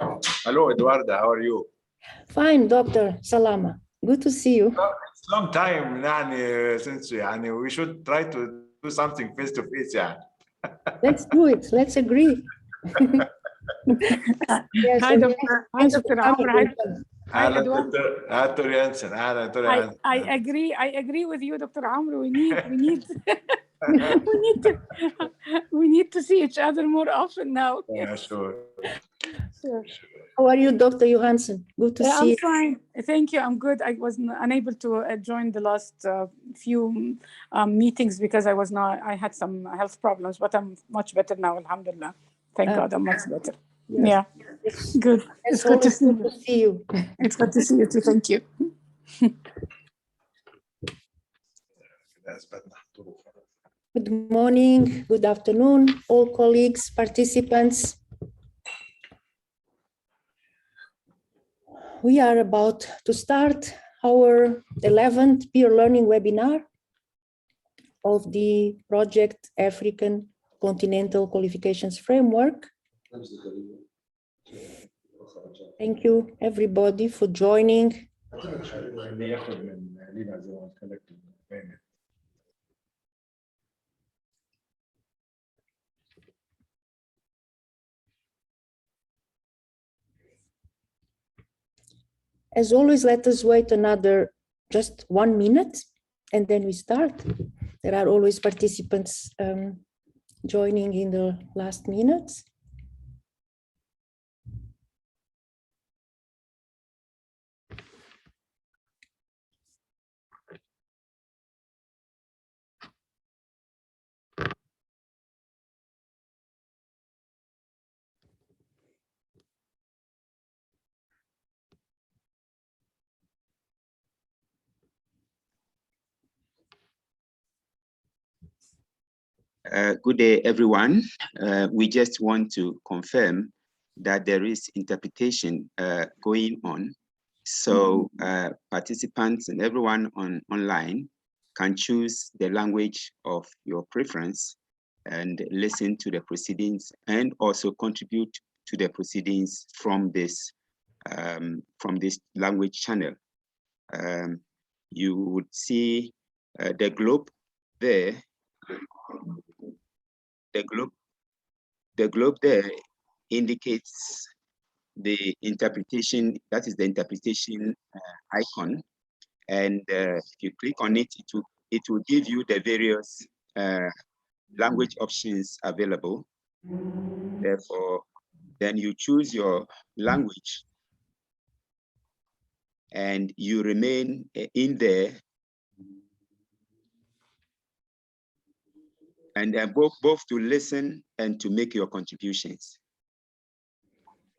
Hello, Eduardo. How are you? Fine, Dr. Salama. Good to see you. It's a long time since we should try to do something face to face. Let's do it. Let's agree. Yes, Hi, Dr. Amr. Hi, Eduardo. Dr. Jensen. I agree with you, Dr. Amr. We need we need to see each other more often now. Yeah, sure. How are you, Dr. Johansson? Good to see you. I'm fine. Thank you. I'm good. I was unable to join the last few meetings because I had some health problems, but I'm much better now, alhamdulillah. Thank God, I'm much better. Yes. Yeah, It's good. It's good to see you. Good to see you. It's good to see you too. Thank you. Good morning, good afternoon, all colleagues, participants. We are about to start our 11th peer learning webinar of the Project African Continental Qualifications Framework. Thank you, everybody, for joining. As always, let us wait another just 1 minute and then we start. There are always participants joining in the last minutes. Good day, everyone. We just want to confirm that there is interpretation going on. So participants and everyone online can choose the language of your preference and listen to the proceedings and also contribute to the proceedings from this language channel. You would see the globe there. The globe there indicates the interpretation, that is the interpretation icon. And if you click on it, it will give you the various language options available. Therefore, then you choose your language and you remain in there. And both to listen and to make your contributions.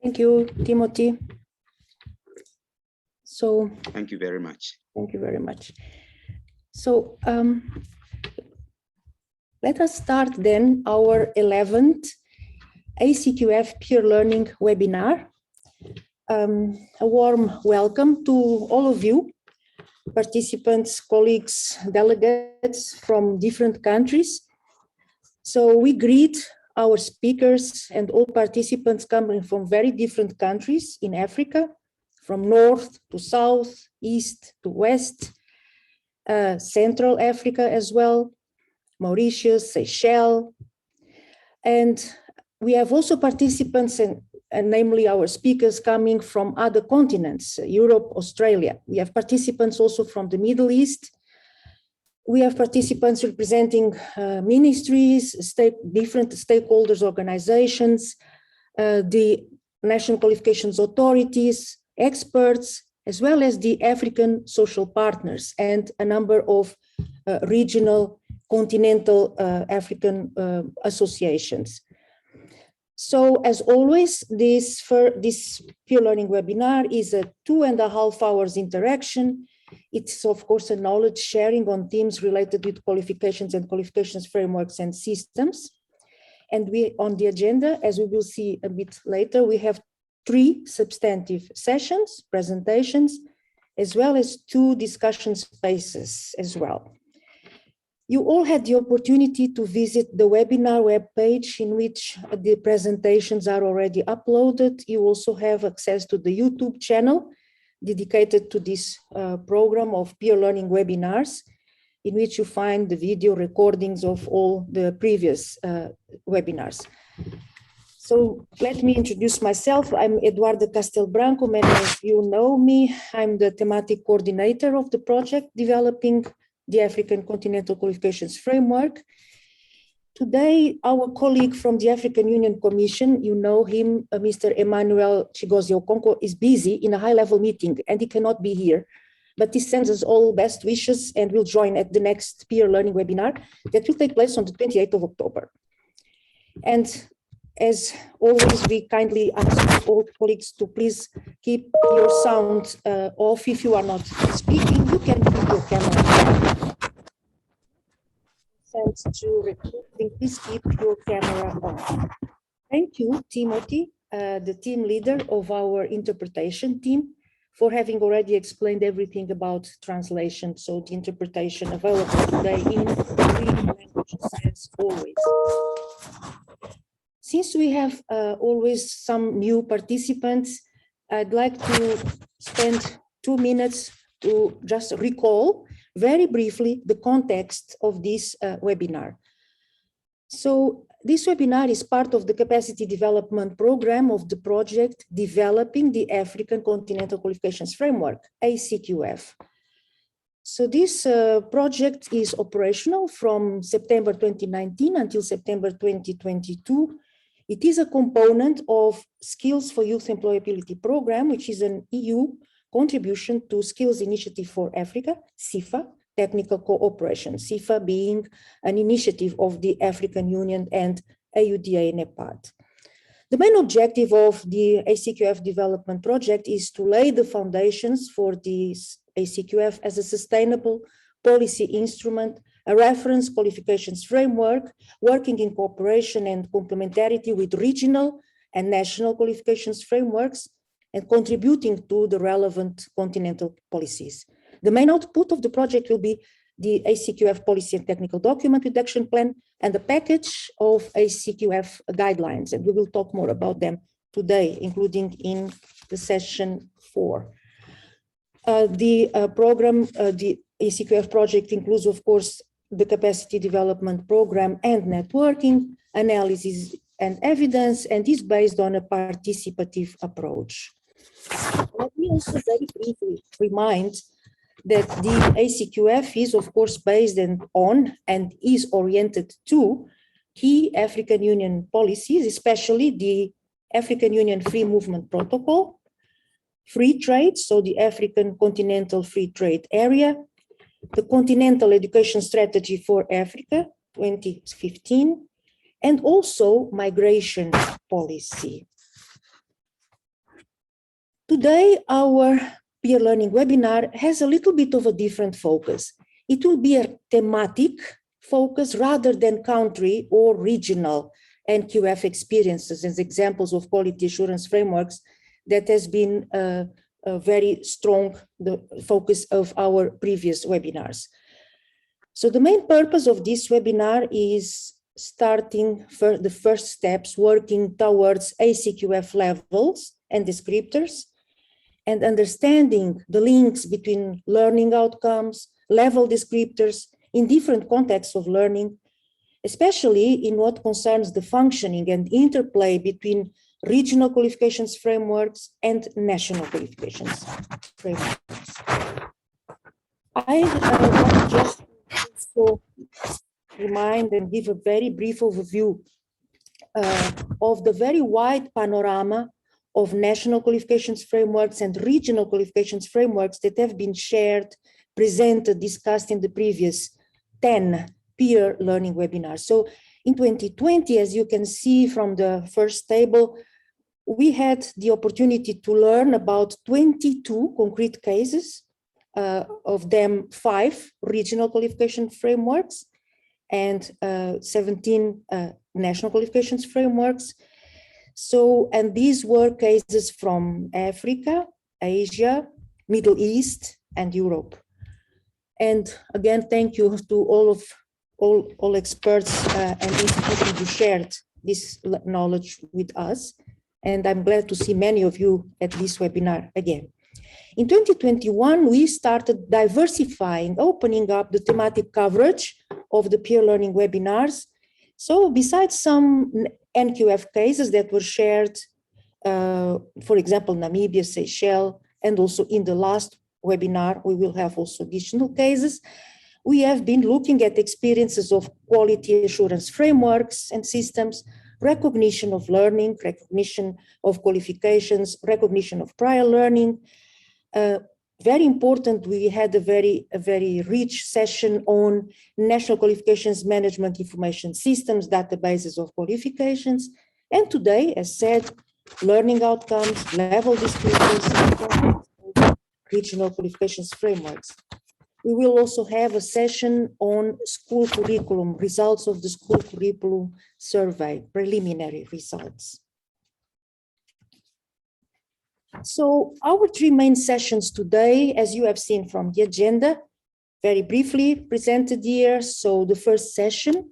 Thank you, Timothy. So thank you very much. Thank you very much. So let us start then our 11th Acqf peer learning webinar. A warm welcome to all of you, participants, colleagues, delegates from different countries. So we greet our speakers and all participants coming from very different countries in Africa, from north to south, east to west, Central Africa as well, Mauritius, Seychelles. And we have also participants, and namely our speakers coming from other continents, Europe, Australia. We have participants also from the Middle East. We have participants representing ministries, different stakeholders, organizations, the national qualifications authorities, experts, as well as the African social partners and a number of regional continental African associations. So as always, this peer learning webinar is a 2.5 hours interaction. It's of course a knowledge sharing on themes related with qualifications and qualifications frameworks and systems. And on the agenda, as we will see a bit later, we have 3 substantive sessions, presentations, as well as 2 discussion spaces as well. You all had the opportunity to visit the webinar webpage in which the presentations are already uploaded. You also have access to the YouTube channel dedicated to this program of peer learning webinars, in which you find the video recordings of all the previous webinars. So let me introduce myself. I'm Eduardo Castelbranco. Many of you know me. I'm the thematic coordinator of the project developing the African Continental Qualifications Framework. Today, our colleague from the African Union Commission, you know him, Mr. Emmanuel Chigozie Okonkwo, is busy in a high-level meeting and he cannot be here. But he sends us all best wishes and will join at the next peer learning webinar that will take place on the 28th of October. And as always, we kindly ask all colleagues to please keep your sound off. If you are not speaking, you can keep your camera on. Sent to recording, please keep your camera on. Thank you, Timothy, the team leader of our interpretation team, for having already explained everything about translation. So the interpretation available today in 3 languages as always. Since we have always some new participants, I'd like to spend 2 minutes to just recall very briefly the context of this webinar. So this webinar is part of the capacity development program of the project developing the African Continental Qualifications Framework, ACQF. So this project is operational from September 2019 until September 2022. It is a component of Skills for Youth Employability Program, which is an EU contribution to Skills Initiative for Africa, SIFA, technical cooperation, SIFA being an initiative of the African Union and AUDA and EPAD. The main objective of the ACQF development project is to lay the foundations for this ACQF as a sustainable policy instrument, a reference qualifications framework, working in cooperation and complementarity with regional and national qualifications frameworks, and contributing to the relevant continental policies. The main output of the project will be the ACQF policy and technical document with action plan and the package of ACQF guidelines. And we will talk more about them today, including in the session 4. The ACQF project includes, of course, the capacity development program and networking, analysis and evidence, and is based on a participative approach. Let me also very briefly remind that the ACQF is, of course, based on and is oriented to key African Union policies, especially the African Union Free Movement Protocol, free trade, so the African Continental Free Trade Area, the Continental Education Strategy for Africa, 2015, and also migration policy. Today, our peer learning webinar has a little bit of a different focus. It will be a thematic focus rather than country or regional NQF experiences as examples of quality assurance frameworks that has been a very strong the focus of our previous webinars. So the main purpose of this webinar is starting for the first steps, working towards ACQF levels and descriptors, and understanding the links between learning outcomes, level descriptors in different contexts of learning, especially in what concerns the functioning and interplay between regional qualifications frameworks and national qualifications frameworks. I want just to remind and give a very brief overview of the very wide panorama of national qualifications frameworks and regional qualifications frameworks that have been shared, presented, discussed in the previous 10 peer learning webinars. So in 2020, as you can see from the first table, we had the opportunity to learn about 22 concrete cases, of them 5 regional qualification frameworks and 17 national qualifications frameworks. So, and these were cases from Africa, Asia, Middle East, and Europe. And again, thank you to all of all experts and institutions who shared this knowledge with us. And I'm glad to see many of you at this webinar again. In 2021, we started diversifying, opening up the thematic coverage of the peer learning webinars. So besides some NQF cases that were shared, for example, Namibia, Seychelles, and also in the last webinar, we will have also additional cases. We have been looking at experiences of quality assurance frameworks and systems, recognition of learning, recognition of qualifications, recognition of prior learning. Very important, we had a very rich session on National Qualifications Management Information Systems, databases of qualifications. And today, as said, learning outcomes, level descriptors, regional qualifications frameworks. We will also have a session on school curriculum, results of the school curriculum survey, preliminary results. So our three main sessions today, as you have seen from the agenda, very briefly presented here. So the first session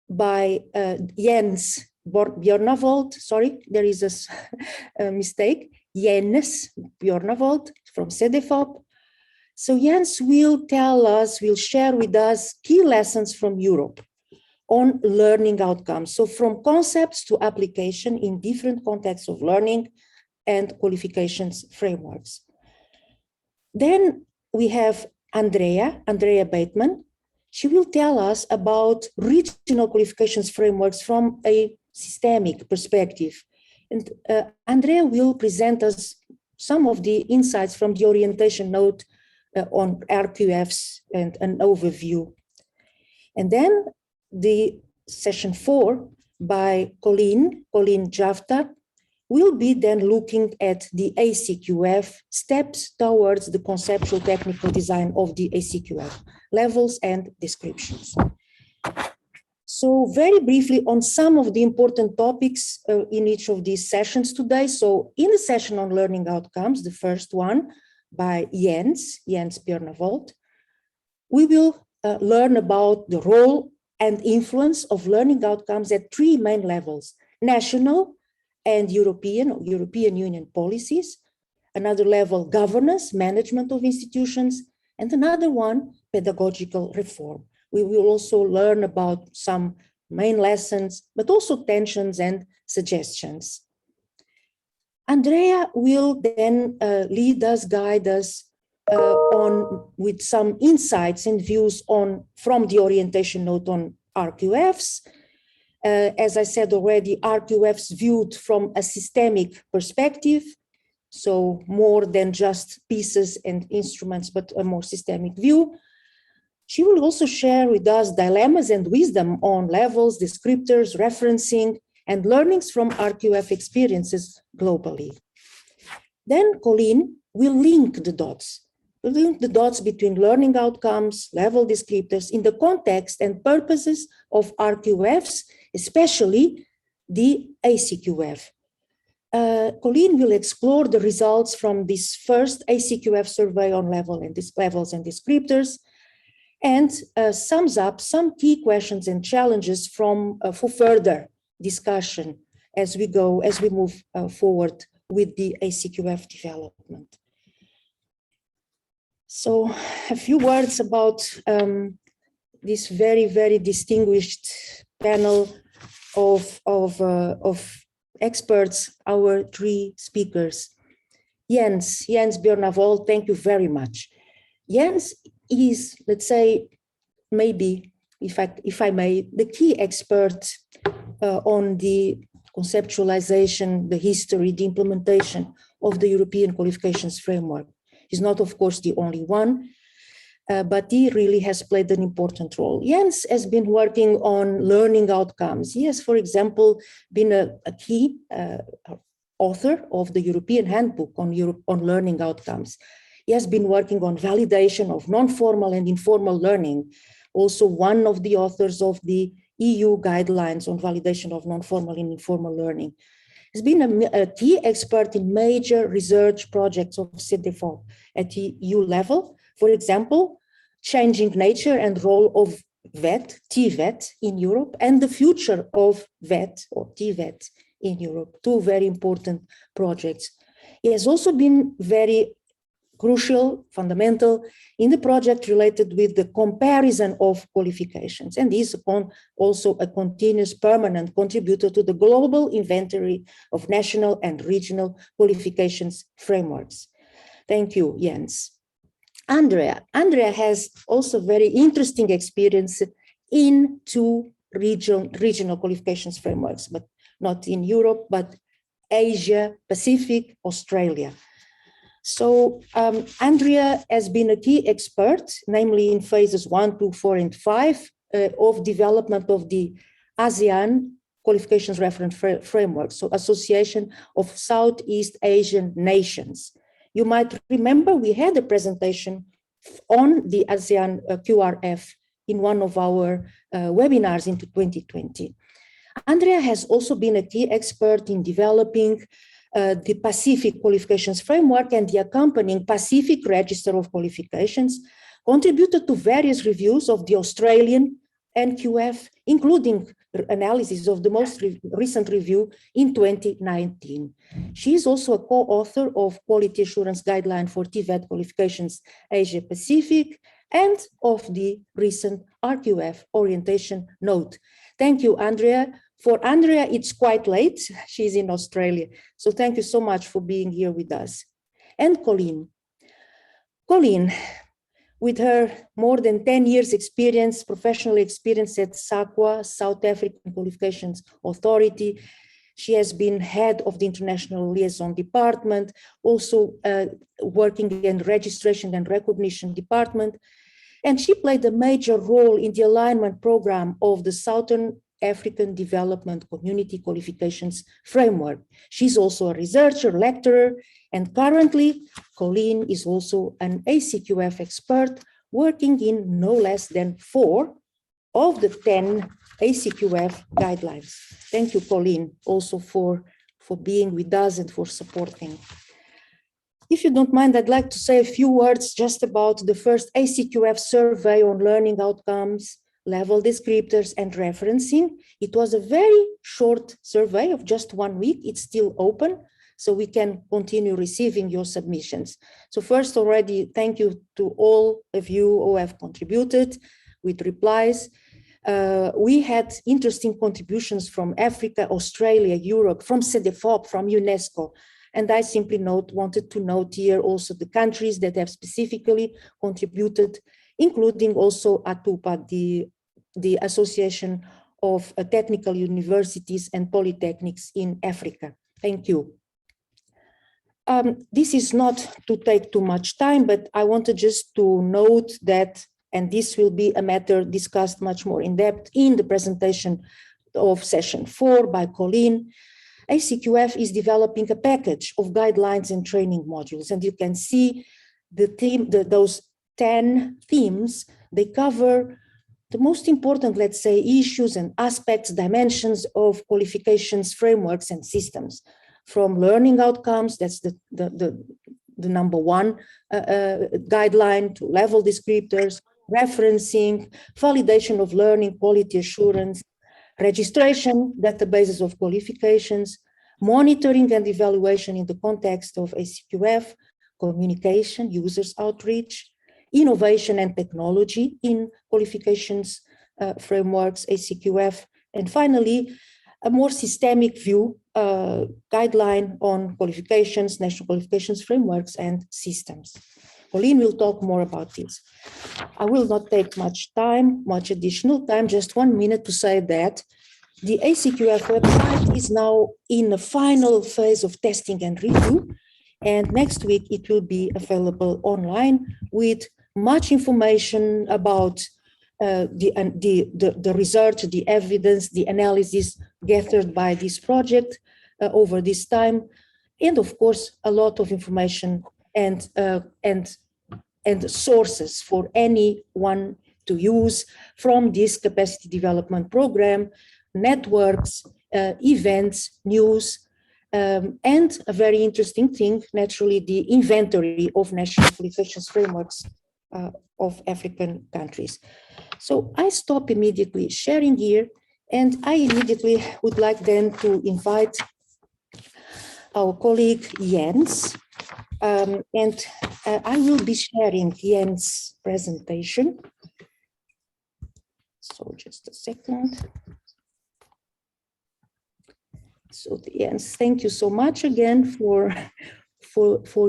by Jens Bjørnavold, sorry, there is a mistake, Jens Bjørnavold from CDFOP. So Jens will tell us, will share with us key lessons from Europe on learning outcomes. So from concepts to application in different contexts of learning and qualifications frameworks. Then we have Andrea Bateman. She will tell us about regional qualifications frameworks from a systemic perspective. And Andrea will present us some of the insights from the orientation note on Acqfs and an overview. And then the session 4 by Colleen Jafta will be then looking at the ACQF steps towards the conceptual technical design of the ACQF levels and descriptions. So very briefly on some of the important topics in each of these sessions today. So in the session on learning outcomes, the first one by Jens Bjørnavold, we will learn about the role and influence of learning outcomes at three main levels: national and European Union policies, another level governance, management of institutions, and another one, pedagogical reform. We will also learn about some main lessons, but also tensions and suggestions. Andrea will then lead us, guide us with some insights and views from the orientation note on Acqfs. As I said already, Acqfs viewed from a systemic perspective, so more than just pieces and instruments, but a more systemic view. She will also share with us dilemmas and wisdom on levels, descriptors, referencing, and learnings from Acqf experiences globally. Then Colleen will link the dots. We'll link the dots between learning outcomes, level descriptors in the context and purposes of Acqfs, especially the ACQF. Colleen will explore the results from this first ACQF survey on levels and descriptors, and sums up some key questions and challenges for further discussion as we move forward with the ACQF development. So a few words about this very, very distinguished panel of experts, our three speakers. Jens Bjørnavold, thank you very much. Jens is, let's say, maybe, if I may, the key expert on the conceptualization, the history, the implementation of the European Qualifications Framework. He's not, of course, the only one, but he really has played an important role. Jens has been working on learning outcomes. He has, for example, been a key author of the European Handbook on learning outcomes. He has been working on validation of non-formal and informal learning, also one of the authors of the EU guidelines on validation of non-formal and informal learning. He's been a key expert in major research projects of CDFOP at the EU level. For example, changing nature and role of VET, TVET in Europe, and the future of VET or TVET in Europe, two very important projects. He has also been very crucial, fundamental in the project related with the comparison of qualifications, and is also a continuous permanent contributor to the global inventory of national and regional qualifications frameworks. Thank you, Jens. Andrea has also very interesting experience in two regional qualifications frameworks, but not in Europe, but Asia, Pacific, Australia. So Andrea has been a key expert, namely in phases 1, 2, 4, and 5 of development of the ASEAN Qualifications Reference Framework, so Association of Southeast Asian Nations. You might remember we had a presentation on the ASEAN QRF in one of our webinars in 2020. Andrea has also been a key expert in developing the Pacific Qualifications Framework and the accompanying Pacific Register of Qualifications, contributed to various reviews of the Australian Nqf, including analysis of the most recent review in 2019. She is also a co-author of Quality Assurance Guideline for TVET Qualifications Asia Pacific and of the recent RQF orientation note. Thank you, Andrea. For Andrea, it's quite late. She's in Australia. So thank you so much for being here with us. And Colleen. Colleen, with her more than 10 years experience, professional experience at SAQA, South African Qualifications Authority, she has been head of the International Liaison Department, also working in Registration and Recognition Department. And she played a major role in the alignment program of the Southern African Development Community Qualifications Framework. She's also a researcher, lecturer, and currently Colleen is also an ACQF expert working in no less than 4 of the 10 ACQF guidelines. Thank you, Colleen, also for being with us and for supporting. If you don't mind, I'd like to say a few words just about the first ACQF survey on learning outcomes, level descriptors, and referencing. It was a very short survey of just 1 week. It's still open, so we can continue receiving your submissions. So first, already, thank you to all of you who have contributed with replies. We had interesting contributions from Africa, Australia, Europe, from CEDEFOP, from UNESCO. And I simply wanted to note here also the countries that have specifically contributed, including also ATUPA, the Association of Technical Universities and Polytechnics in Africa. Thank you. This is not to take too much time, but I wanted just to note that, and this will be a matter discussed much more in depth in the presentation of session 4 by Colleen, ACQF is developing a package of guidelines and training modules, and you can see those 10 themes. They cover the most important, let's say, issues and aspects, dimensions of qualifications, frameworks, and systems, from learning outcomes, that's the number 1 guideline, to level descriptors, referencing, validation of learning, quality assurance, registration, databases of qualifications, monitoring and evaluation in the context of ACQF, communication, users outreach, innovation and technology in qualifications frameworks, ACQF, and finally, a more systemic view, guideline on qualifications, national qualifications frameworks, and systems. Colleen will talk more about this. I will not take much additional time, just 1 minute to say that the ACQF website is now in the final phase of testing and review, and next week it will be available online with much information about the research, the evidence, the analysis gathered by this project over this time, and of course a lot of information and sources for anyone to use from this capacity development program, networks, events, news, and a very interesting thing, naturally, the inventory of national qualifications frameworks of African countries. So I stop immediately sharing here, and I immediately would like then to invite our colleague Jens, and I will be sharing Jens' presentation. So just a second. So Jens, thank you so much again for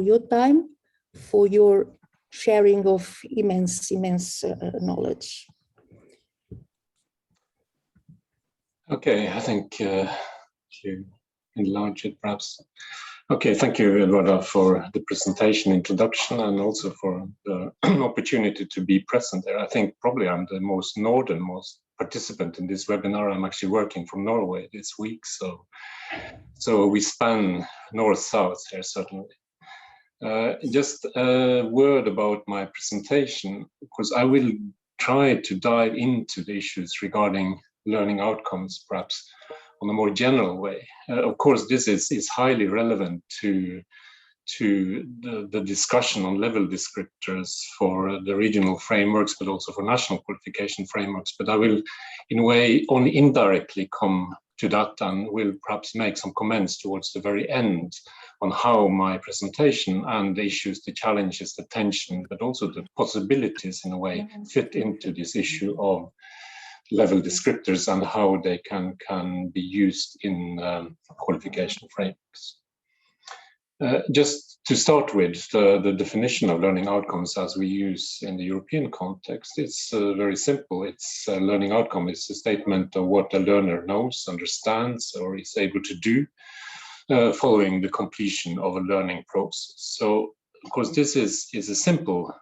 your time, for your sharing of immense knowledge. Okay, I think you enlarge it perhaps. Okay, thank you, Eduarda, for the presentation, introduction, and also for the opportunity to be present there. I think probably I'm the most northernmost participant in this webinar. I'm actually working from Norway this week, so we span north-south here, certainly. Just a word about my presentation, because I will try to dive into the issues regarding learning outcomes, perhaps on a more general way. Of course, this is highly relevant to the discussion on level descriptors for the regional frameworks, but also for national qualification frameworks. But I will, in a way, only indirectly come to that, and will perhaps make some comments towards the very end on how my presentation and the issues, the challenges, the tension, but also the possibilities, in a way, fit into this issue of level descriptors and how they can be used in qualification frameworks. Just to start with, the definition of learning outcomes as we use in the European context, it's very simple. It's a learning outcome. It's a statement of what a learner knows, understands, or is able to do following the completion of a learning process. So, of course, this is a simple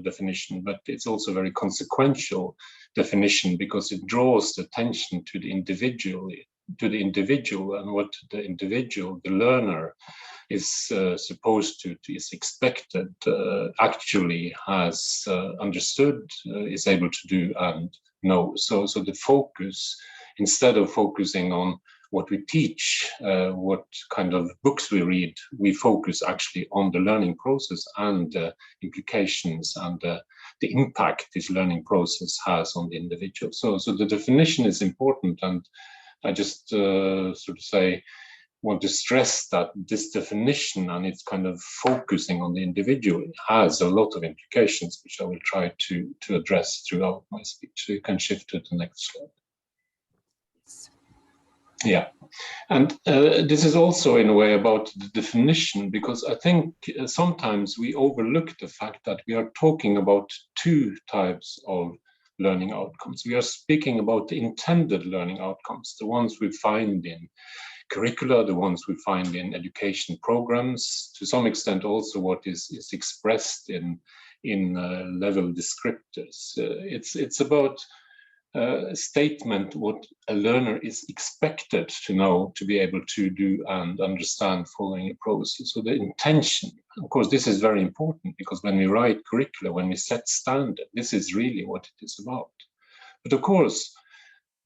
definition, but it's also a very consequential definition because it draws the attention to the individual and what the individual, the learner, is supposed to, is expected, actually has understood, is able to do and know. So the focus, instead of focusing on what we teach, what kind of books we read, we focus actually on the learning process and the implications and the impact this learning process has on the individual. So the definition is important, and I just sort of say, want to stress that this definition and its kind of focusing on the individual has a lot of implications, which I will try to address throughout my speech. So you can shift to the next slide. Yeah, and this is also in a way about the definition, because I think sometimes we overlook the fact that we are talking about two types of learning outcomes. We are speaking about the intended learning outcomes, the ones we find in curricula, the ones we find in education programs, to some extent also what is expressed in level descriptors. It's about a statement what a learner is expected to know, to be able to do and understand following a process. So the intention, of course, this is very important, because when we write curricula, when we set standard, this is really what it is about. But of course,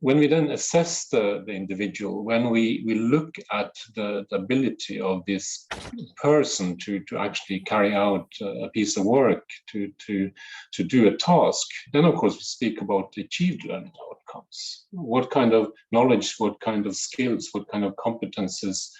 when we then assess the individual, when we look at the ability of this person to actually carry out a piece of work, to do a task, then of course we speak about achieved learning outcomes. What kind of knowledge, what kind of skills, what kind of competences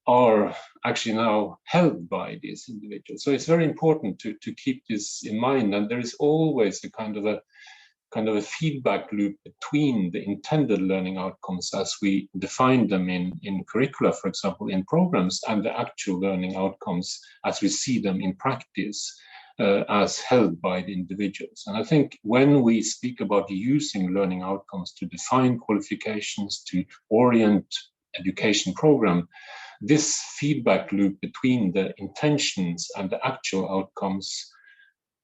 are actually now held by these individuals. So it's very important to keep this in mind, and there is always a kind of a feedback loop between the intended learning outcomes as we define them in curricula, for example, in programs, and the actual learning outcomes as we see them in practice as held by the individuals. And I think when we speak about using learning outcomes to define qualifications, to orient education program, this feedback loop between the intentions and the actual outcomes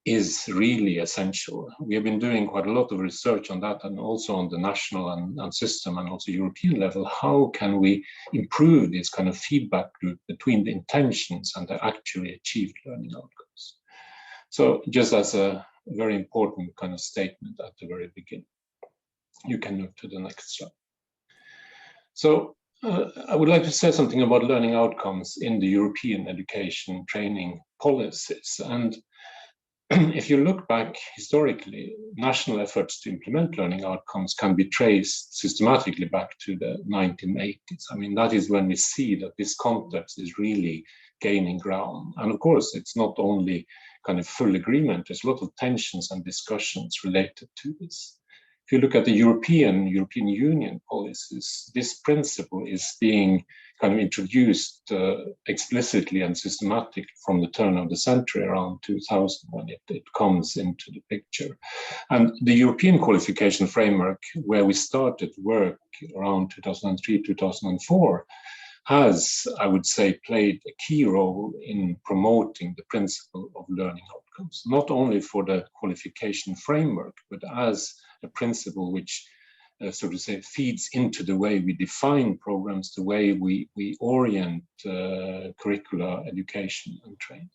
is really essential. We have been doing quite a lot of research on that, and also on the national and system and also European level. How can we improve this kind of feedback loop between the intentions and the actually achieved learning outcomes? So just as a very important kind of statement at the very beginning. You can move to the next slide. So I would like to say something about learning outcomes in the European education training policies. And if you look back historically, national efforts to implement learning outcomes can be traced systematically back to the 1980s. I mean, that is when we see that this context is really gaining ground. And of course, it's not only kind of full agreement, there's a lot of tensions and discussions related to this. If you look at the European Union policies, this principle is being kind of introduced explicitly and systematically from the turn of the century, around 2000, when it comes into the picture. And the European qualification framework, where we started work around 2003, 2004, has, I would say, played a key role in promoting the principle of learning outcomes, not only for the qualification framework, but as a principle which, so to say, feeds into the way we define programs, the way we orient curricular education and training.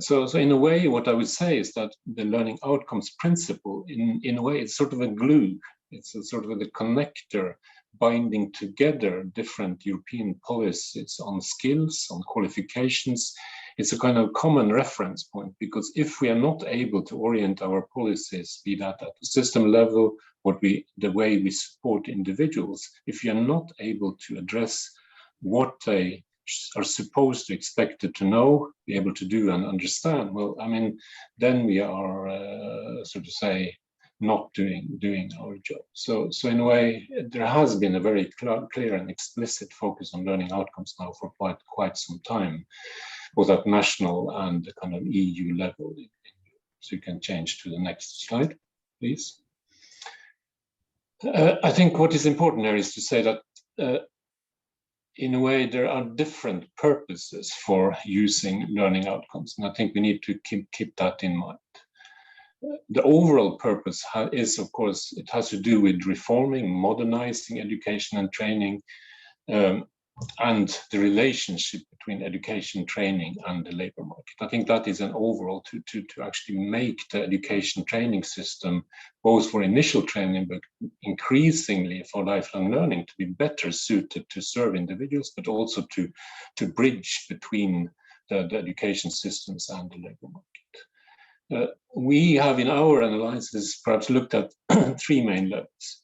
So in a way, what I would say is that the learning outcomes principle, in a way, it's sort of a glue. It's a sort of a connector binding together different European policies on skills, on qualifications. It's a kind of common reference point, because if we are not able to orient our policies, be that at the system level, the way we support individuals, if we are not able to address what they are supposed to expected to know, be able to do and understand, well, I mean, then we are, so to say, not doing our job. So in a way, there has been a very clear and explicit focus on learning outcomes now for quite some time, both at national and the kind of EU level. So you can change to the next slide, please. I think what is important here is to say that in a way, there are different purposes for using learning outcomes, and I think we need to keep that in mind. The overall purpose is, of course, it has to do with reforming, modernizing education and training, and the relationship between education, training, and the labor market. I think that is an overall to actually make the education training system, both for initial training, but increasingly for lifelong learning, to be better suited to serve individuals, but also to bridge between the education systems and the labor market. We have in our analysis perhaps looked at three main levels.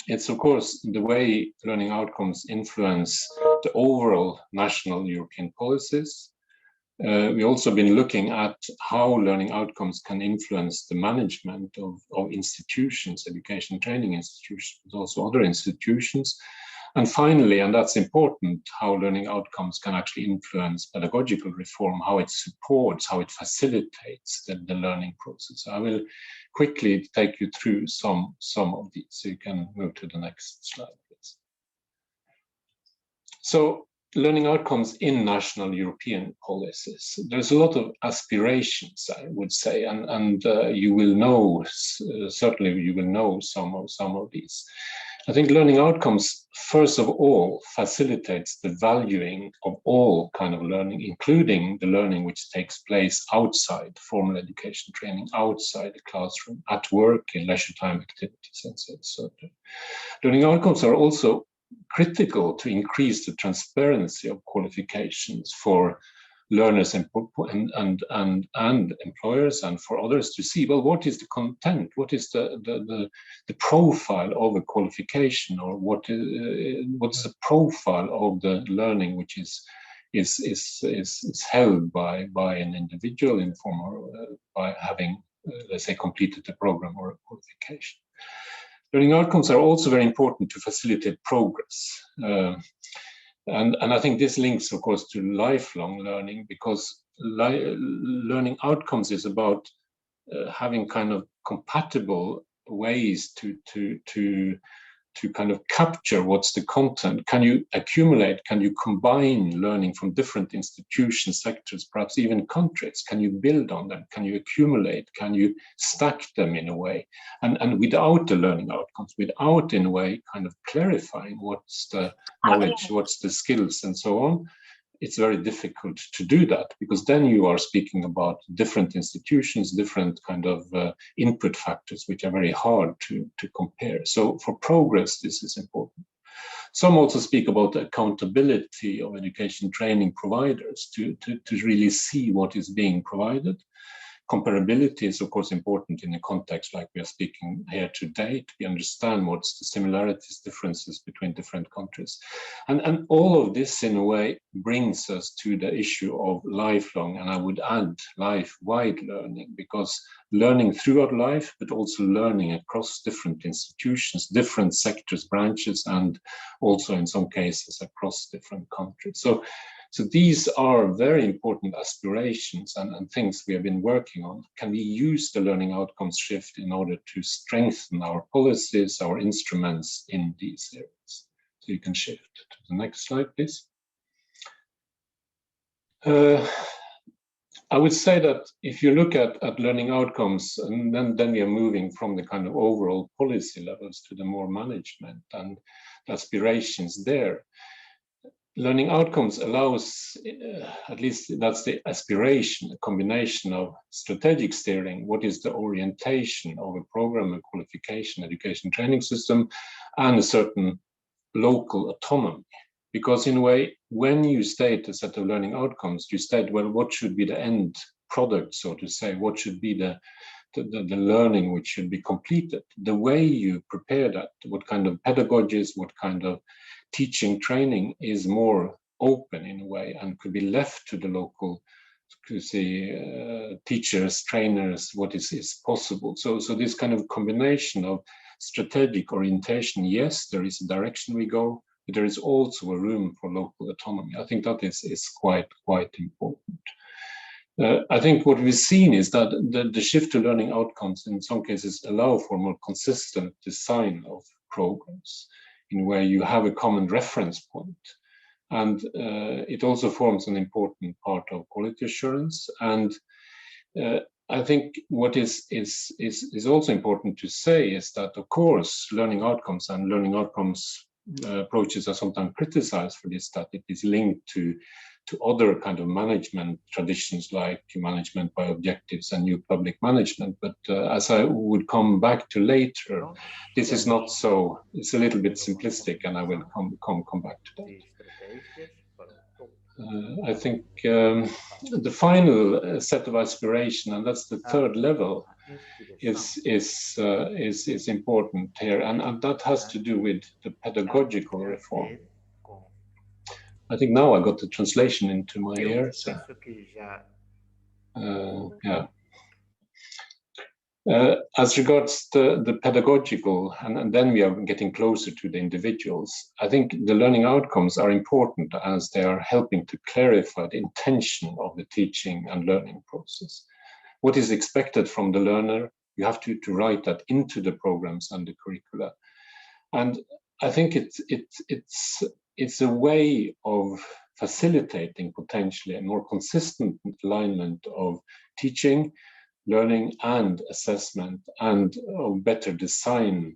It's of course the way learning outcomes influence the overall national European policies. We've also been looking at how learning outcomes can influence the management of institutions, education training institutions, but also other institutions. And finally, and that's important, how learning outcomes can actually influence pedagogical reform, how it supports, how it facilitates the learning process. I will quickly take you through some of these, so you can move to the next slide, please. So learning outcomes in national European policies. There's a lot of aspirations, I would say, and you will know, certainly you will know some of these. I think learning outcomes, first of all, facilitates the valuing of all kind of learning, including the learning which takes place outside formal education training, outside the classroom, at work, in leisure time activities, and so on. Learning outcomes are also critical to increase the transparency of qualifications for learners and employers, and for others to see, well, what is the content, what is the profile of a qualification, or what is the profile of the learning which is held by an individual in form of by having, let's say, completed the program or a qualification. Learning outcomes are also very important to facilitate progress. And I think this links, of course, to lifelong learning, because learning outcomes is about having kind of compatible ways to kind of capture what's the content. Can you accumulate, can you combine learning from different institutions, sectors, perhaps even countries? Can you build on them? Can you accumulate? Can you stack them in a way? And without the learning outcomes, without in a way kind of clarifying what's the knowledge, what's the skills, and so on, it's very difficult to do that, because then you are speaking about different institutions, different kind of input factors, which are very hard to compare. So for progress, this is important. Some also speak about the accountability of education training providers to really see what is being provided. comparability is of course important in a context like we are speaking here today. We understand what's the similarities, differences between different countries. And all of this in a way brings us to the issue of lifelong, and I would add life-wide learning, because learning throughout life, but also learning across different institutions, different sectors, branches, and also in some cases across different countries. So these are very important aspirations and things we have been working on. Can we use the learning outcomes shift in order to strengthen our policies, our instruments in these areas? So you can shift to the next slide, please. I would say that if you look at learning outcomes, and then we are moving from the kind of overall policy levels to the more management and the aspirations there. Learning outcomes allows, at least that's the aspiration, a combination of strategic steering, what is the orientation of a program, a qualification, education training system, and a certain local autonomy. Because in a way, when you state a set of learning outcomes, you state, well, what should be the end product, so to say, what should be the learning which should be completed. The way you prepare that, what kind of pedagogies, what kind of teaching training is more open in a way and could be left to the local, to say, teachers, trainers, what is possible. So this kind of combination of strategic orientation, yes, there is a direction we go, but there is also a room for local autonomy. I think that is quite important. I think what we've seen is that the shift to learning outcomes in some cases allow for more consistent design of programs in where you have a common reference point. And it also forms an important part of quality assurance. And I think what is also important to say is that, of course, learning outcomes and learning outcomes approaches are sometimes criticized for this, that it is linked to other kind of management traditions like management by objectives and new public management. But as I would come back to later, this is not so, it's a little bit simplistic, and I will come back to that. I think the final set of aspiration, and that's the third level, is important here, and that has to do with the pedagogical reform. I think now I got the translation into my ears. Yeah. As regards the pedagogical, and then we are getting closer to the individuals, I think the learning outcomes are important as they are helping to clarify the intention of the teaching and learning process. What is expected from the learner, you have to write that into the programs and the curricula. And I think it's a way of facilitating potentially a more consistent alignment of teaching, learning and assessment, and of better design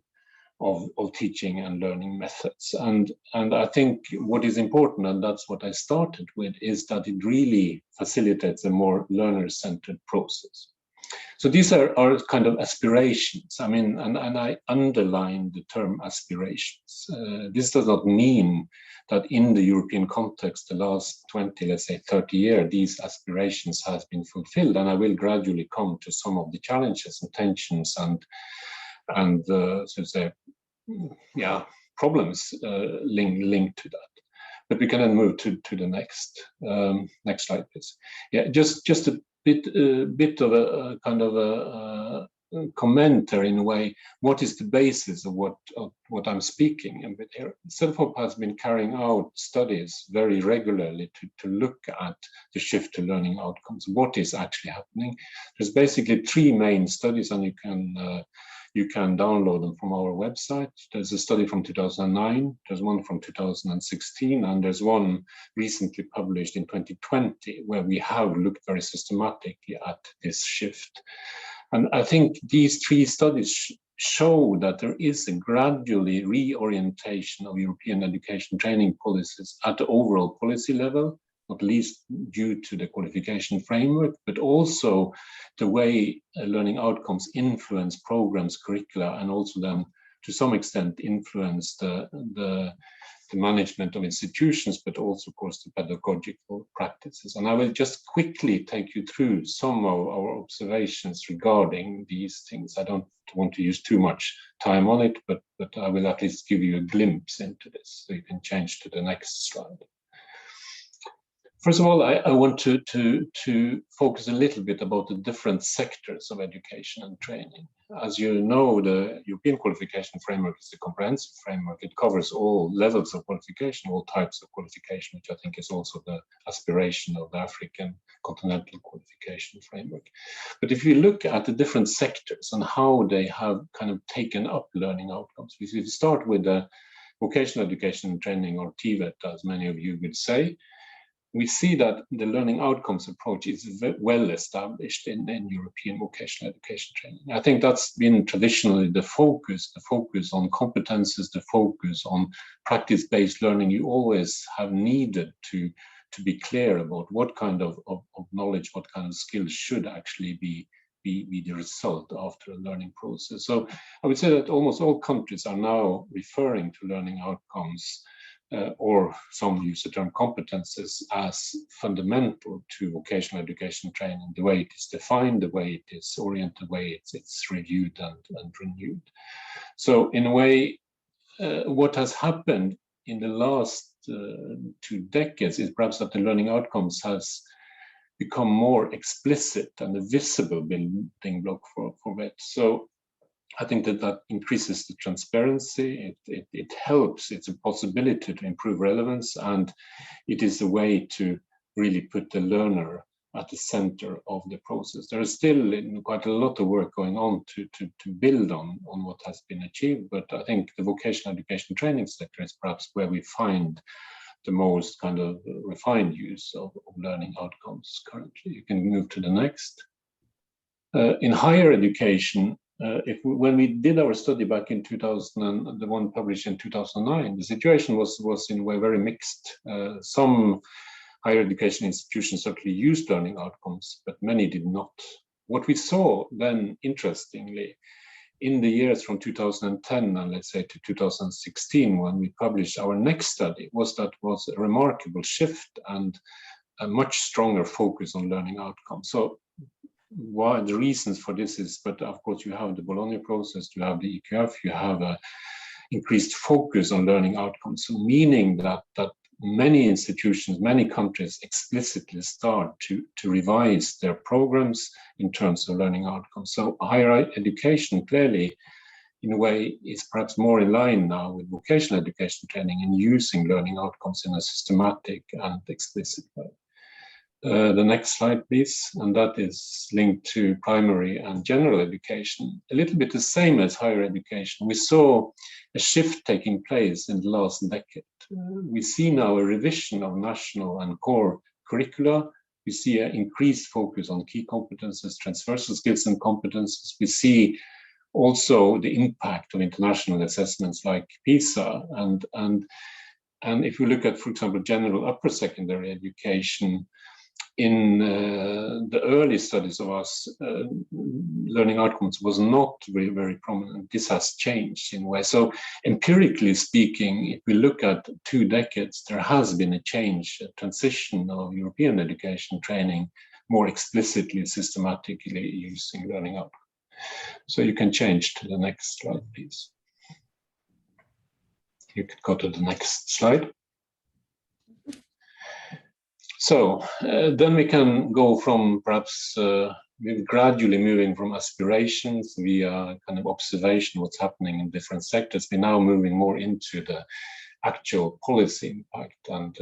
of teaching and learning methods. And I think what is important, and that's what I started with, is that it really facilitates a more learner-centered process. So these are kind of aspirations. I mean, and I underline the term aspirations. This does not mean that in the European context, the last 20, let's say 30 years, these aspirations has been fulfilled. And I will gradually come to some of the challenges and tensions and so to say, yeah, problems linked to that. But we can then move to the next slide, please. Yeah, just a bit of a kind of a commenter in a way. What is the basis of what I'm speaking a bit here? CEDEFOP has been carrying out studies very regularly to look at the shift to learning outcomes. What is actually happening? There's basically three main studies, and you can download them from our website. There's a study from 2009, there's one from 2016, and there's one recently published in 2020, where we have looked very systematically at this shift. And I think these three studies show that there is a gradually reorientation of European education training policies at the overall policy level, not least due to the qualification framework, but also the way learning outcomes influence programs, curricula, and also then to some extent influence the the management of institutions, but also, of course, the pedagogical practices. And I will just quickly take you through some of our observations regarding these things. I don't want to use too much time on it, but I will at least give you a glimpse into this. So you can change to the next slide. First of all, I want to focus a little bit about the different sectors of education and training. As you know, the European Qualification Framework is a comprehensive framework. It covers all levels of qualification, all types of qualification, which I think is also the aspiration of the African Continental Qualification Framework. But if you look at the different sectors and how they have kind of taken up learning outcomes, if you start with the vocational education and training, or TVET, as many of you would say, we see that the learning outcomes approach is well established in European vocational education training. I think that's been traditionally the focus on competences, the focus on practice-based learning. You always have needed to be clear about what kind of knowledge, what kind of skills should actually be the result after a learning process. So I would say that almost all countries are now referring to learning outcomes, or some use the term competences, as fundamental to vocational education training, the way it is defined, the way it is oriented, the way it's reviewed and renewed. So in a way, what has happened in the last 2 decades is perhaps that the learning outcomes has become more explicit and a visible building block for VET. So I think that increases the transparency, it helps, it's a possibility to improve relevance, and it is a way to really put the learner at the center of the process. There is still quite a lot of work going on to build on what has been achieved, but I think the vocational education training sector is perhaps where we find the most kind of refined use of learning outcomes currently. You can move to the next. In higher education, when we did our study back in 2000, and the one published in 2009, the situation was in a way very mixed. Some higher education institutions certainly used learning outcomes, but many did not. What we saw then, interestingly, in the years from 2010 and let's say to 2016, when we published our next study, was a remarkable shift and a much stronger focus on learning outcomes. So why the reasons for this is, but of course you have the Bologna process, you have the Acqf, you have a increased focus on learning outcomes, so meaning that many institutions, many countries explicitly start to revise their programs in terms of learning outcomes. So higher education clearly, in a way, is perhaps more in line now with vocational education training in using learning outcomes in a systematic and explicit way. The next slide, please. And that is linked to primary and general education. A little bit the same as higher education. We saw a shift taking place in the last decade. We see now a revision of national and core curricula. We see an increased focus on key competences, transversal skills and competences. We see also the impact of international assessments like PISA. And if we look at, for example, general upper secondary education, in the early studies of us, learning outcomes was not very prominent. This has changed in a way. So empirically speaking, if we look at 2 decades, there has been a change, a transition of European education training more explicitly, systematically using learning outcomes. So you can change to the next slide, please. You can go to the next slide. So then we can go from perhaps gradually moving from aspirations via kind of observation, what's happening in different sectors. We're now moving more into the actual policy impact. And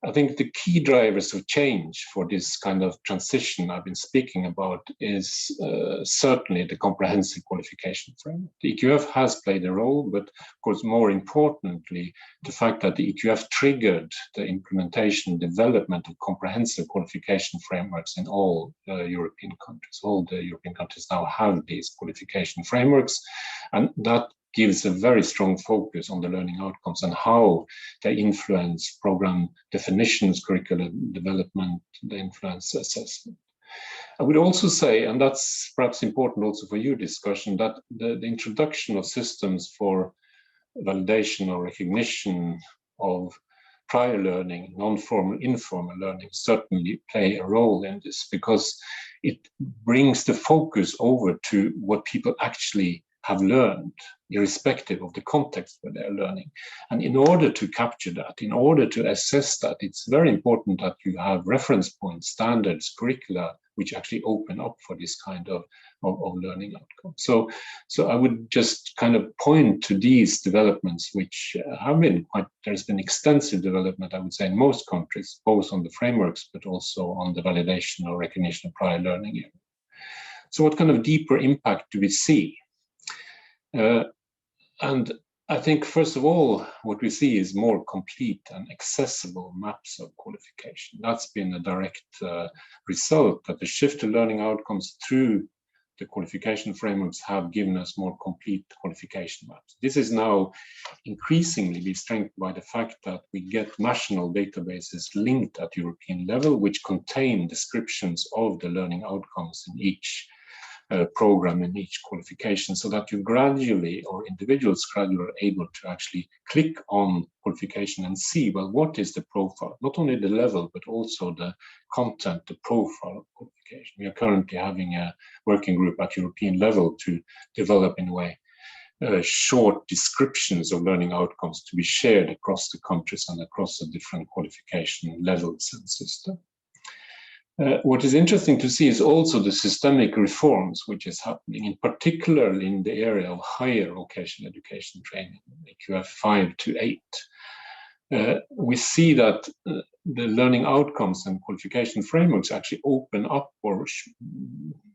I think the key drivers of change for this kind of transition I've been speaking about is certainly the comprehensive qualification framework. The Acqf has played a role, but of course, more importantly, the fact that the Acqf triggered the implementation, development of comprehensive qualification frameworks in all European countries. All the European countries now have these qualification frameworks, and that gives a very strong focus on the learning outcomes and how they influence program definitions, curricular development, they influence assessment. I would also say, and that's perhaps important also for your discussion, that the introduction of systems for validation or recognition of prior learning, non-formal, informal learning certainly play a role in this, because it brings the focus over to what people actually have learned, irrespective of the context where they're learning. And in order to capture that, in order to assess that, it's very important that you have reference points, standards, curricula, which actually open up for this kind of learning outcome. So I would just kind of point to these developments, which have been there's been extensive development, I would say, in most countries, both on the frameworks, but also on the validation or recognition of prior learning area. So what kind of deeper impact do we see? And I think, first of all, what we see is more complete and accessible maps of qualification. That's been a direct result, that the shift to learning outcomes through the qualification frameworks have given us more complete qualification maps. This is now increasingly be strengthened by the fact that we get national databases linked at European level, which contain descriptions of the learning outcomes in each program, in each qualification, so that you gradually, or individuals gradually, are able to actually click on qualification and see, well, what is the profile, not only the level, but also the content, the profile of qualification. We are currently having a working group at European level to develop, in a way, short descriptions of learning outcomes to be shared across the countries and across the different qualification levels and systems. What is interesting to see is also the systemic reforms which is happening, in particular in the area of higher vocational education training, Nqf 5 to 8. We see that the learning outcomes and qualification frameworks actually open up or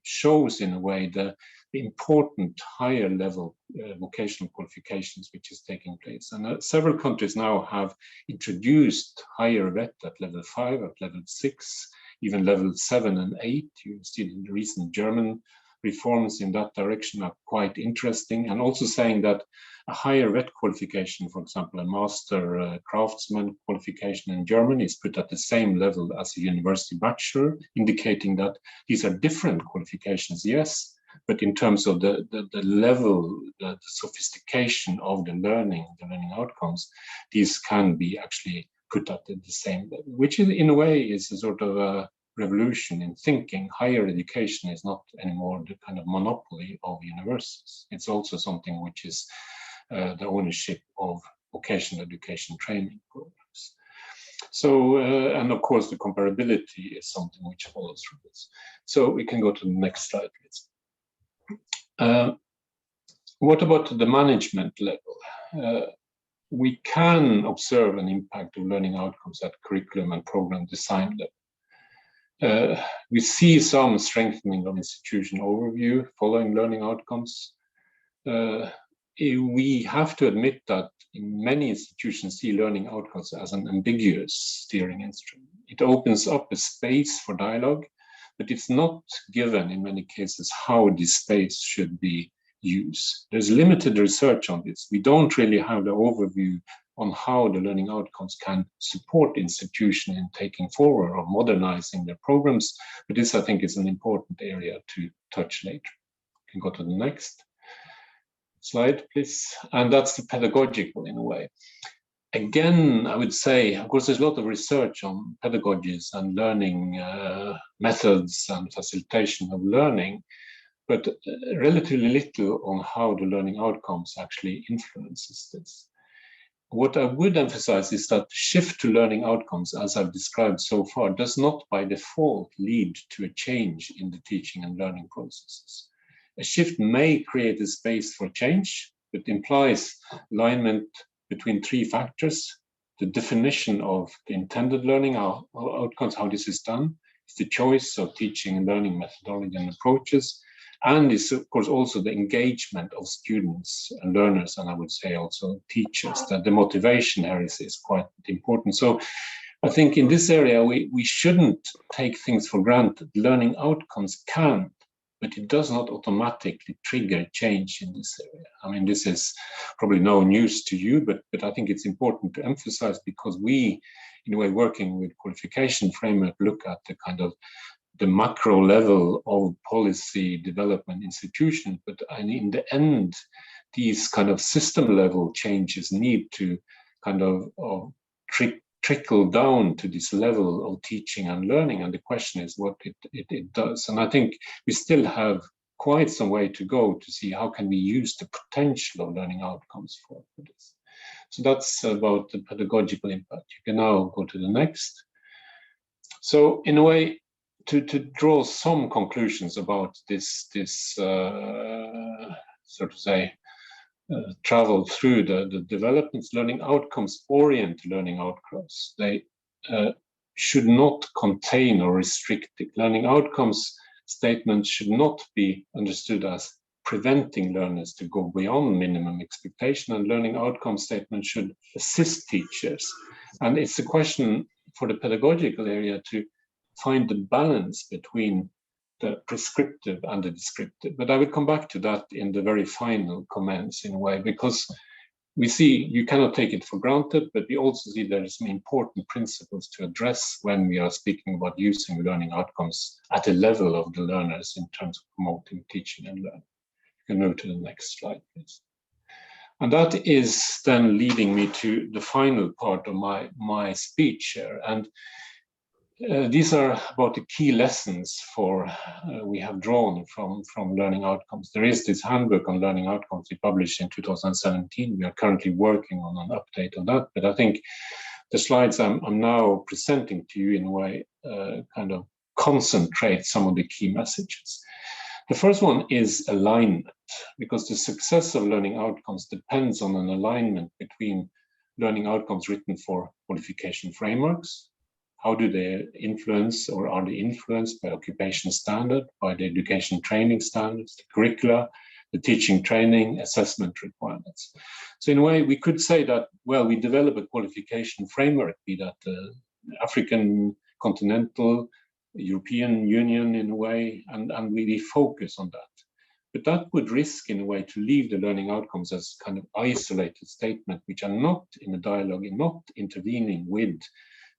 shows, in a way, the important higher level vocational qualifications which is taking place. And several countries now have introduced higher VET at level 5, at level 6, even level 7 and 8. You see the recent German reforms in that direction are quite interesting, and also saying that a higher VET qualification, for example, a master craftsman qualification in Germany, is put at the same level as a university bachelor, indicating that these are different qualifications, yes, but in terms of the level, the sophistication of the learning outcomes, these can be actually put at the same level, which in a way is a sort of a revolution in thinking. Higher education is not anymore the kind of monopoly of universities. It's also something which is the ownership of vocational education training programs. So, and of course, the comparability is something which follows from this. So we can go to the next slide, please. What about the management level? We can observe an impact of learning outcomes at curriculum and program design level. We see some strengthening of institution overview following learning outcomes. We have to admit that in many institutions see learning outcomes as an ambiguous steering instrument. It opens up a space for dialogue, but it's not given in many cases how this space should be used. There's limited research on this. We don't really have the overview on how the learning outcomes can support institutions in taking forward or modernizing their programs. But this, I think, is an important area to touch later. You can go to the next slide, please. And that's the pedagogical, in a way. Again, I would say, of course, there's a lot of research on pedagogies and learning methods and facilitation of learning, but relatively little on how the learning outcomes actually influences this. What I would emphasize is that the shift to learning outcomes, as I've described so far, does not by default lead to a change in the teaching and learning processes. A shift may create a space for change, but implies alignment between three factors: the definition of the intended learning outcomes, how this is done, it's the choice of teaching and learning methodology and approaches, and is, of course, also the engagement of students and learners, and I would say also teachers, that the motivation here is quite important. So I think in this area, we shouldn't take things for granted. Learning outcomes can, but it does not automatically trigger change in this area. I mean, this is probably no news to you, but I think it's important to emphasize, because we, in a way, working with qualification framework, look at the kind of the macro level of policy development institutions, but in the end, these kind of system level changes need to kind of trickle down to this level of teaching and learning. And the question is what it does. And I think we still have quite some way to go to see how can we use the potential of learning outcomes for this. So that's about the pedagogical impact. You can now go to the next. So in a way, to draw some conclusions about this sort of say, travel through the developments, learning outcomes, oriented learning outcomes, they should not contain or restrict it. Learning outcomes statements should not be understood as preventing learners to go beyond minimum expectation, and learning outcome statements should assist teachers. And it's a question for the pedagogical area to find the balance between the prescriptive and the descriptive. But I will come back to that in the very final comments in a way, because we see you cannot take it for granted, but we also see there are some important principles to address when we are speaking about using learning outcomes at a level of the learners in terms of promoting teaching and learning. You can move to the next slide, please. And that is then leading me to the final part of my speech here. And these are about the key lessons we have drawn from learning outcomes. There is this handbook on learning outcomes we published in 2017. We are currently working on an update on that, but I think the slides I'm now presenting to you in a way kind of concentrate some of the key messages. The first one is alignment, because the success of learning outcomes depends on an alignment between learning outcomes written for qualification frameworks. How do they influence, or are they influenced by occupation standard, by the education training standards, the curricula, the teaching training, assessment requirements? So in a way, we could say that, well, we develop a qualification framework, be that the African, continental, European Union in a way, and we focus on that. But that would risk in a way to leave the learning outcomes as kind of isolated statements, which are not in a dialogue and not intervening with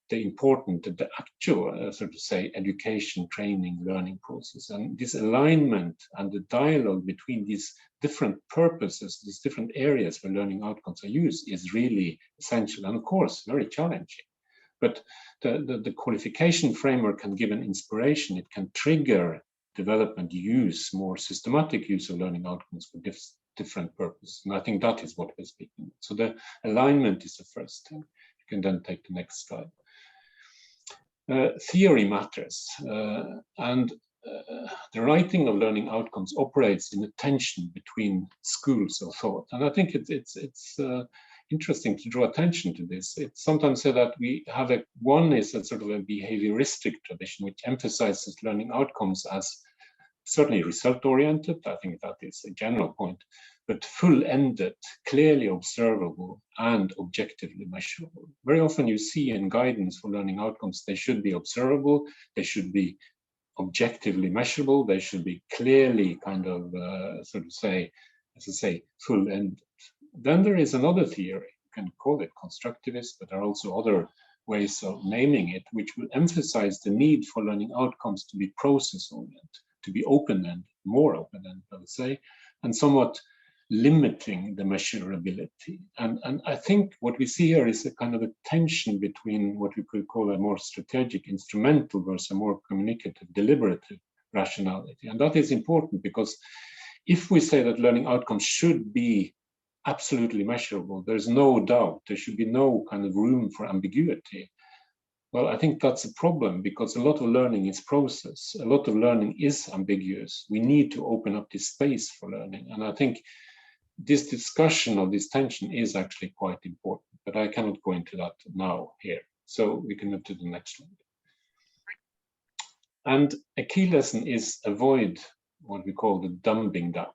the actual, so to say, education, training, learning process. And this alignment and the dialogue between these different purposes, these different areas where learning outcomes are used is really essential and, of course, very challenging. But the qualification framework can give an inspiration. It can trigger development use, more systematic use of learning outcomes for different purposes. And I think that is what we're speaking about. So the alignment is the first thing. You can then take the next slide. Theory matters, and the writing of learning outcomes operates in a tension between schools of thought. And I think it's interesting to draw attention to this. It's sometimes said that we have one is a sort of a behavioristic tradition which emphasizes learning outcomes as certainly result-oriented. I think that is a general point, but full-ended, clearly observable, and objectively measurable. Very often you see in guidance for learning outcomes, they should be observable, they should be objectively measurable, they should be clearly kind of, sort of say, as I say, full-ended. Then there is another theory, you can call it constructivist, but there are also other ways of naming it, which will emphasize the need for learning outcomes to be process-oriented, to be open-ended, more open-ended, I would say, and somewhat limiting the measurability. And I think what we see here is a kind of a tension between what we could call a more strategic, instrumental versus a more communicative, deliberative rationality. And that is important because if we say that learning outcomes should be absolutely measurable, there's no doubt, there should be no kind of room for ambiguity. Well, I think that's a problem because a lot of learning is process. A lot of learning is ambiguous. We need to open up this space for learning. And I think this discussion of this tension is actually quite important, but I cannot go into that now here. So we can move to the next slide. And a key lesson is avoid what we call the dumbing down.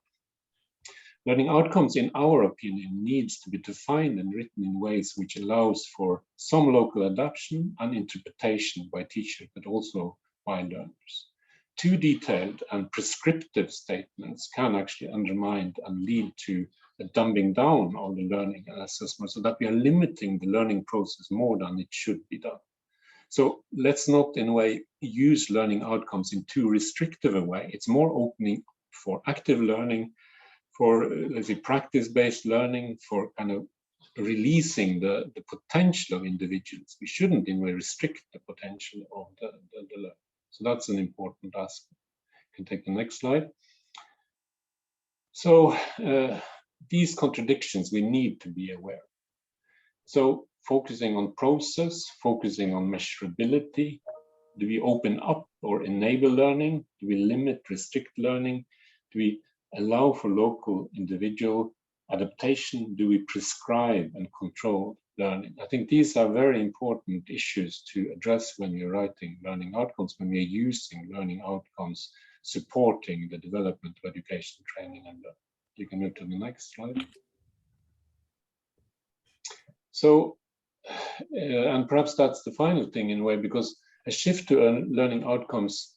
Learning outcomes, in our opinion, needs to be defined and written in ways which allows for some local adaptation and interpretation by teachers, but also by learners. Too detailed and prescriptive statements can actually undermine and lead to a dumbing down of the learning and assessment, so that we are limiting the learning process more than it should be done. So let's not, in a way, use learning outcomes in too restrictive a way. It's more opening for active learning, for, let's say, practice-based learning, for kind of releasing the potential of individuals. We shouldn't in a way restrict the potential of the learner. So that's an important aspect. You can take the next slide. So these contradictions we need to be aware. So focusing on process, focusing on measurability. Do we open up or enable learning? Do we limit, restrict learning? Do we allow for local individual adaptation? Do we prescribe and control learning? I think these are very important issues to address when we're writing learning outcomes, when we're using learning outcomes supporting the development of education, training, and learning. You can move to the next slide. So, and perhaps that's the final thing in a way, because a shift to learning outcomes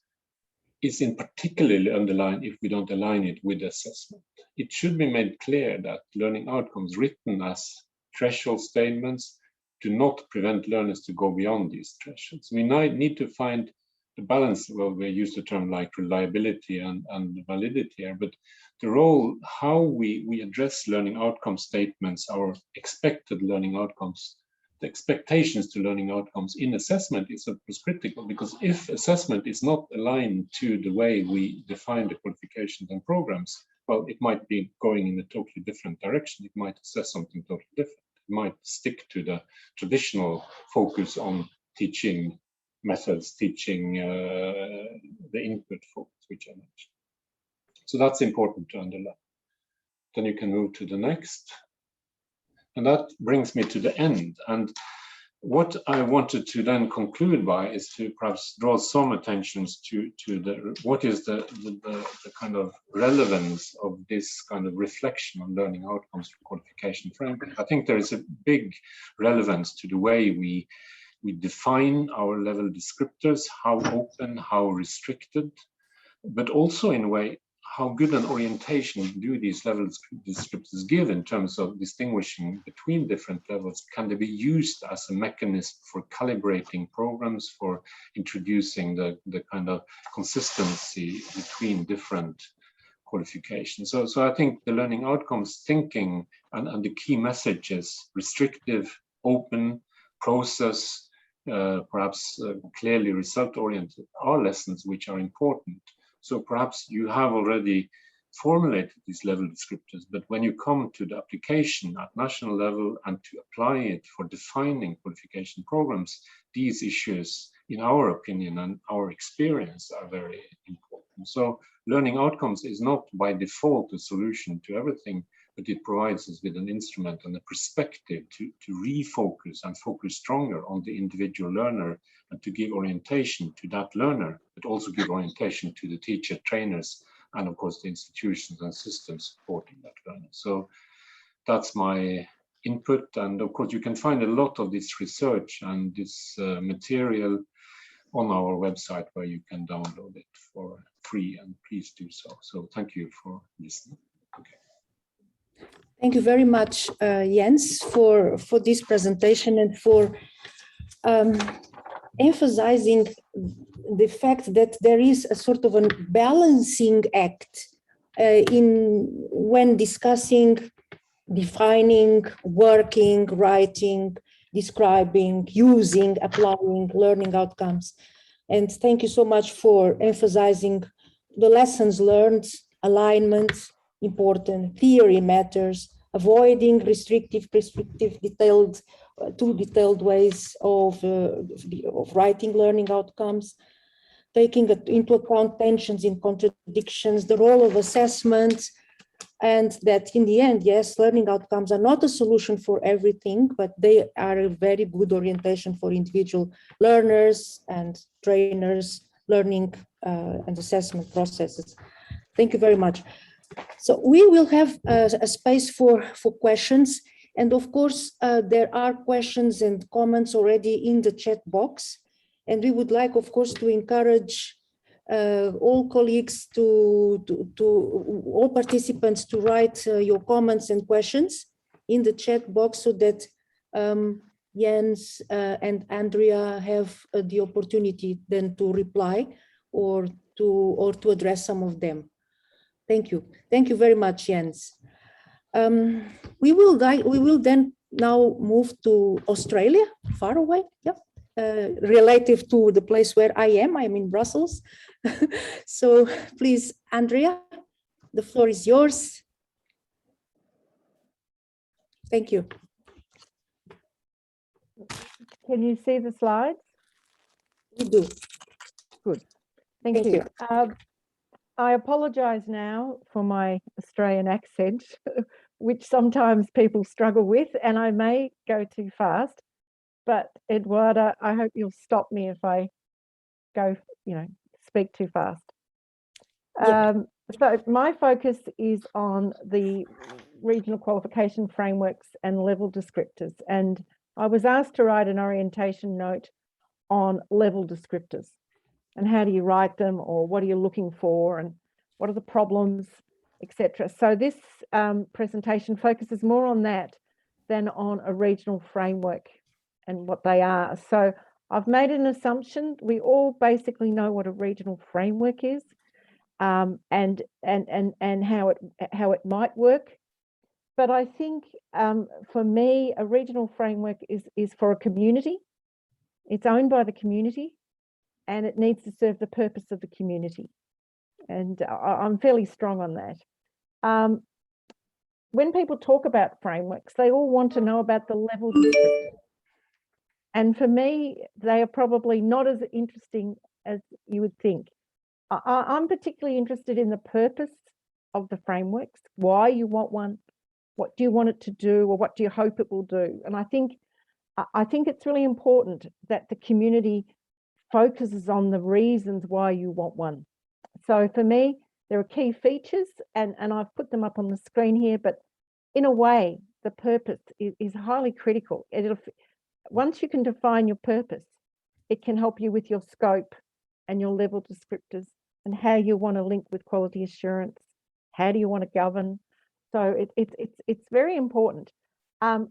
is in particularly underlined if we don't align it with assessment. It should be made clear that learning outcomes written as threshold statements do not prevent learners to go beyond these thresholds. We need to find the balance. Well, we use the term like reliability and validity here, but the role, how we address learning outcome statements, our expected learning outcomes, the expectations to learning outcomes in assessment is of course critical, because if assessment is not aligned to the way we define the qualifications and programs, well, it might be going in a totally different direction. It might assess something totally different. It might stick to the traditional focus on teaching methods, teaching the input focus, which I mentioned. So that's important to underline. Then you can move to the next. And that brings me to the end. And what I wanted to then conclude by is to perhaps draw some attentions to what is the kind of relevance of this kind of reflection on learning outcomes for qualification framework. I think there is a big relevance to the way we define our level descriptors, how open, how restricted, but also in a way, how good an orientation do these level descriptors give in terms of distinguishing between different levels? Can they be used as a mechanism for calibrating programs, for introducing the kind of consistency between different qualifications? So I think the learning outcomes thinking and the key messages, restrictive, open, process, perhaps clearly result-oriented, are lessons which are important. So perhaps you have already formulated these level descriptors, but when you come to the application at national level and to apply it for defining qualification programs, these issues, in our opinion and our experience, are very important. So learning outcomes is not by default a solution to everything, but it provides us with an instrument and a perspective to refocus and focus stronger on the individual learner and to give orientation to that learner, but also give orientation to the teacher, trainers, and of course the institutions and systems supporting that learner. So that's my input. And of course you can find a lot of this research and this material on our website, where you can download it for free, and please do so. So thank you for listening. Okay. Thank you very much, Jens, for this presentation and for emphasizing the fact that there is a sort of a balancing act when discussing, defining, working, writing, describing, using, applying learning outcomes. And thank you so much for emphasizing the lessons learned, alignment, important, theory matters, avoiding restrictive, prescriptive, detailed, too detailed ways of writing learning outcomes, taking into account tensions in contradictions, the role of assessment, and that in the end, yes, learning outcomes are not a solution for everything, but they are a very good orientation for individual learners and trainers, learning and assessment processes. Thank you very much. So we will have a space for questions. And of course, there are questions and comments already in the chat box. And we would like, of course, to encourage all colleagues all participants to write your comments and questions in the chat box so that Jens and Andrea have the opportunity then to reply or to address some of them. Thank you. Thank you very much, Jens. We will then now moved to Australia, far away, yeah, relative to the place where I am in Brussels. So please, Andrea, the floor is yours. Thank you. Can you see the slides? We do. Good. Thank you. I apologize now for my Australian accent, which sometimes people struggle with, and I may go too fast. But Eduarda, I hope you'll stop me if I go, speak too fast. Yeah. So my focus is on the regional qualification frameworks and level descriptors. And I was asked to write an orientation note on level descriptors. And how do you write them, or what are you looking for, and what are the problems, etc. So this presentation focuses more on that than on a regional framework and what they are. So I've made an assumption. We all basically know what a regional framework is, and how it might work. But I think for me, a regional framework is for a community. It's owned by the community, and it needs to serve the purpose of the community. And I'm fairly strong on that. When people talk about frameworks, they all want to know about the level descriptors. And for me, they are probably not as interesting as you would think. I'm particularly interested in the purpose of the frameworks, why you want one, what do you want it to do, or what do you hope it will do. And I think it's really important that the community focuses on the reasons why you want one. So for me, there are key features, and I've put them up on the screen here, but in a way, the purpose is highly critical. Once you can define your purpose, it can help you with your scope and your level descriptors and how you want to link with quality assurance. How do you want to govern? So it's very important. And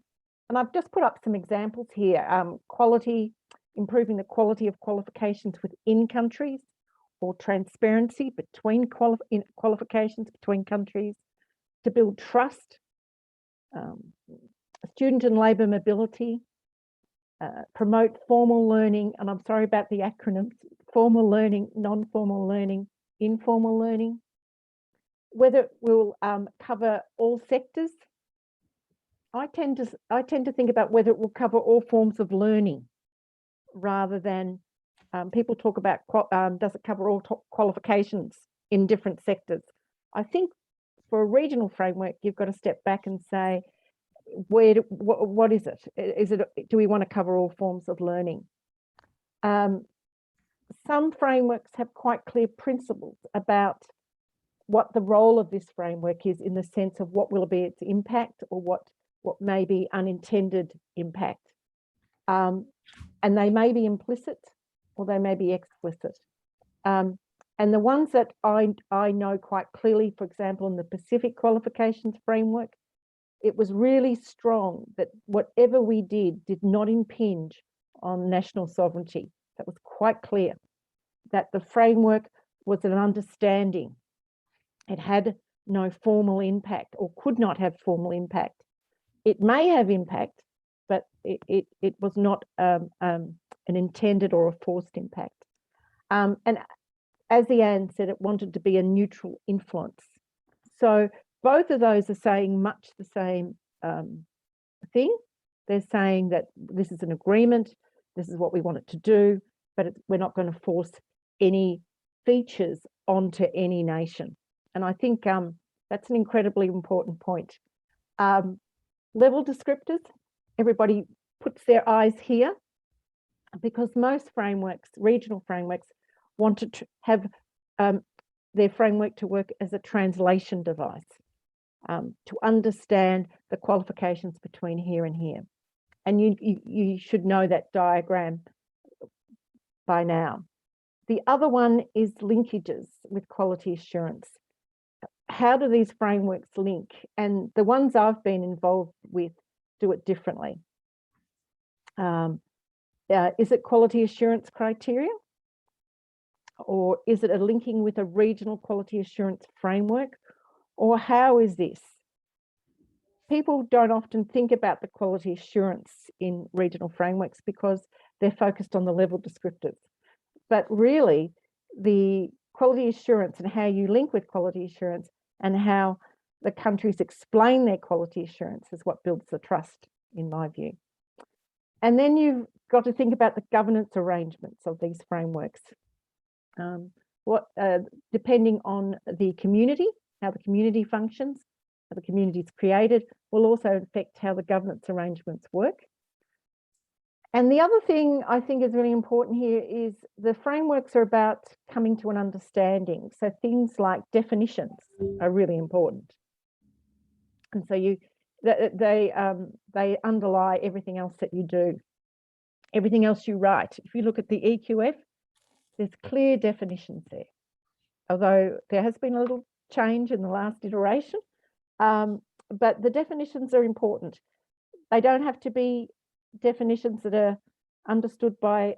I've just put up some examples here. Improving the quality of qualifications within countries, or transparency between qualifications between countries, to build trust, student and labour mobility, promote formal learning, and I'm sorry about the acronyms, formal learning, non-formal learning, informal learning, whether it will cover all sectors. I tend to think about whether it will cover all forms of learning, rather than people talk about does it cover all qualifications in different sectors. I think for a regional framework, you've got to step back and say, what is it? Do we want to cover all forms of learning? Some frameworks have quite clear principles about what the role of this framework is, in the sense of what will be its impact, or what may be unintended impact. And they may be implicit or they may be explicit. And the ones that I know quite clearly, for example, in the Pacific Qualifications Framework, it was really strong that whatever we did not impinge on national sovereignty. That was quite clear, that the framework was an understanding. It had no formal impact, or could not have formal impact. It may have impact, but it was not an intended or a forced impact. And as Leanne said, it wanted to be a neutral influence. So both of those are saying much the same thing. They're saying that this is an agreement, this is what we want it to do, but we're not going to force any features onto any nation. And I think that's an incredibly important point. Level descriptors, everybody puts their eyes here, because most frameworks, regional frameworks, want to have their framework to work as a translation device, to understand the qualifications between here and here. And you should know that diagram by now. The other one is linkages with quality assurance. How do these frameworks link? And the ones I've been involved with do it differently. Is it quality assurance criteria? Or is it a linking with a regional quality assurance framework? Or how is this? people don't often think about the quality assurance in regional frameworks because they're focused on the level descriptors. But really, the quality assurance and how you link with quality assurance and how the countries explain their quality assurance is what builds the trust, in my view. And then you've got to think about the governance arrangements of these frameworks. Depending on the community, how the community functions, how the community is created, will also affect how the governance arrangements work. And the other thing I think is really important here is the frameworks are about coming to an understanding. So things like definitions are really important. And so they underlie everything else that you do, everything else you write. If you look at the Eqf, there's clear definitions there. Although there has been a little change in the last iteration, but the definitions are important. They don't have to be definitions that are understood by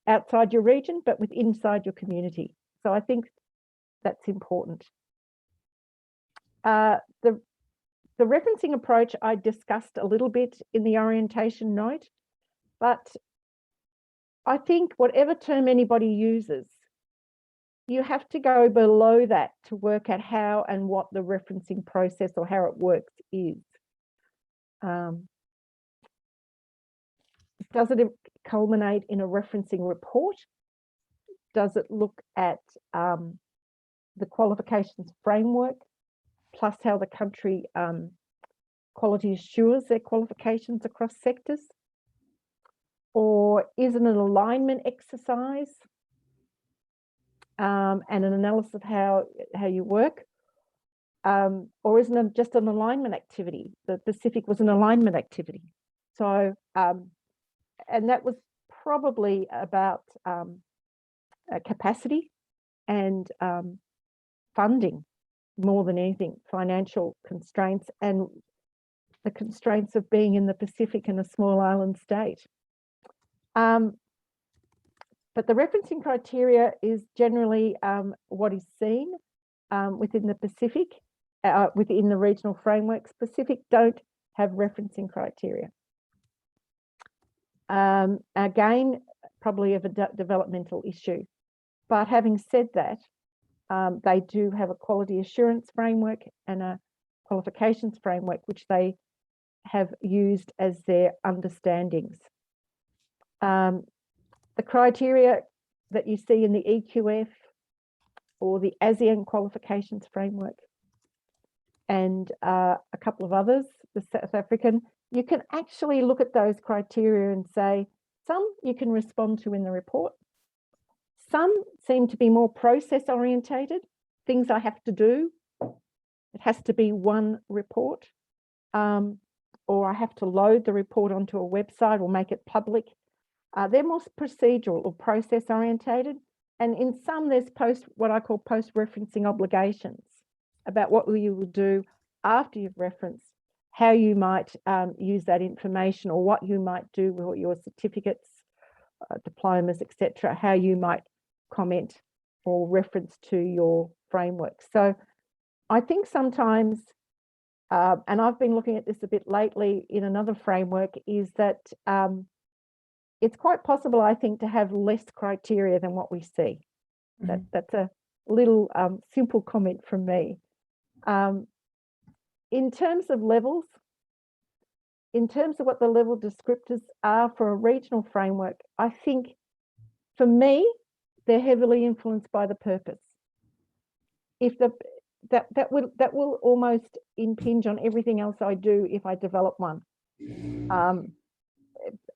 outside your region, but with inside your community. So I think that's important. The referencing approach I discussed a little bit in the orientation note, but I think whatever term anybody uses, you have to go below that to work out how and what the referencing process or how it works is. Does it culminate in a referencing report? Does it look at the qualifications framework, plus how the country quality assures their qualifications across sectors? Or is it an alignment exercise and an analysis of how you work? Or isn't it just an alignment activity? The Pacific was an alignment activity. So, and that was probably about capacity and funding more than anything, financial constraints and the constraints of being in the Pacific in a small island state. But the referencing criteria is generally what is seen within the Pacific, within the regional frameworks. Pacific don't have referencing criteria. Again, probably of a developmental issue. But having said that, they do have a quality assurance framework and a qualifications framework, which they have used as their understandings. The criteria that you see in the Eqf or the ASEAN qualifications framework and a couple of others, the South African, you can actually look at those criteria and say, some you can respond to in the report. Some seem to be more process orientated, things I have to do. It has to be one report, or I have to load the report onto a website or make it public. They're more procedural or process orientated. And in some, there's what I call post-referencing obligations about what you will do after you've referenced, how you might use that information or what you might do with your certificates, diplomas, etc., how you might comment or reference to your framework. So I think sometimes, and I've been looking at this a bit lately in another framework, is that it's quite possible, I think, to have less criteria than what we see. Mm-hmm. That's a little simple comment from me. In terms of levels, in terms of what the level descriptors are for a regional framework, I think for me, they're heavily influenced by the purpose. If that will almost impinge on everything else I do if I develop one.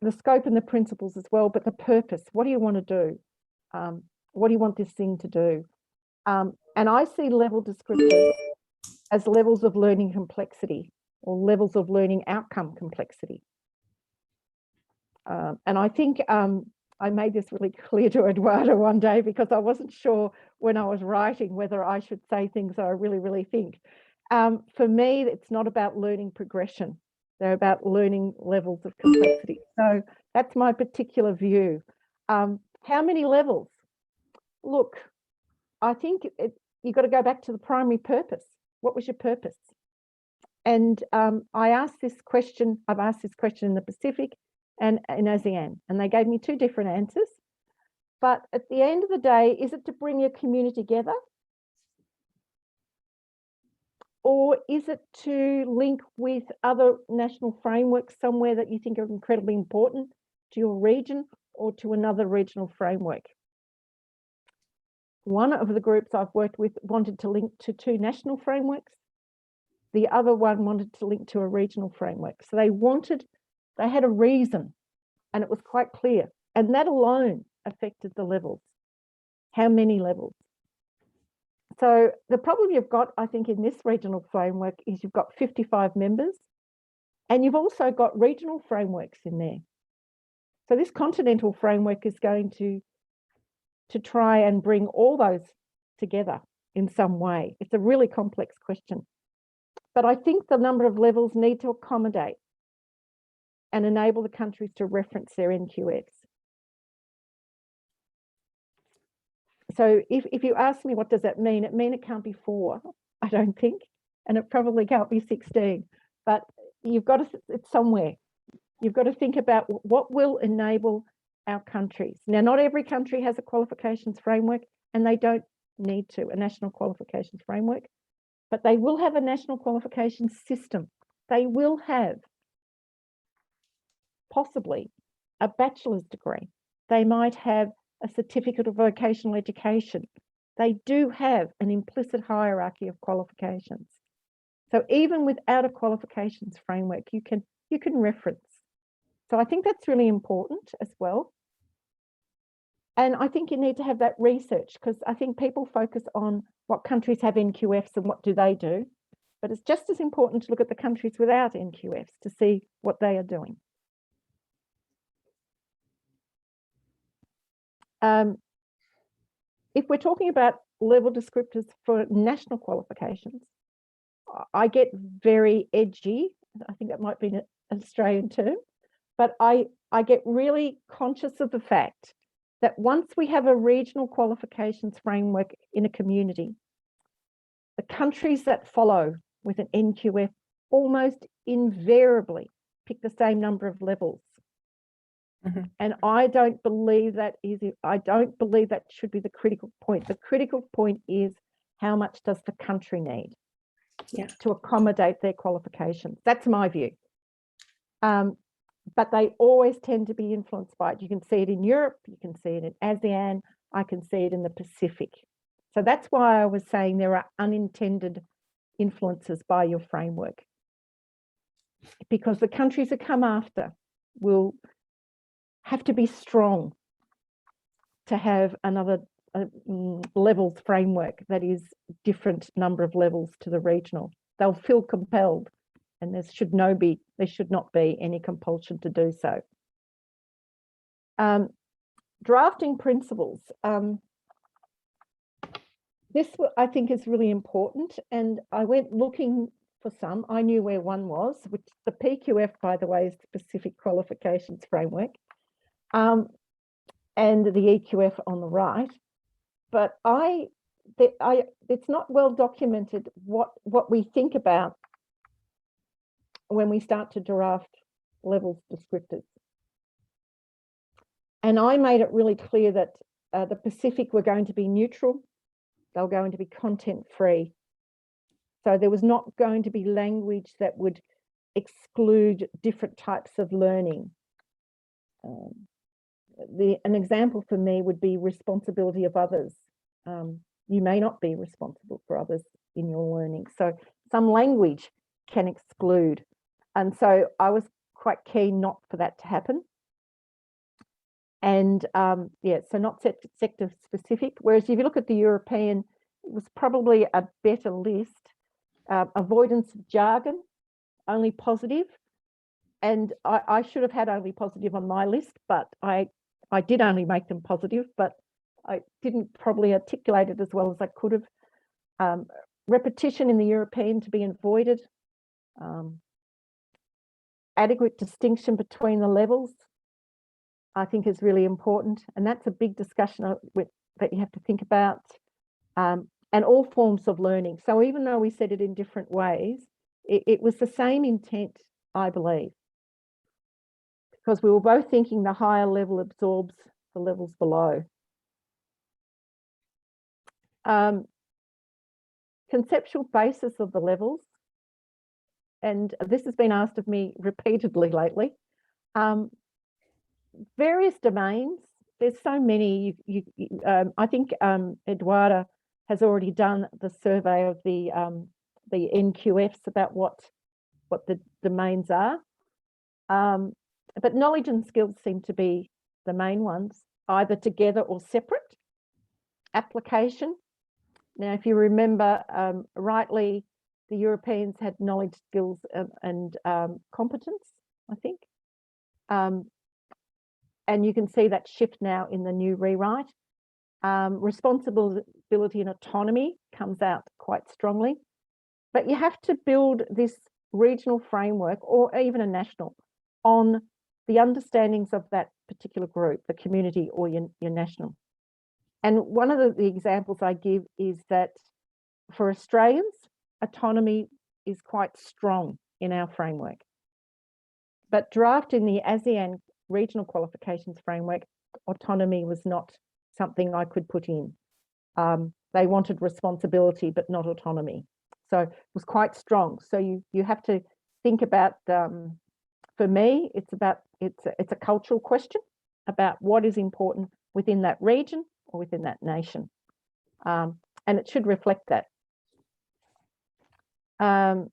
The scope and the principles as well, but the purpose. What do you want to do? What do you want this thing to do? And I see level descriptors as levels of learning complexity or levels of learning outcome complexity. And I think I made this really clear to Eduardo one day because I wasn't sure when I was writing whether I should say things that I really think. For me, it's not about learning progression. They're about learning levels of complexity. So that's my particular view. How many levels? Look, I think you've got to go back to the primary purpose. What was your purpose? And I asked this question, I've asked this question in the Pacific and in ASEAN, and they gave me two different answers. But at the end of the day, is it to bring your community together? Or is it to link with other national frameworks somewhere that you think are incredibly important to your region or to another regional framework? One of the groups I've worked with wanted to link to two national frameworks. The other one wanted to link to a regional framework. So they had a reason, and it was quite clear. And that alone affected the levels. How many levels? So the problem you've got, I think, in this regional framework is you've got 55 members, and you've also got regional frameworks in there. So this continental framework is going to try and bring all those together in some way. It's a really complex question. But I think the number of levels need to accommodate and enable the countries to reference their NQFs. So if you ask me what does that mean, it can't be 4, I don't think, and it probably can't be 16, but you've got to, it's somewhere. You've got to think about what will enable our countries. Now, not every country has a qualifications framework, and they don't need to, a national qualifications framework, but they will have a national qualifications system. They will have possibly a bachelor's degree. They might have a certificate of vocational education. They do have an implicit hierarchy of qualifications. So even without a qualifications framework, you can reference. So I think that's really important as well. And I think you need to have that research, because I think people focus on what countries have NQFs and what do they do. But it's just as important to look at the countries without NQFs to see what they are doing. If we're talking about level descriptors for national qualifications, I get very edgy. I think that might be an Australian term, but I get really conscious of the fact that once we have a regional qualifications framework in a community, the countries that follow with an NQF almost invariably pick the same number of levels. Mm-hmm. And I don't believe that should be the critical point. The critical point is, how much does the country need to accommodate their qualifications? That's my view. But they always tend to be influenced by it. You can see it in Europe, you can see it in ASEAN, I can see it in the Pacific. So that's why I was saying there are unintended influences by your framework, because the countries that come after will have to be strong to have another levels framework that is different number of levels to the regional. They'll feel compelled, and there should not be any compulsion to do so. Drafting principles. This, I think, is really important, and I went looking for some. I knew where one was, which the PQF, by the way, is the Pacific Qualifications Framework, and the EQF on the right. But it's not well documented what we think about when we start to draft levels descriptors. And I made it really clear that the Pacific were going to be neutral. They were going to be content free. So there was not going to be language that would exclude different types of learning. An example for me would be responsibility of others. You may not be responsible for others in your learning. So some language can exclude. And so I was quite keen not for that to happen. And so not sector specific. Whereas if you look at the European, it was probably a better list. Avoidance of jargon, only positive. And I should have had only positive on my list, but I did only make them positive, but I didn't probably articulate it as well as I could have. Repetition in the European to be avoided. Adequate distinction between the levels, I think, is really important. And that's a big discussion that you have to think about. And all forms of learning. So even though we said it in different ways, It was the same intent, I believe, because we were both thinking the higher level absorbs the levels below. Conceptual basis of the levels, and this has been asked of me repeatedly lately. Various domains, there's so many. I think Eduarda has already done the survey of the Nqfs about what the domains are. But knowledge and skills seem to be the main ones, either together or separate. Application. Now, if you remember rightly, the Europeans had knowledge, skills, and competence, I think. And you can see that shift now in the new rewrite. Responsibility and autonomy comes out quite strongly. But you have to build this regional framework, or even a national, on the understandings of that particular group, the community, or your national. And one of the examples I give is that for Australians, autonomy is quite strong in our framework. But drafting the ASEAN regional qualifications framework, autonomy was not something I could put in. They wanted responsibility, but not autonomy. So it was quite strong. So you have to think about, for me, it's a cultural question about what is important within that region or within that nation. And it should reflect that. As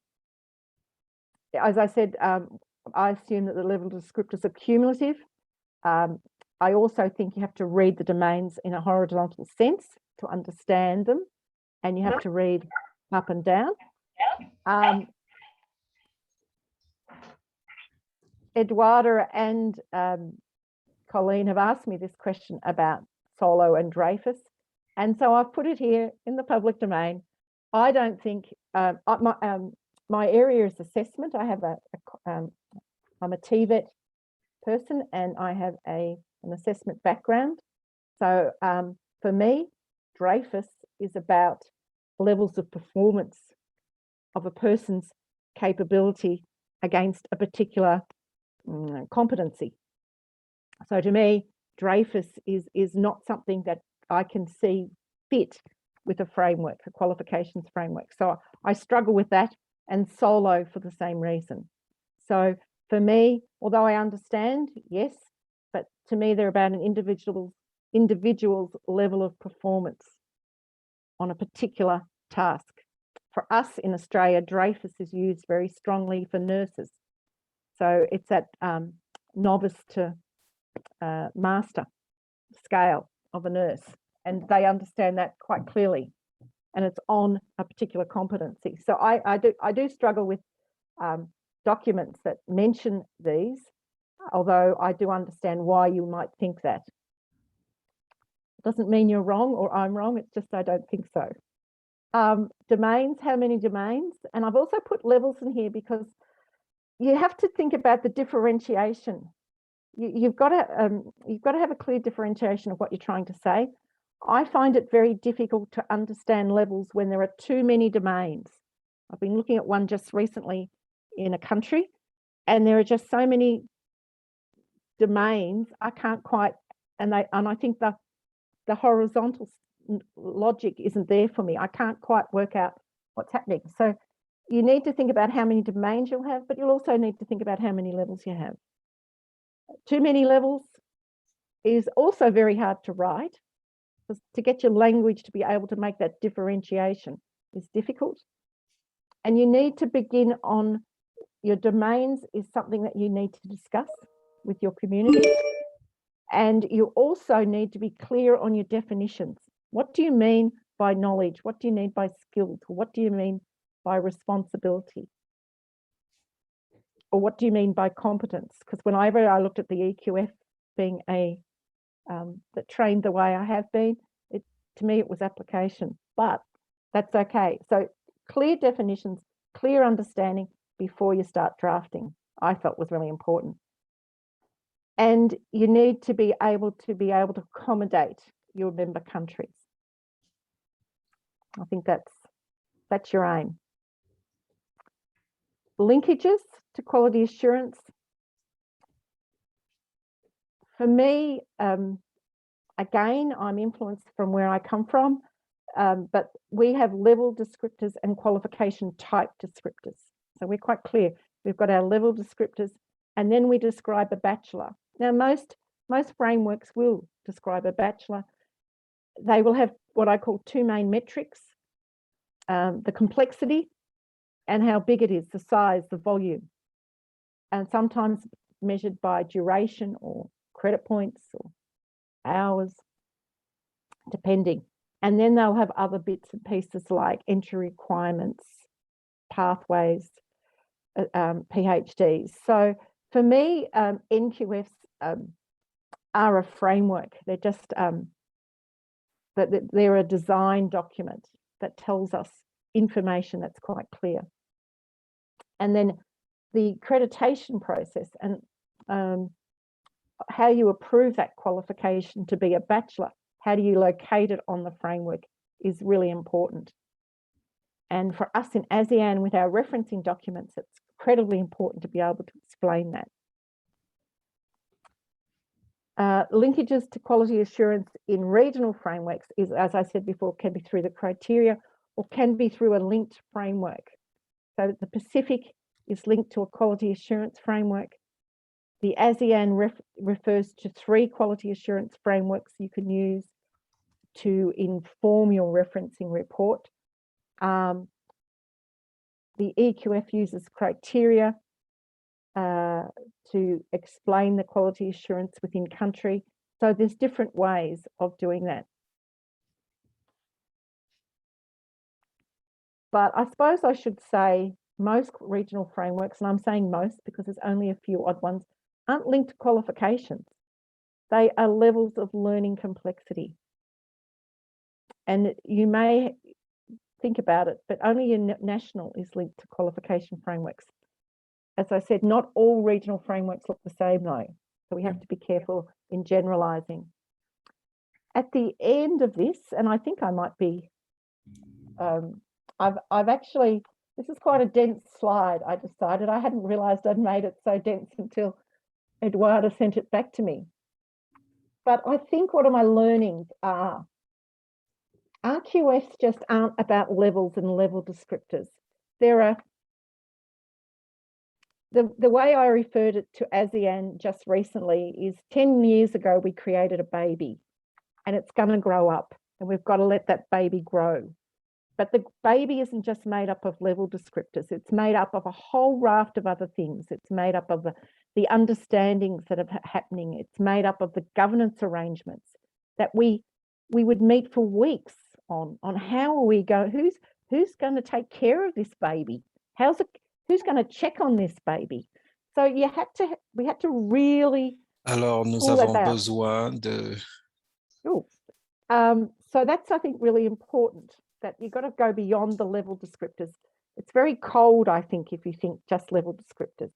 I said, I assume that the level descriptors are cumulative. I also think you have to read the domains in a horizontal sense to understand them, and you have to read up and down. Eduarda and Colleen have asked me this question about Solo and Dreyfus, and so I've put it here in the public domain. I don't think my area is assessment. I have I'm a TVET person, and I have an assessment background. So for me, Dreyfus is about levels of performance of a person's capability against a particular competency. So to me, Dreyfus is not something that I can see fit with a framework, a qualifications framework. So I struggle with that, and Solo for the same reason. So for me, although I understand, yes, but to me they're about an individual's level of performance on a particular task. For us in Australia, Dreyfus is used very strongly for nurses. So it's that novice to master scale of a nurse, and they understand that quite clearly, and it's on a particular competency. So I do struggle with documents that mention these, although I do understand why you might think that. It doesn't mean you're wrong or I'm wrong, it's just I don't think so. Domains, how many domains? And I've also put levels in here because you have to think about the differentiation. You've got to have a clear differentiation of what you're trying to say. I find it very difficult to understand levels when there are too many domains. I've been looking at one just recently in a country, and there are just so many domains. I can't quite, and I think the horizontal logic isn't there for me. I can't quite work out what's happening. So you need to think about how many domains you'll have, but you'll also need to think about how many levels you have. Too many levels is also very hard to write, because to get your language to be able to make that differentiation is difficult. And you need to begin on your domains is something that you need to discuss with your community. And you also need to be clear on your definitions. What do you mean by knowledge? What do you mean by skills? What do you mean by responsibility? Or what do you mean by competence? Because whenever I looked at the Eqf being that trained the way I have been, to me it was application, but that's okay. So clear definitions, clear understanding before you start drafting, I felt was really important. And you need to be able to accommodate your member countries. I think that's your aim. Linkages to quality assurance. For me, again, I'm influenced from where I come from, but we have level descriptors and qualification type descriptors. So we're quite clear. We've got our level descriptors, and then we describe a bachelor. Now, most frameworks will describe a bachelor. They will have what I call two main metrics, the complexity and how big it is, the size, the volume, and sometimes measured by duration or credit points or hours, depending. And then they'll have other bits and pieces like entry requirements, pathways, PhDs. So for me, Nqfs are a framework. They're just they're a design document that tells us information that's quite clear. And then the accreditation process and how you approve that qualification to be a bachelor, how do you locate it on the framework is really important. And for us in ASEAN with our referencing documents, it's incredibly important to be able to explain that. Linkages to quality assurance in regional frameworks is, as I said before, can be through the criteria or can be through a linked framework. So the Pacific is linked to a quality assurance framework. The ASEAN refers to 3 quality assurance frameworks you can use to inform your referencing report. The Eqf uses criteria to explain the quality assurance within country. So there's different ways of doing that. But I suppose I should say most regional frameworks, and I'm saying most because there's only a few odd ones, aren't linked to qualifications. They are levels of learning complexity. And you may think about it, but only your national is linked to qualification frameworks. As I said, not all regional frameworks look the same though. So we have to be careful in generalizing. At the end of this, and I think I might be, I've actually, this is quite a dense slide. I decided I hadn't realized I'd made it so dense until Eduarda sent it back to me. But I think what my learnings are, RQFs just aren't about levels and level descriptors. There are, the way I referred it to ASEAN just recently is 10 years ago, we created a baby and it's going to grow up and we've got to let that baby grow. But the baby isn't just made up of level descriptors. It's made up of a whole raft of other things. It's made up of the understandings that are happening. It's made up of the governance arrangements that we would meet for weeks on how are we going, who's going to take care of this baby? Who's going to check on this baby? So we had to really. Alors, nous avons besoin de. So that's, I think, really important, that you've got to go beyond the level descriptors. It's very cold, I think, if you think just level descriptors.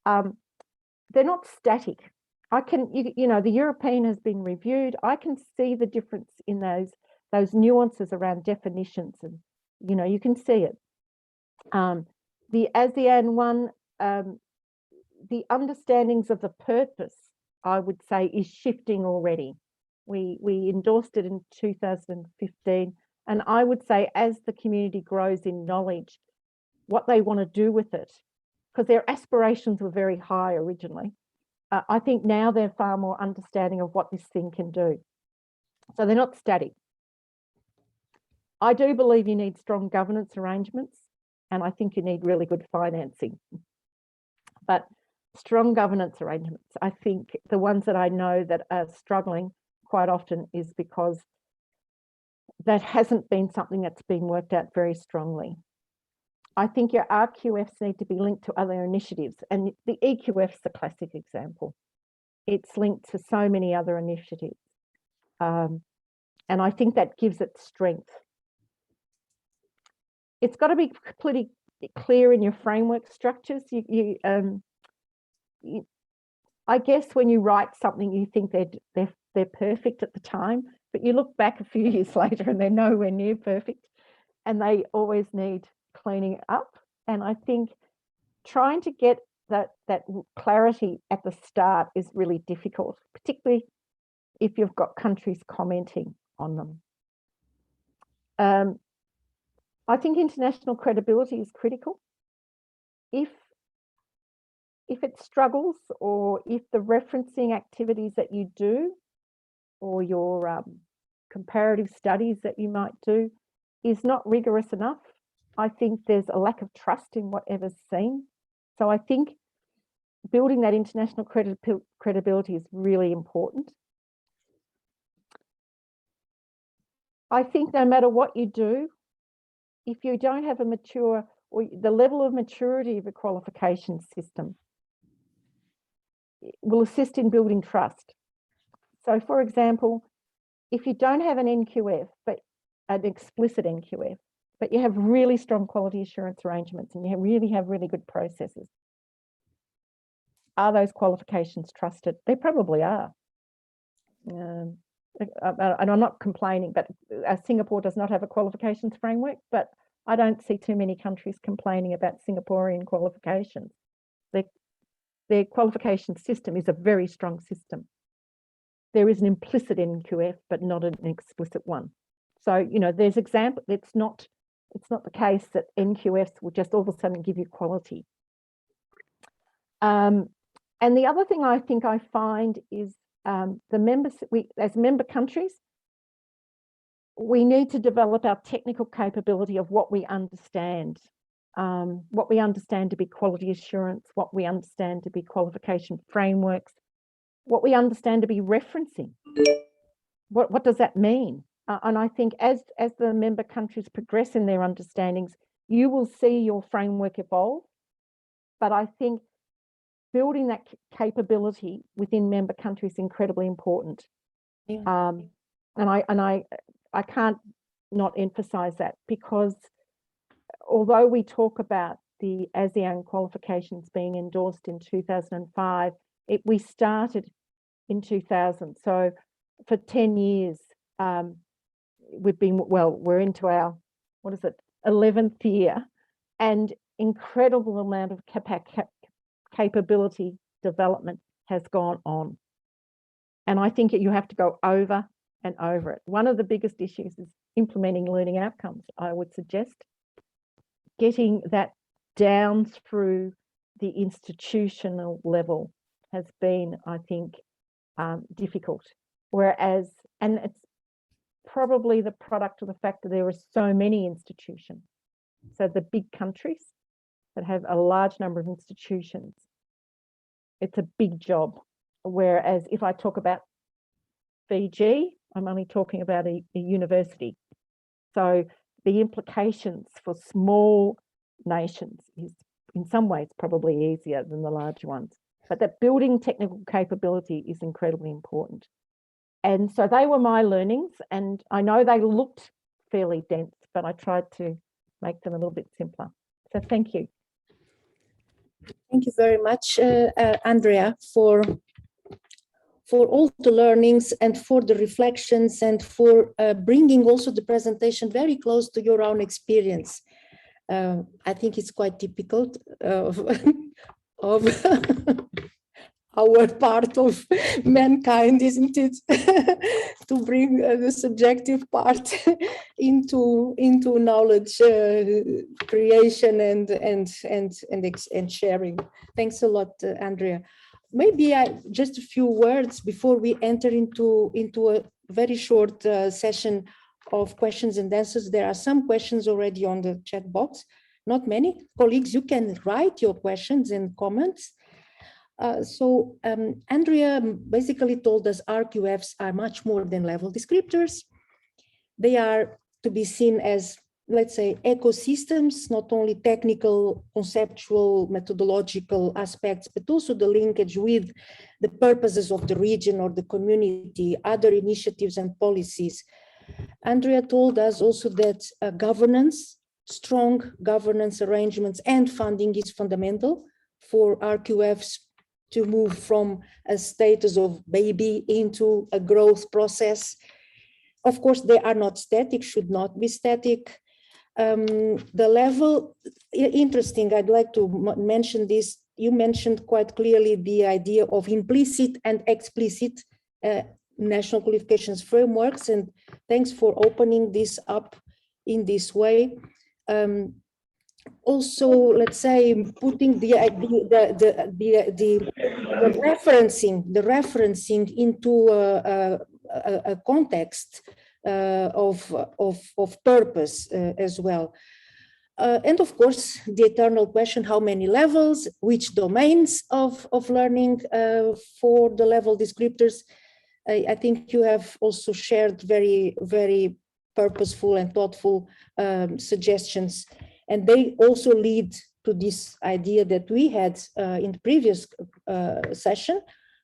They're not static. You know, the European has been reviewed. I can see the difference in those nuances around definitions, and you know, you can see it. The ASEAN one, the understandings of the purpose, I would say, is shifting already. We endorsed it in 2015, and I would say as the community grows in knowledge, what they want to do with it, because their aspirations were very high originally. I think now they're far more understanding of what this thing can do. So they're not static. I do believe you need strong governance arrangements, and I think you need really good financing. But strong governance arrangements, I think the ones that I know that are struggling quite often is because that hasn't been something that's been worked out very strongly. I think your RQFs need to be linked to other initiatives, and the Eqf's a classic example. It's linked to so many other initiatives. And I think that gives it strength. It's got to be pretty clear in your framework structures. I guess when you write something, you think they're perfect at the time, but you look back a few years later and they're nowhere near perfect, and they always need cleaning up. And I think trying to get that clarity at the start is really difficult, particularly if you've got countries commenting on them. I think international credibility is critical. If it struggles, or if the referencing activities that you do, or your comparative studies that you might do, is not rigorous enough, I think there's a lack of trust in whatever's seen. So I think building that international credibility is really important. I think no matter what you do, if you don't have a mature, or the level of maturity of a qualification system will assist in building trust. So for example, if you don't have an Nqf, but an explicit Nqf, but you have really strong quality assurance arrangements and you really have really good processes, are those qualifications trusted? They probably are. And I'm not complaining, but Singapore does not have a qualifications framework, but I don't see too many countries complaining about Singaporean qualifications. Their qualification system is a very strong system. There is an implicit Nqf, but not an explicit one. So, you know, there's example. It's not the case that Nqfs will just all of a sudden give you quality. And the other thing I think I find is the members, as member countries, we need to develop our technical capability of what we understand to be quality assurance, what we understand to be qualification frameworks, what we understand to be referencing. What does that mean? And I think as the member countries progress in their understandings, you will see your framework evolve. But I think building that capability within member countries is incredibly important. Yeah. And I can't not emphasize that, because although we talk about the ASEAN qualifications being endorsed in 2005, we started in 2000. So for 10 years, we're into our, 11th year, and incredible amount of capability development has gone on. And I think you have to go over and over it. One of the biggest issues is implementing learning outcomes. I would suggest getting that down through the institutional level has been, I think, difficult. Whereas, and it's probably the product of the fact that there are so many institutions. So the big countries that have a large number of institutions, it's a big job. Whereas if I talk about Fiji, I'm only talking about a university. So the implications for small nations is in some ways probably easier than the larger ones. But that building technical capability is incredibly important. And so they were my learnings, and I know they looked fairly dense, but I tried to make them a little bit simpler. So thank you. Thank you very much, Andrea, for all the learnings and for the reflections and for bringing also the presentation very close to your own experience. I think it's quite typical of our part of mankind, isn't it? To bring the subjective part into knowledge creation and sharing. Thanks a lot, Andrea. Maybe just a few words before we enter into a very short session of questions and answers. There are some questions already on the chat box. Not many. Colleagues, you can write your questions and comments. Andrea basically told us Nqfs are much more than level descriptors. They are to be seen as, let's say, ecosystems, not only technical, conceptual, methodological aspects, but also the linkage with the purposes of the region or the community, other initiatives and policies. Andrea told us also that governance, strong governance arrangements and funding is fundamental for Nqfs to move from a status of baby into a growth process. Of course, they are not static, should not be static. the level, interesting, I'd like to mention this. You mentioned quite clearly the idea of implicit and explicit national qualifications frameworks, and thanks for opening this up in this way. Also, let's say, putting the referencing into a context of purpose as well. And of course, the eternal question, how many levels, which domains of learning for the level descriptors. I think you have also shared very, very purposeful and thoughtful suggestions. And they also lead to this idea that we had in the previous session,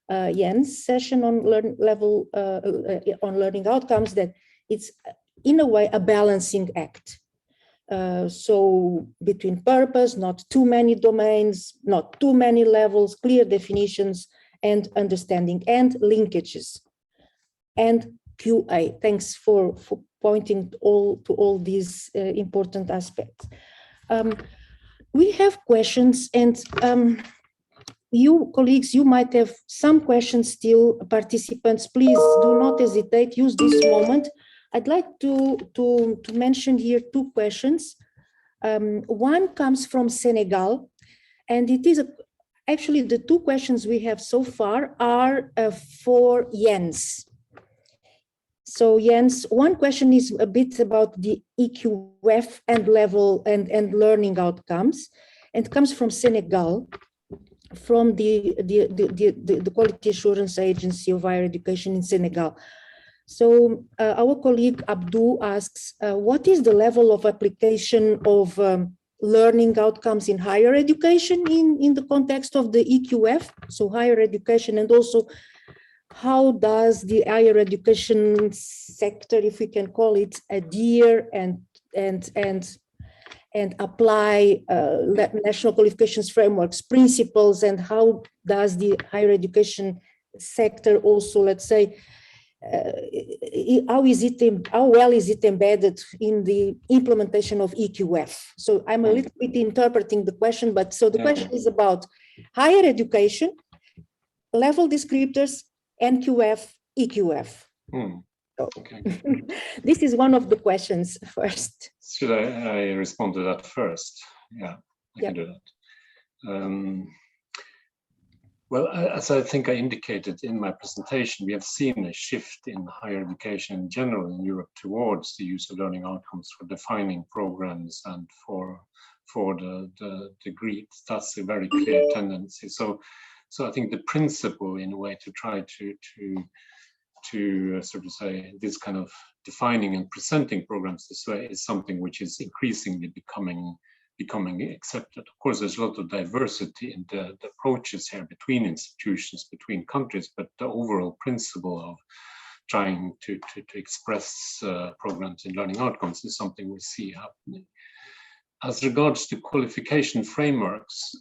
Jens' session on learning outcomes, that it's in a way a balancing act. So between purpose, not too many domains, not too many levels, clear definitions and understanding, and linkages. And QA. Thanks for pointing to all these important aspects. We have questions, and you colleagues, you might have some questions still. Participants, please do not hesitate, use this moment. I'd like to mention here two questions. One comes from Senegal, and it is actually the two questions we have so far are for Jens. So Jens, one question is a bit about the Nqf and level and learning outcomes, and comes from Senegal, from the Quality Assurance Agency of Higher Education in Senegal. So our colleague Abdou asks, what is the level of application of learning outcomes in higher education in the context of the Nqf, so higher education, and also how does the higher education sector, if we can call it, adhere and apply national qualifications frameworks, principles, and how does the higher education sector also, let's say, how well is it embedded in the implementation of Nqf? So I'm a little bit interpreting the question, but so the question is about higher education, level descriptors, Nqf, Nqf. So, okay. This is one of the questions first. Should I respond to that first? Yeah, I can do that. Well, as I think I indicated in my presentation, we have seen a shift in higher education in general in Europe towards the use of learning outcomes for defining programs and for the degree. That's a very clear tendency. So I think the principle, in a way, to try to sort of say this kind of defining and presenting programs this way is something which is increasingly becoming accepted. Of course, there's a lot of diversity in the approaches here between institutions, between countries, but the overall principle of trying to express programs in learning outcomes is something we see happening. As regards to qualification frameworks,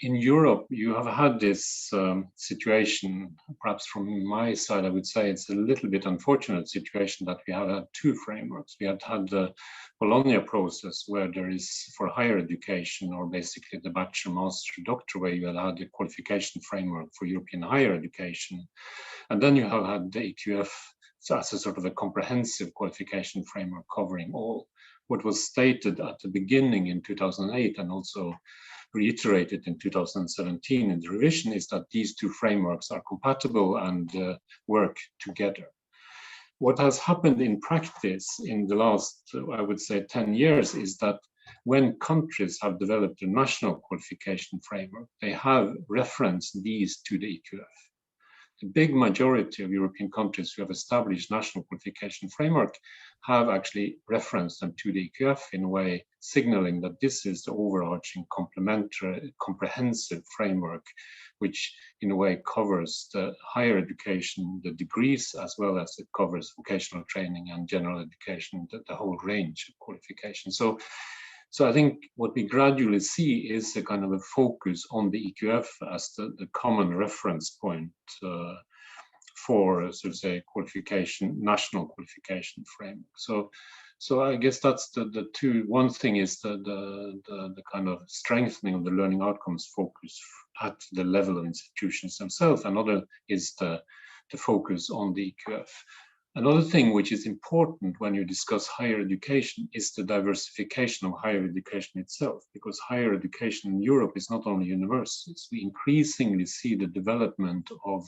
in Europe, you have had this situation, perhaps from my side, I would say it's a little bit unfortunate situation that we have had two frameworks. We had the Bologna process, where there is for higher education, or basically the bachelor, master, doctor, where you had a qualification framework for European higher education. And then you have had the Acqf as a sort of a comprehensive qualification framework covering all. What was stated at the beginning in 2008 and also reiterated in 2017 in the revision is that these two frameworks are compatible and work together. What has happened in practice in the last, I would say, 10 years is that when countries have developed a national qualification framework, they have referenced these to the Acqf. The big majority of European countries who have established national qualification framework have actually referenced them to the Acqf, in a way signaling that this is the overarching complementary, comprehensive framework, which in a way covers the higher education, the degrees, as well as it covers vocational training and general education, the whole range of qualifications. So I think what we gradually see is a kind of a focus on the Acqf as the common reference point for, so to say, qualification, national qualification framework. So So I guess that's the two. One thing is the kind of strengthening of the learning outcomes focus at the level of institutions themselves. Another is the focus on the Eqf. Another thing which is important when you discuss higher education is the diversification of higher education itself, because higher education in Europe is not only universities. We increasingly see the development of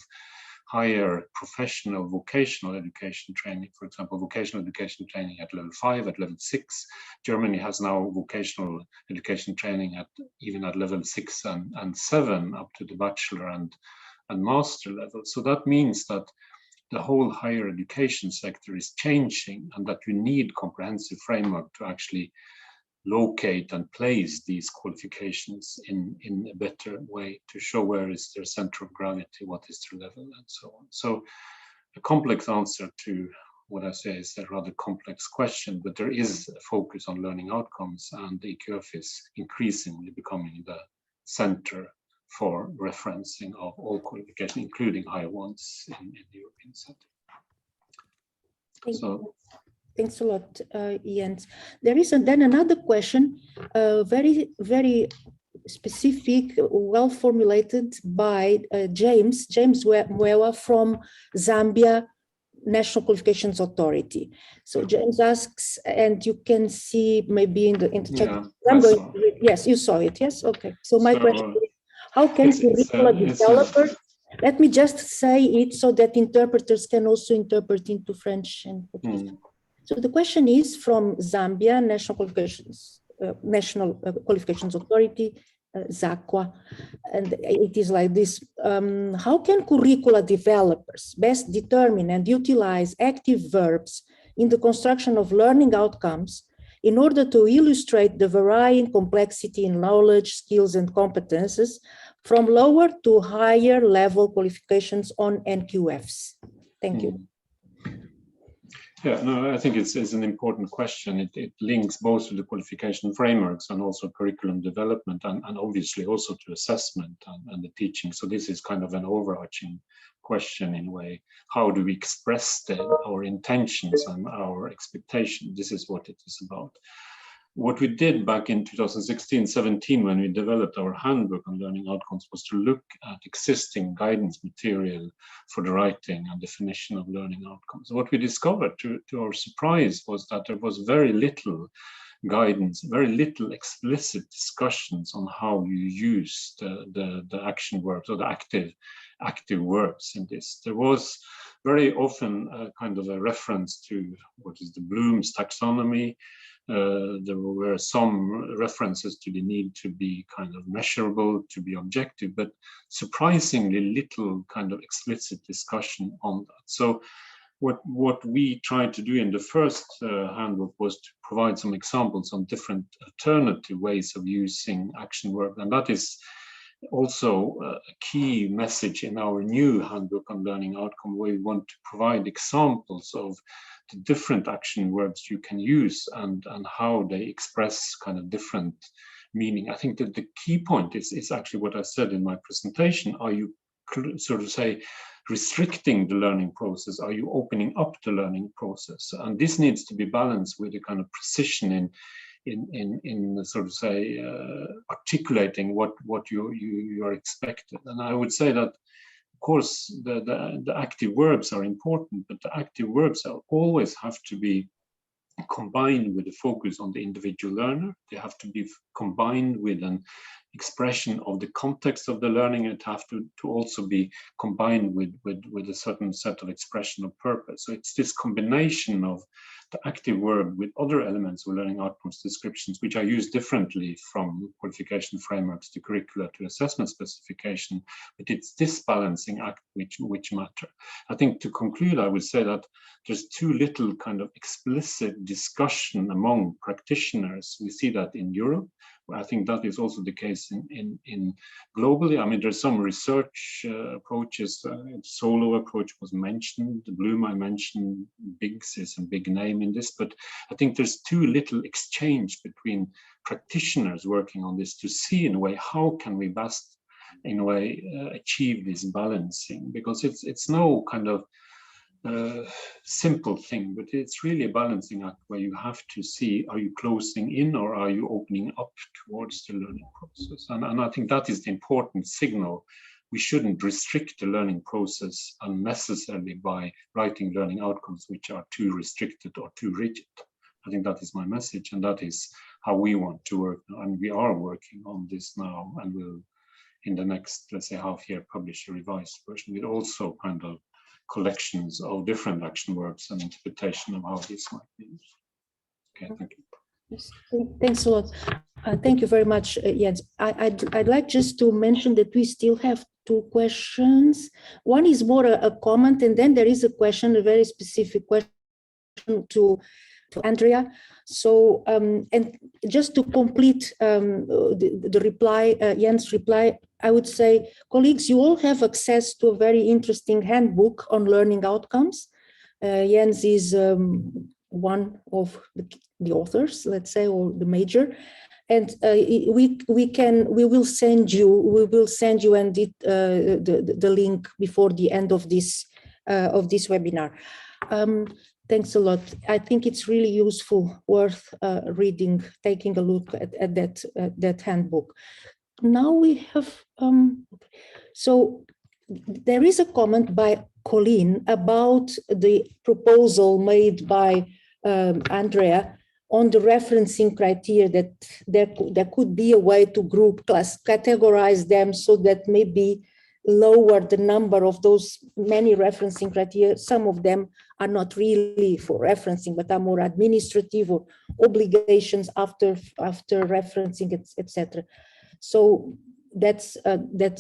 higher professional vocational education training, for example, vocational education training at level 5, at level 6. Germany has now vocational education training at even at level 6 and 7, up to the bachelor and master level. So that means that the whole higher education sector is changing, and that you need comprehensive framework to actually locate and place these qualifications in a better way, to show where is their center of gravity, what is their level, and so on. So a complex answer to what I say is a rather complex question, but there is a focus on learning outcomes, and the Acqf is increasingly becoming the center for referencing of all qualifications, including higher ones in the European setting. Thanks a lot, Jens. There is then another question, very, very specific, well formulated by James Mwewa from Zambia National Qualifications Authority. So James asks, and you can see maybe in the chat. Yeah, yes, you saw it. Yes, okay. So my question is, how can curricula developers? Let me just say it so that interpreters can also interpret into French and Portuguese. So the question is from Zambia National Qualifications Authority, ZAQA, and it is like this: how can curricula developers best determine and utilize active verbs in the construction of learning outcomes in order to illustrate the varying complexity in knowledge, skills, and competences from lower to higher level qualifications on Nqfs? Thank you. Yeah, no, I think it's an important question. It links both to the qualification frameworks and also curriculum development, and obviously also to assessment and the teaching. So this is kind of an overarching question in a way. How do we express our intentions and our expectations? This is what it is about. What we did back in 2016-17 when we developed our handbook on learning outcomes was to look at existing guidance material for the writing and definition of learning outcomes. What we discovered, to our surprise, was that there was very little guidance, very little explicit discussions on how you use the action verbs or the active verbs in this. There was very often a kind of a reference to what is the Bloom's taxonomy. There were some references to the need to be kind of measurable, to be objective, but surprisingly little kind of explicit discussion on that. So what we tried to do in the first handbook was to provide some examples on different alternative ways of using action verbs, and that is also a key message in our new handbook on learning outcome, where we want to provide examples of the different action verbs you can use and how they express kind of different meaning. I think that the key point is actually what I said in my presentation. Are you sort of say restricting the learning process? Are you opening up the learning process? And this needs to be balanced with a kind of precision in sort of say articulating what you are expected. And I would say that, of course, the active verbs are important, but the active verbs always have to be combined with a focus on the individual learner. They have to be combined with an expression of the context of the learning. It have to also be combined with a certain set of expression of purpose. So it's this combination of the active verb with other elements of learning outcomes descriptions, which are used differently from qualification frameworks to curricula to assessment specification. But it's this balancing act which matter. I think to conclude, I would say that there's too little kind of explicit discussion among practitioners. We see that in Europe. I think that is also the case in globally. I mean, there's some research approaches. The solo approach was mentioned. The Bloom I mentioned, Biggs is a big name in this, but I think there's too little exchange between practitioners working on this to see in a way how can we best in a way achieve this balancing, because it's no kind of simple thing, but it's really a balancing act where you have to see, are you closing in or are you opening up towards the learning process? And I think that is the important signal. We shouldn't restrict the learning process unnecessarily by writing learning outcomes which are too restricted or too rigid. I think that is my message, and that is how we want to work now. And we are working on this now, and will, in the next, let's say, half year, publish a revised version with also kind of collections of different action verbs and interpretation of how this might be used. Okay, thank you. Yes, thanks a lot. Thank you very much, Jens. I'd like just to mention that we still have 2 questions. One is more a comment, and then there is a question, a very specific question to Andrea. So, and just to complete the reply, Jens' reply, I would say, colleagues, you all have access to a very interesting handbook on learning outcomes. Jens is one of the authors, let's say, or the major. And we will send you and the link before the end of this webinar. Thanks a lot. I think it's really useful, worth reading, taking a look at that handbook. Now we have, so there is a comment by Colleen about the proposal made by Andrea on the referencing criteria, that there could be a way to categorize them so that maybe lower the number of those many referencing criteria. Some of them are not really for referencing, but are more administrative or obligations after referencing, etc. So that's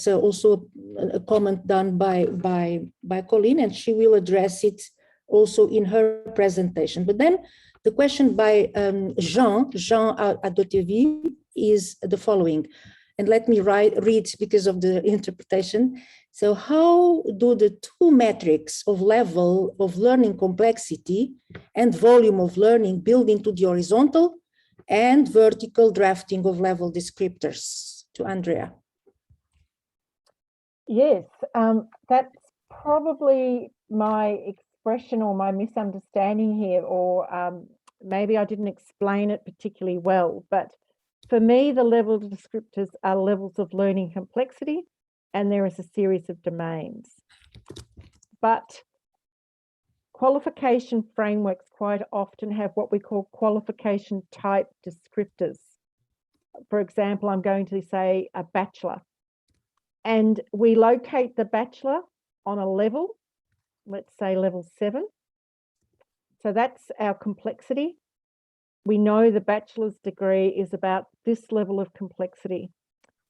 also a comment done by Colleen, and she will address it also in her presentation. But then the question by Jean Adotevi is the following, and let me read because of the interpretation. So how do the 2 metrics of level of learning complexity and volume of learning build into the horizontal and vertical drafting of level descriptors? To Andrea. Yes, that's probably my expression or my misunderstanding here, or maybe I didn't explain it particularly well, but for me, the level descriptors are levels of learning complexity, and there is a series of domains. But qualification frameworks quite often have what we call qualification type descriptors. For example, I'm going to say a bachelor, and we locate the bachelor on a level, let's say level 7. So that's our complexity. We know the bachelor's degree is about this level of complexity.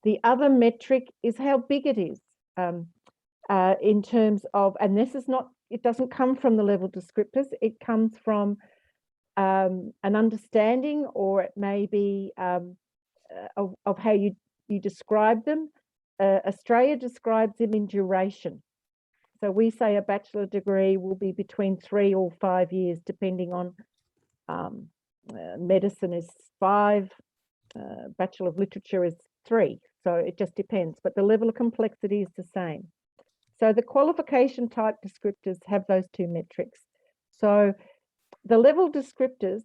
The other metric is how big it is in terms of, and this is not, it doesn't come from the level descriptors, it comes from an understanding, or it may be of how you describe them. Australia describes them in duration. So we say a bachelor degree will be between 3 or 5 years, depending on medicine is 5, Bachelor of Literature is 3. So it just depends, but the level of complexity is the same. So the qualification type descriptors have those 2 metrics. So the level descriptors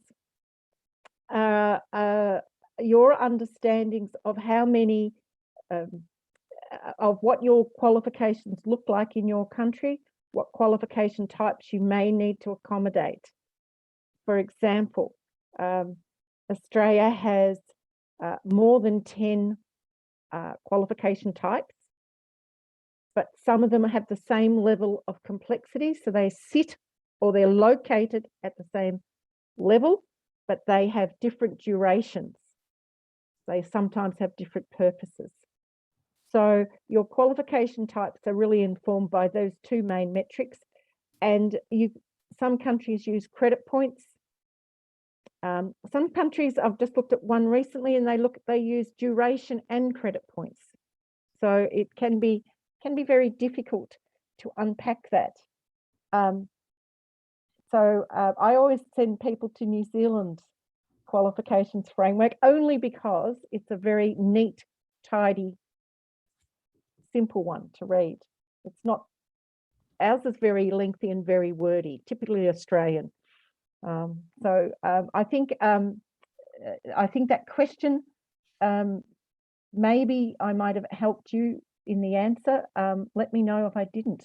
are your understandings of how many of what your qualifications look like in your country, what qualification types you may need to accommodate. For example, Australia has more than 10 qualification types, but some of them have the same level of complexity. So they sit, or they're located at the same level, but they have different durations. They sometimes have different purposes. So your qualification types are really informed by those 2 main metrics. And some countries use credit points. Some countries, I've just looked at one recently, and they use duration and credit points. So it can be very difficult to unpack that. So I always send people to New Zealand's qualifications framework, only because it's a very neat, tidy, simple one to read. It's not ours is very lengthy and very wordy, typically Australian. I think that question, maybe I might have helped you in the answer. Let me know if I didn't.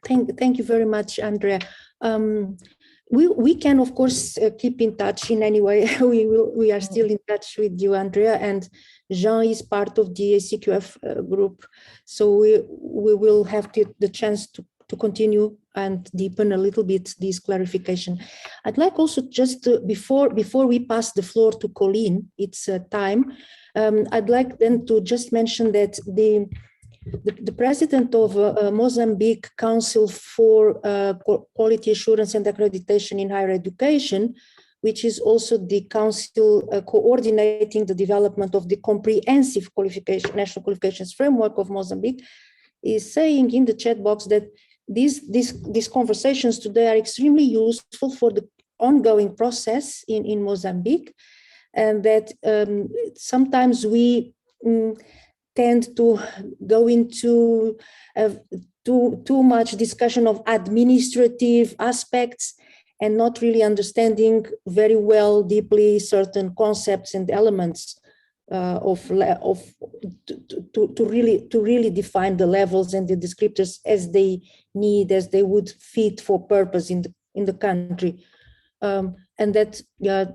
Thank you very much, Andrea. We can, of course, keep in touch in any way. We are still in touch with you, Andrea, and Jean is part of the Acqf group, so we will have the chance to continue and deepen a little bit this clarification. I'd like also just before we pass the floor to Colleen, it's time. I'd like then to just mention that the president of Mozambique Council for Quality Assurance and Accreditation in Higher Education, which is also the council coordinating the development of the comprehensive national qualifications framework of Mozambique, is saying in the chat box that these conversations today are extremely useful for the ongoing process in Mozambique, and that sometimes we tend to go into too much discussion of administrative aspects and not really understanding very well, deeply certain concepts and elements to really define the levels and the descriptors as they would fit for purpose in the country. And that the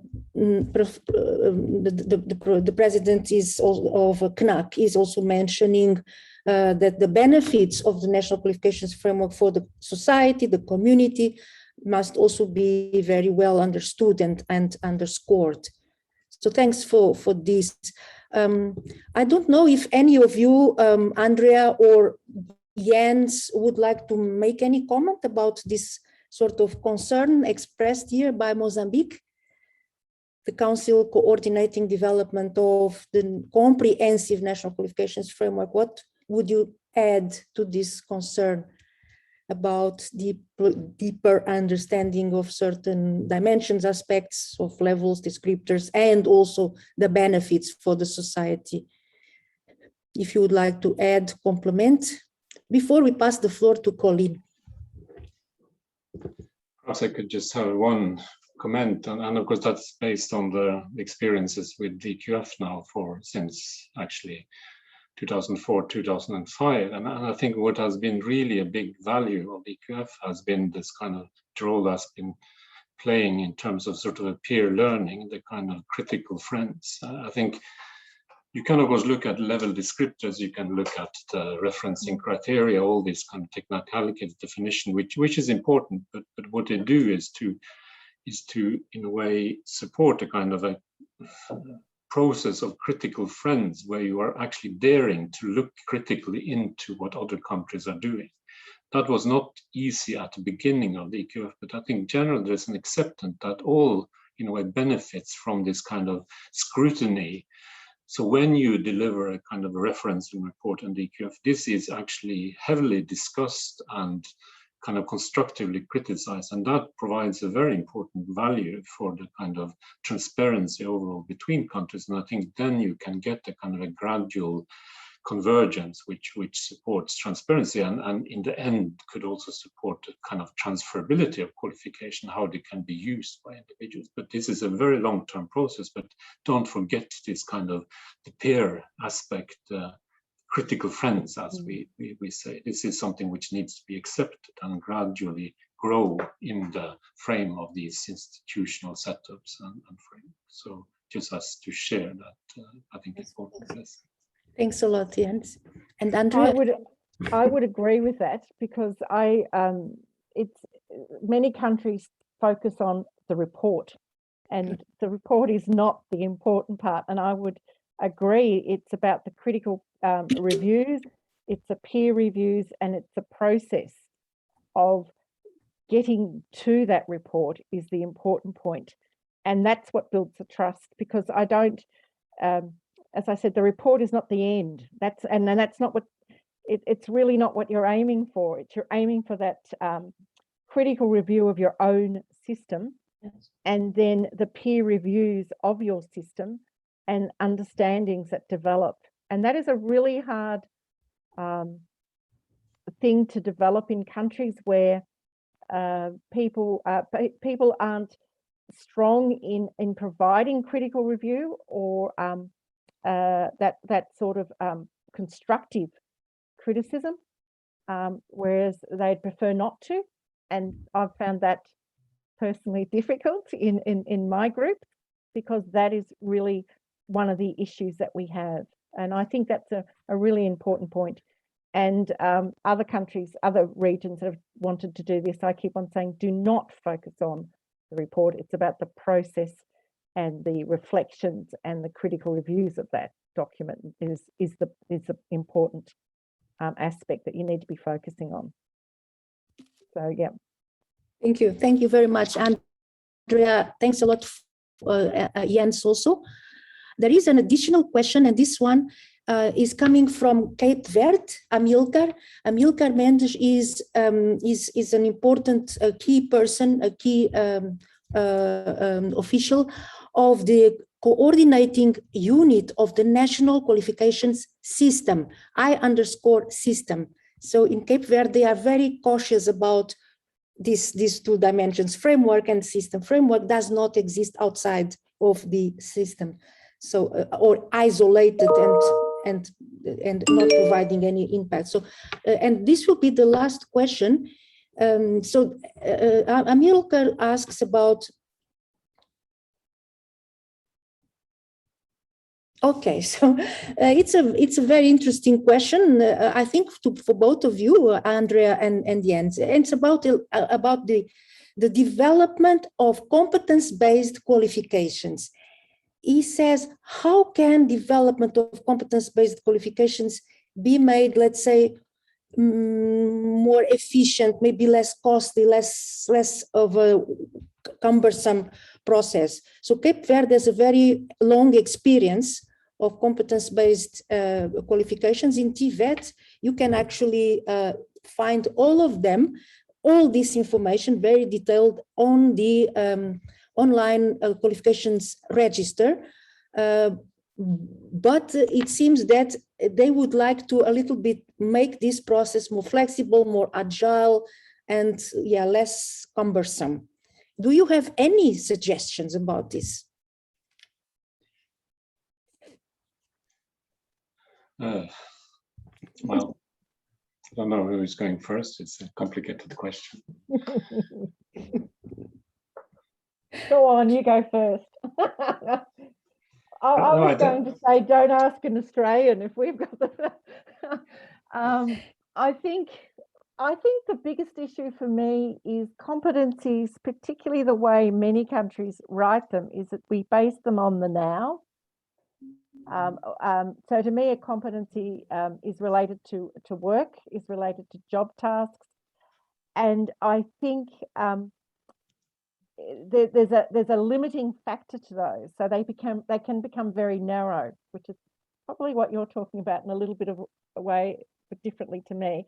president of CNAC is also mentioning that the benefits of the National Qualifications Framework for the society, the community, must also be very well understood and underscored. So thanks for this. I don't know if any of you, Andrea or Jens, would like to make any comment about this sort of concern expressed here by Mozambique, the Council coordinating development of the comprehensive national qualifications framework. What would you add to this concern about deeper understanding of certain dimensions, aspects of levels, descriptors, and also the benefits for the society? If you would like to add, complement, before we pass the floor to Colleen. Perhaps I could just have one comment, and of course that's based on the experiences with Nqf now since actually 2004, 2005. And I think what has been really a big value of Acqf has been this kind of role that's been playing in terms of sort of a peer learning, the kind of critical friends. I think you can of course look at level descriptors, you can look at the referencing criteria, all this kind of technicality definition, which is important, but what they do is to in a way support a kind of a process of critical friends where you are actually daring to look critically into what other countries are doing. That was not easy at the beginning of the Acqf, but I think generally there's an acceptance that all in a way benefits from this kind of scrutiny. So when you deliver a kind of a referencing report on the Acqf, this is actually heavily discussed and kind of constructively criticized, and that provides a very important value for the kind of transparency overall between countries. And I think then you can get a kind of a gradual convergence which supports transparency and in the end could also support the kind of transferability of qualification, how they can be used by individuals. But this is a very long-term process, but don't forget this kind of the peer aspect, critical friends, as we say. This is something which needs to be accepted and gradually grow in the frame of these institutional setups and frameworks. So just as to share that, I think it's important. Thanks a lot, Jens. And Andrea? I would agree with that, because it's many countries focus on the report, and the report is not the important part. And I would agree, it's about the critical reviews, it's the peer reviews, and it's the process of getting to that report is the important point. And that's what builds the trust, because I don't, as I said, the report is not the end. That's not what, it's really not what you're aiming for. You're aiming for that critical review of your own system, and then the peer reviews of your system and understandings that develop. And that is a really hard thing to develop in countries where people aren't strong in providing critical review or that sort of constructive criticism, whereas they'd prefer not to. And I've found that personally difficult in my group, because that is really one of the issues that we have. And I think that's a really important point. And other countries, other regions that have wanted to do this, I keep on saying, do not focus on the report. It's about the process and the reflections and the critical reviews of that document is the important aspect that you need to be focusing on. So, yeah. Thank you very much, Andrea. Thanks a lot, Jens, also. There is an additional question, and this one is coming from Cape Verde, Amilcar. Amilcar Mendes is an important key person, a key official of the coordinating unit of the National Qualifications System, I_system. So in Cape Verde, they are very cautious about these two dimensions, framework and system. Framework does not exist outside of the system, so or isolated and not providing any impact. So and this will be the last question. Amilcar asks about. Okay, so it's a very interesting question. I think for both of you, Andrea and Jens. And it's about the development of competence-based qualifications. He says, how can development of competence-based qualifications be made, let's say, more efficient, maybe less costly, less of a cumbersome process? So Cape Verde has a very long experience of competence-based qualifications. In TVET, you can actually find all of them, all this information, very detailed, on the online qualifications register. But it seems that they would like to a little bit make this process more flexible, more agile, and less cumbersome. Do you have any suggestions about this? Well, I don't know who is going first. It's a complicated question. Go on, you go first. I was going to say, don't ask an Australian if we've got the. I think the biggest issue for me is competencies, particularly the way many countries write them, is that we base them on the now. So to me, a competency is related to work, is related to job tasks, and I think there's a limiting factor to those. So they can become very narrow, which is probably what you're talking about in a little bit of a way, but differently to me.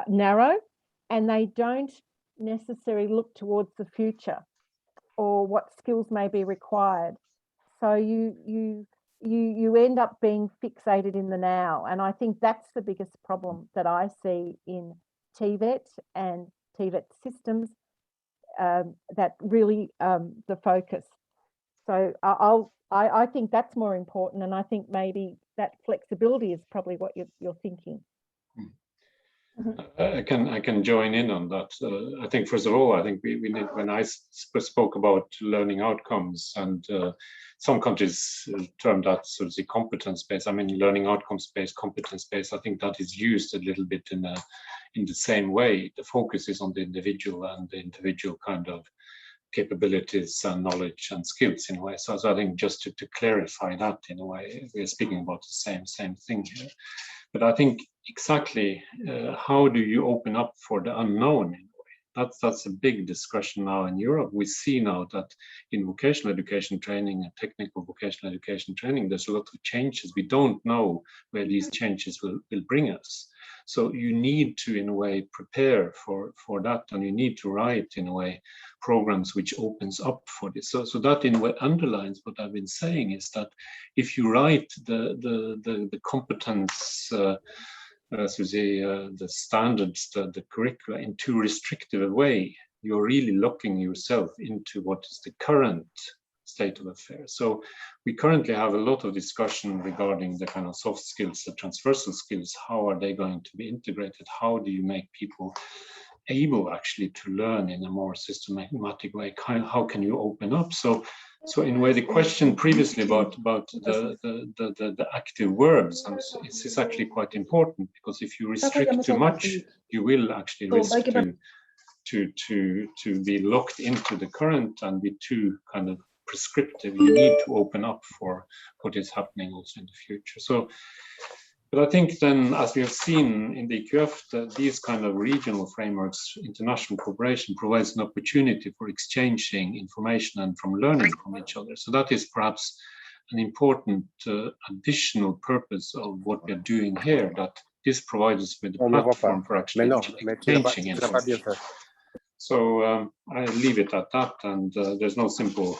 Narrow, and they don't necessarily look towards the future or what skills may be required. So you end up being fixated in the now, and I think that's the biggest problem that I see in TVET and TVET systems. That really the focus. So I think that's more important, and I think maybe that flexibility is probably what you're thinking. I can join in on that. I think first of all, I think we need, when I spoke about learning outcomes, and some countries term that sort of the competence-based. I mean, learning outcomes-based, competence-based. I think that is used a little bit in the same way. The focus is on the individual and the individual kind of capabilities and knowledge and skills in a way. So I think just to clarify that in a way, we're speaking about the same thing here. But I think exactly how do you open up for the unknown in a way? That's a big discussion now in Europe. We see now that in vocational education training and technical vocational education training, there's a lot of changes. We don't know where these changes will bring us. So you need to, in a way, prepare for that, and you need to write, in a way, programs which opens up for this. So that, in a way, underlines what I've been saying, is that if you write the competence Susie, the standards, the curricula in too restrictive a way, you're really locking yourself into what is the current state of affairs. So we currently have a lot of discussion regarding the kind of soft skills, the transversal skills. How are they going to be integrated? How do you make people able actually to learn in a more systematic way? How can you open up? So in a way, the question previously about the active verbs, it's actually quite important, because if you restrict too much, you will actually risk to be locked into the current and be too kind of prescriptive. You need to open up for what is happening also in the future. So, but I think then, as we have seen in the Nqf, these kind of regional frameworks, international cooperation provides an opportunity for exchanging information and from learning from each other. So that is perhaps an important additional purpose of what we are doing here, that this provides us with a platform for actually exchanging information. So I leave it at that, and there's no simple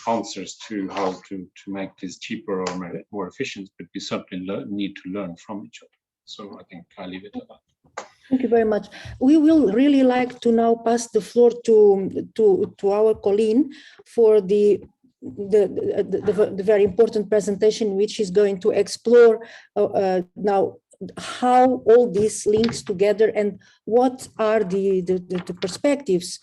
answers to how to make this cheaper or more efficient, but we certainly need to learn from each other. So I think I leave it at that. Thank you very much. We will really like to now pass the floor to our Colleen for the very important presentation, which is going to explore now how all this links together and what are the perspectives,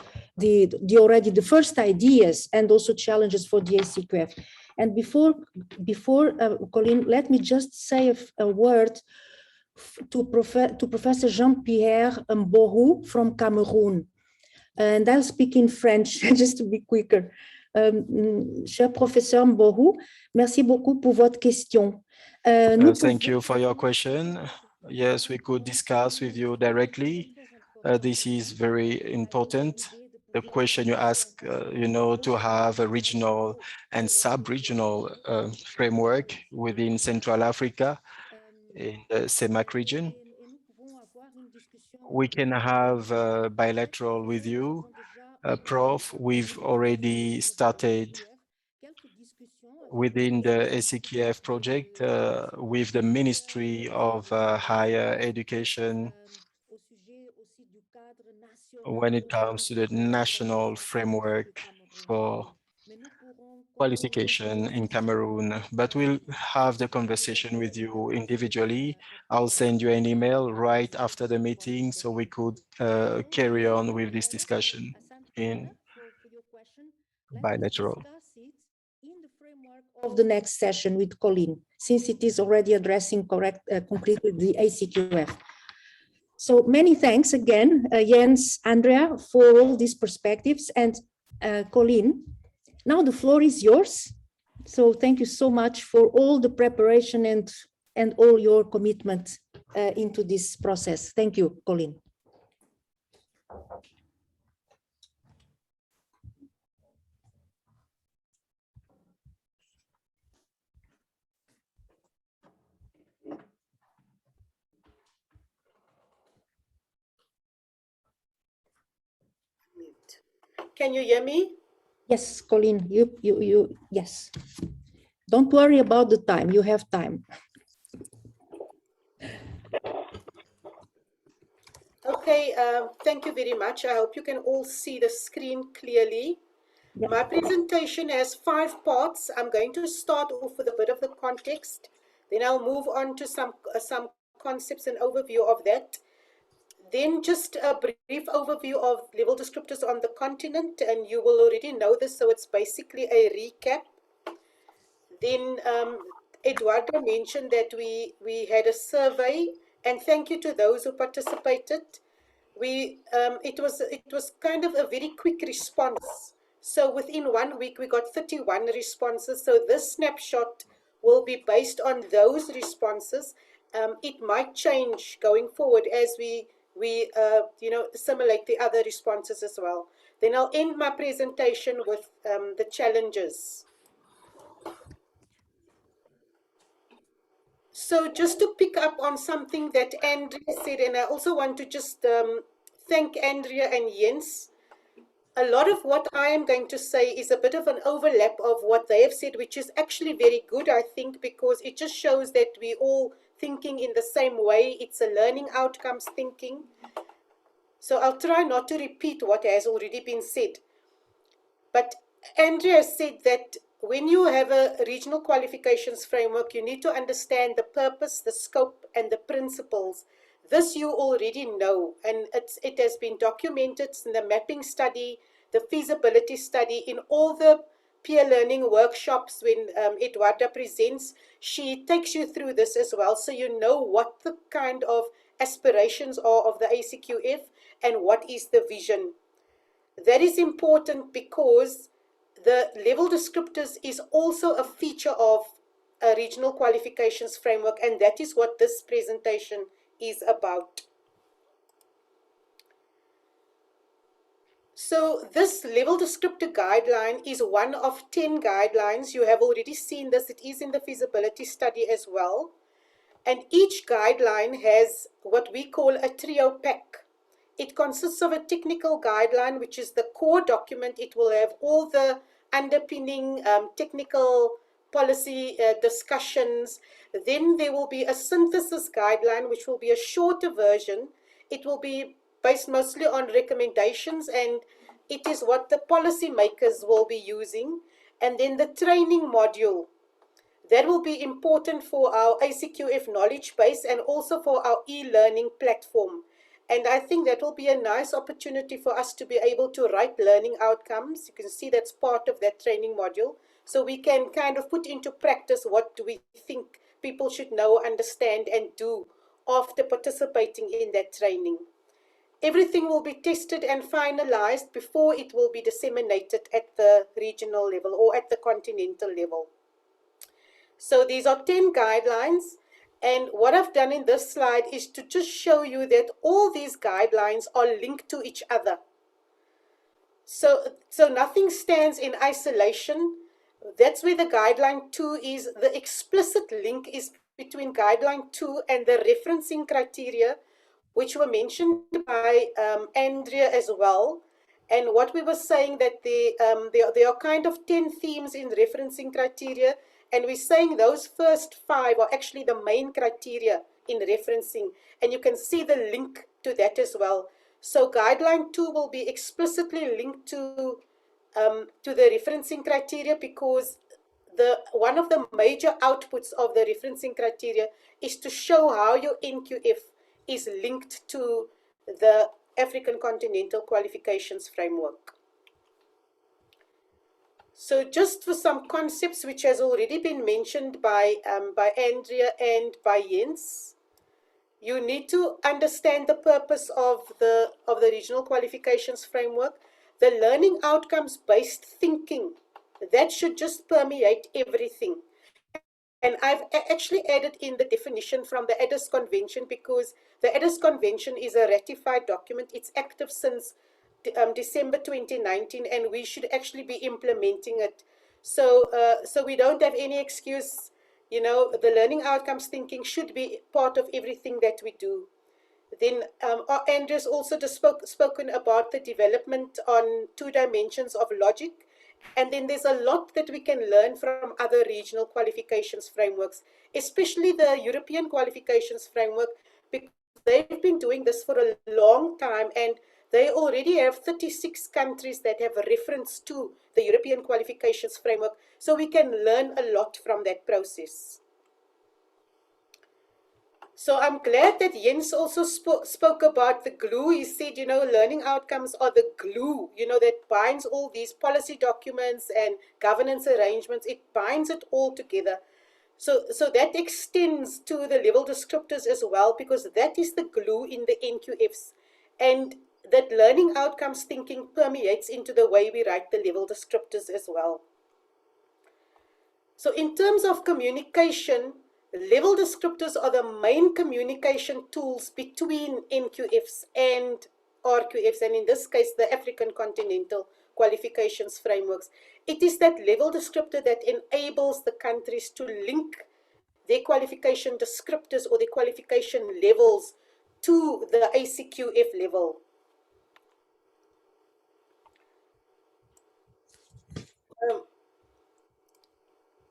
already the first ideas and also challenges for the Acqf. And before Colleen, let me just say a word to Professor Jean-Pierre Mbohou from Cameroon. And I'll speak in French just to be quicker. Cher Professeur Mbohou, merci beaucoup pour votre question. Thank you for your question. Yes, we could discuss with you directly. This is very important. The question you ask, to have a regional and sub-regional framework within Central Africa in the CEMAC region. We can have bilateral with you. Prof, we've already started within the Acqf project with the Ministry of Higher Education when it comes to the national framework for qualification in Cameroon, but we'll have the conversation with you individually. I'll send you an email right after the meeting so we could carry on with this discussion in bilateral. In the framework of the next session with Colleen, since it is already addressing concretely the Acqf. So many thanks again, Jens, Andrea, for all these perspectives, and Colleen. Now the floor is yours. So thank you so much for all the preparation and all your commitment into this process. Thank you, Colleen. Can you hear me? Yes, Colleen, yes. Don't worry about the time, you have time. Okay, thank you very much. I hope you can all see the screen clearly. Yep. My presentation has 5 parts. I'm going to start off with a bit of the context, then I'll move on to some concepts and overview of that. Then just a brief overview of level descriptors on the continent, and you will already know this, so it's basically a recap. Then Eduardo mentioned that we had a survey, and thank you to those who participated. It was kind of a very quick response. So within 1 week, we got 31 responses. So this snapshot will be based on those responses. It might change going forward as we assimilate the other responses as well. Then I'll end my presentation with the challenges. So just to pick up on something that Andrea said, and I also want to just thank Andrea and Jens. A lot of what I am going to say is a bit of an overlap of what they have said, which is actually very good, I think, because it just shows that we all thinking in the same way. It's a learning outcomes thinking. So I'll try not to repeat what has already been said. But Andrea said that when you have a regional qualifications framework, you need to understand the purpose, the scope, and the principles. This you already know, and it has been documented in the mapping study, the feasibility study, in all the peer learning workshops. When Eduarda presents, she takes you through this as well, so you know what the kind of aspirations are of the ACQF and what is the vision. That is important because the level descriptors is also a feature of a regional qualifications framework, and that is what this presentation is about. So this level descriptor guideline is one of 10 guidelines. You have already seen this. It is in the feasibility study as well. And each guideline has what we call a trio pack. It consists of a technical guideline, which is the core document. It will have all the underpinning technical policy discussions. Then there will be a synthesis guideline, which will be a shorter version. It will be based mostly on recommendations, and it is what the policy makers will be using. And then the training module. That will be important for our ACQF knowledge base and also for our e-learning platform. And I think that will be a nice opportunity for us to be able to write learning outcomes. You can see that's part of that training module. So we can kind of put into practice what do we think people should know, understand, and do after participating in that training. Everything will be tested and finalized before it will be disseminated at the regional level or at the continental level. So these are 10 guidelines, and what I've done in this slide is to just show you that all these guidelines are linked to each other. So nothing stands in isolation. That's where the guideline 2 is. The explicit link is between guideline 2 and the referencing criteria, which were mentioned by Andrea as well. And what we were saying that there are kind of 10 themes in referencing criteria, and we're saying those first 5 are actually the main criteria in referencing, and you can see the link to that as well. So guideline 2 will be explicitly linked to the referencing criteria, because one of the major outputs of the referencing criteria is to show how your NQF is linked to the African Continental Qualifications Framework. So just for some concepts which has already been mentioned by Andrea and by Jens, you need to understand the purpose of the Regional Qualifications Framework. The learning outcomes-based thinking, that should just permeate everything. And I've actually added in the definition from the Addis Convention, because the Addis Convention is a ratified document. It's active since December 2019, and we should actually be implementing it. So we don't have any excuse. You know, the learning outcomes thinking should be part of everything that we do. Then Andrea's also spoken about the development on 2 dimensions of logic. And then there's a lot that we can learn from other regional qualifications frameworks, especially the European qualifications framework, because they've been doing this for a long time, and they already have 36 countries that have a reference to the European qualifications framework. So we can learn a lot from that process. So I'm glad that Jens also spoke about the glue. He said, you know, learning outcomes are the glue, you know, that binds all these policy documents and governance arrangements. It binds it all together. So that extends to the level descriptors as well, because that is the glue in the NQFs. And that learning outcomes thinking permeates into the way we write the level descriptors as well. So in terms of communication, level descriptors are the main communication tools between NQFs and RQFs, and in this case, the African Continental Qualifications Frameworks. It is that level descriptor that enables the countries to link their qualification descriptors or their qualification levels to the ACQF level.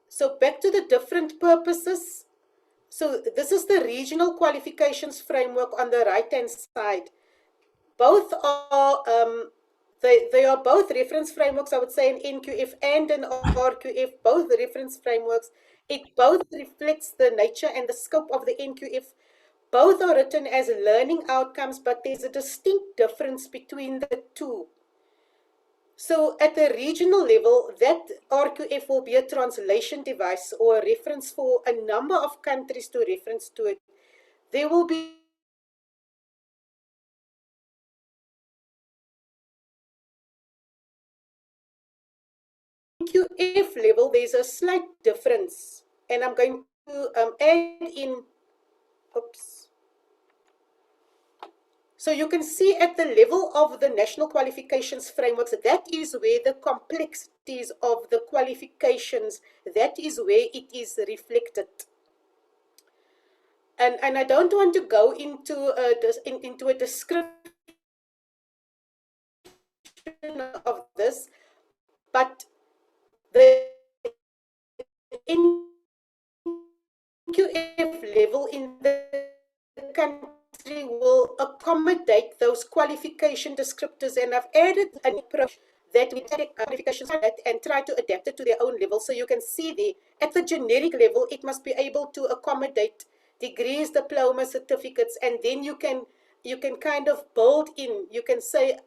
So back to the different purposes. So this is the regional qualifications framework on the right-hand side. Both are, they are both reference frameworks, I would say, an Nqf and an RQF, both reference frameworks. It both reflects the nature and the scope of the Nqf. Both are written as learning outcomes, but there's a distinct difference between the two. So at the regional level, that RQF will be a translation device or a reference for a number of countries to reference to it. There will be Nqf level, there's a slight difference, and I'm going to add in, oops. So you can see at the level of the national qualifications frameworks, that is where the complexities of the qualifications, that is where it is reflected. And I don't want to go into a description of this, but the Nqf level in the country will accommodate those qualification descriptors, and I've added an approach that we take qualifications and try to adapt it to their own level. So you can see there, at the generic level, it must be able to accommodate degrees, diplomas, certificates, and then you can kind of build in, you can say,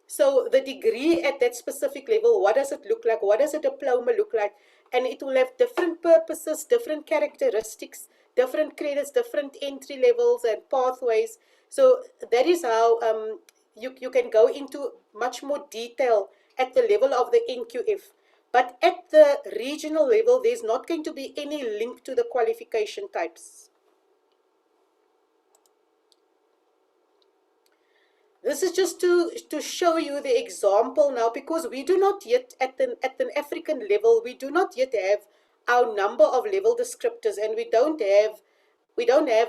so the degree at that specific level, what does it look like? What does a diploma look like? And it will have different purposes, different characteristics, different credits, different entry levels and pathways. So that is how you can go into much more detail at the level of the Nqf. But at the regional level, there's not going to be any link to the qualification types. This is just to show you the example now, because we do not yet, at an African level, we do not yet have our number of level descriptors, and we don't have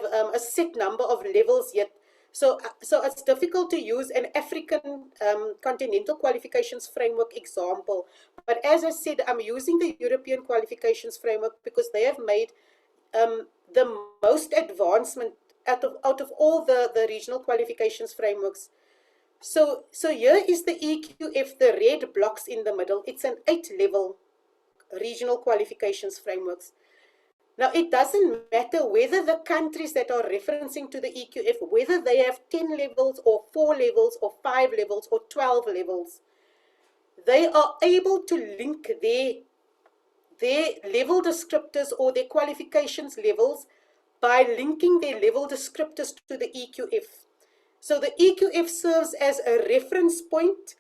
a set number of levels yet. So it's difficult to use an African continental qualifications framework example. But as I said, I'm using the European qualifications framework because they have made the most advancement out of all the regional qualifications frameworks. So here is the EQF, the red blocks in the middle. It's an 8-level regional qualifications frameworks. Now, it doesn't matter whether the countries that are referencing to the EQF, whether they have 10 levels or 4 levels or 5 levels or 12 levels, they are able to link their level descriptors or their qualifications levels by linking their level descriptors to the EQF. So the EQF serves as a reference point,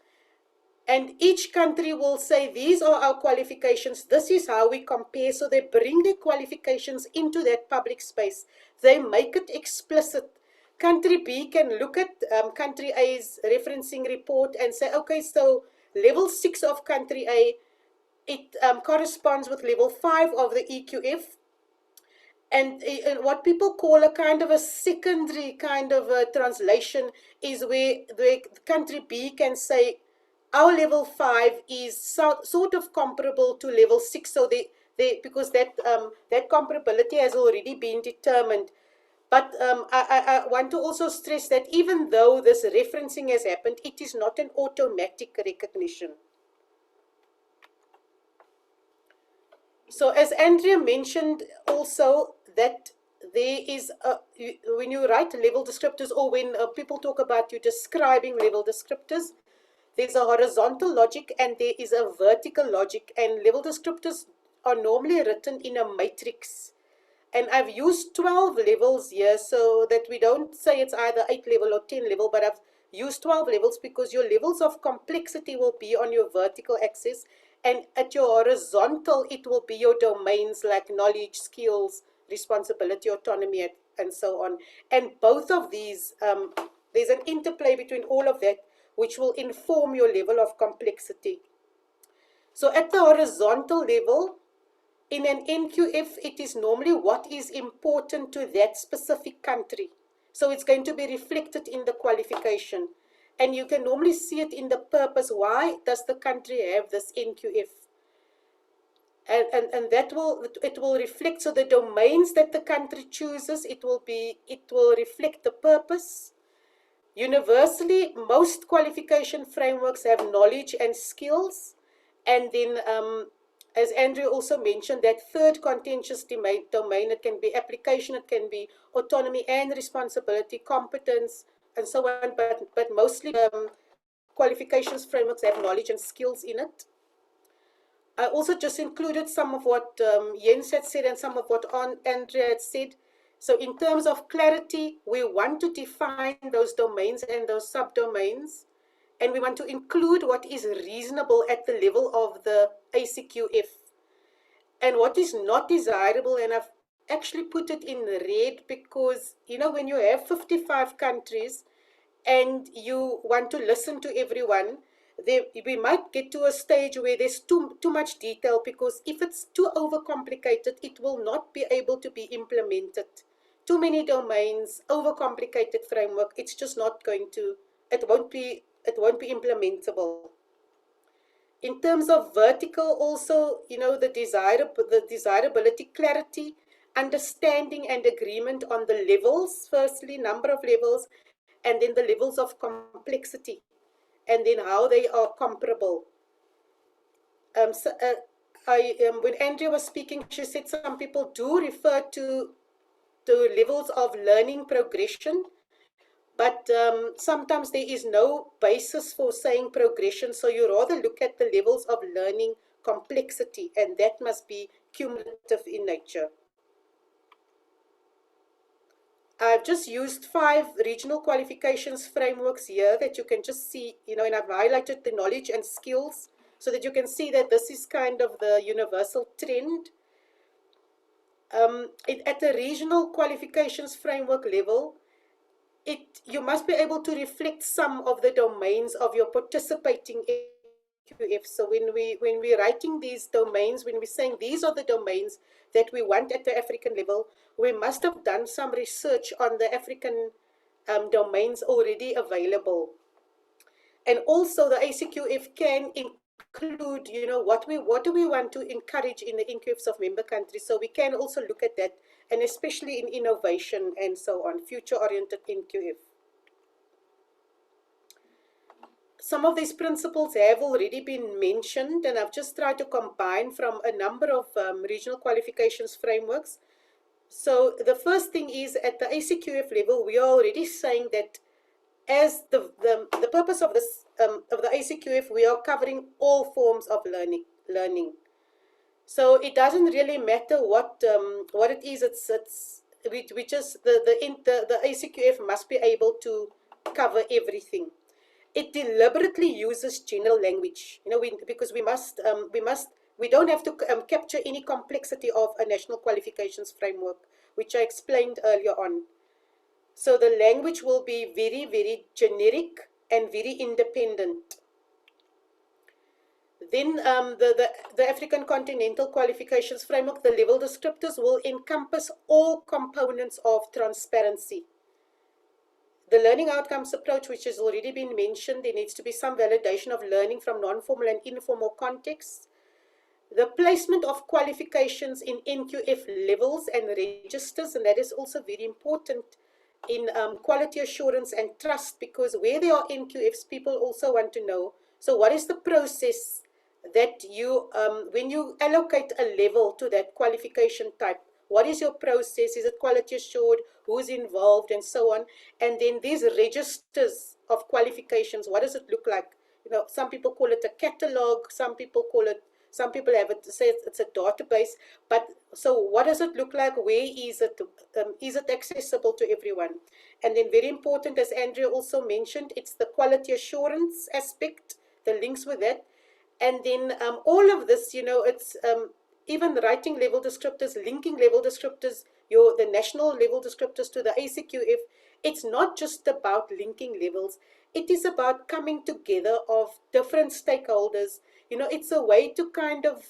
and each country will say, these are our qualifications, this is how we compare. So they bring their qualifications into that public space. They make it explicit. Country B can look at country A's referencing report and say, okay, so level 6 of country A, it corresponds with level 5 of the EQF. And what people call a kind of a secondary kind of a translation is where the country B can say, our level 5 is sort of comparable to level 6. So because that comparability has already been determined. But I want to also stress that even though this referencing has happened, it is not an automatic recognition. So as Andrea mentioned also, that there is, when you write level descriptors, or when people talk about you describing level descriptors, there's a horizontal logic and there is a vertical logic, and level descriptors are normally written in a matrix. And I've used 12 levels here so that we don't say it's either 8 level or 10 level, but I've used 12 levels because your levels of complexity will be on your vertical axis, and at your horizontal, it will be your domains like knowledge, skills, responsibility, autonomy, and so on. And both of these, there's an interplay between all of that, which will inform your level of complexity. So at the horizontal level, in an Nqf, it is normally what is important to that specific country. So it's going to be reflected in the qualification. And you can normally see it in the purpose. Why does the country have this Nqf? and that will reflect, so the domains that the country chooses, it will reflect the purpose. Universally, most qualification frameworks have knowledge and skills, and then as Andrew also mentioned, that third contentious domain, it can be application, it can be autonomy and responsibility, competence, and so on, but mostly qualifications frameworks have knowledge and skills in it. I also just included some of what Jens had said and some of what Andrea had said. So in terms of clarity, we want to define those domains and those subdomains, and we want to include what is reasonable at the level of the ACQF. And what is not desirable, and I've actually put it in red because, you know, when you have 55 countries and you want to listen to everyone, we might get to a stage where there's too much detail, because if it's too overcomplicated, it will not be able to be implemented. Too many domains, overcomplicated framework, it's just not going to, it won't be implementable. In terms of vertical also, you know, the desirability, clarity, understanding and agreement on the levels, firstly, number of levels, and then the levels of complexity, and then how they are comparable. When Andrea was speaking, she said some people do refer to levels of learning progression, but sometimes there is no basis for saying progression, so you rather look at the levels of learning complexity, and that must be cumulative in nature. I've just used 5 regional qualifications frameworks here that you can just see, you know, and I've highlighted the knowledge and skills so that you can see that this is kind of the universal trend. At the regional qualifications framework level, you must be able to reflect some of the domains of your participating Nqf. So when we're writing these domains, when we're saying these are the domains that we want at the African level, we must have done some research on the African domains already available. And also the ACQF can include, you know, what do we want to encourage in the Nqfs of member countries. So we can also look at that, and especially in innovation and so on, future-oriented Nqf. Some of these principles have already been mentioned, and I've just tried to combine from a number of regional qualifications frameworks. So the first thing is, at the ACQF level, we are already saying that as the purpose of this of the ACQF, we are covering all forms of learning. So it doesn't really matter what it is. We just the ACQF must be able to cover everything. It deliberately uses general language, you know, because we don't have to capture any complexity of a national qualifications framework, which I explained earlier on. So the language will be very, very generic and very independent. Then the African Continental Qualifications Framework, the level descriptors, will encompass all components of transparency. The learning outcomes approach, which has already been mentioned, there needs to be some validation of learning from non-formal and informal contexts. The placement of qualifications in Nqf levels and registers, and that is also very important in quality assurance and trust, because where there are Nqfs, people also want to know, so what is the process that you, when you allocate a level to that qualification type, what is your process? Is it quality assured? Who's involved, and so on? And then these registers of qualifications, what does it look like? You know, some people call it a catalog, some people have it to say it's a database, but so what does it look like? Where is it? Is it accessible to everyone? And then very important, as Andrea also mentioned, it's the quality assurance aspect, the links with that. And then all of this, you know, it's even writing level descriptors, linking level descriptors, the national level descriptors to the ACQF. It's not just about linking levels. It is about coming together of different stakeholders. You know, it's a way to kind of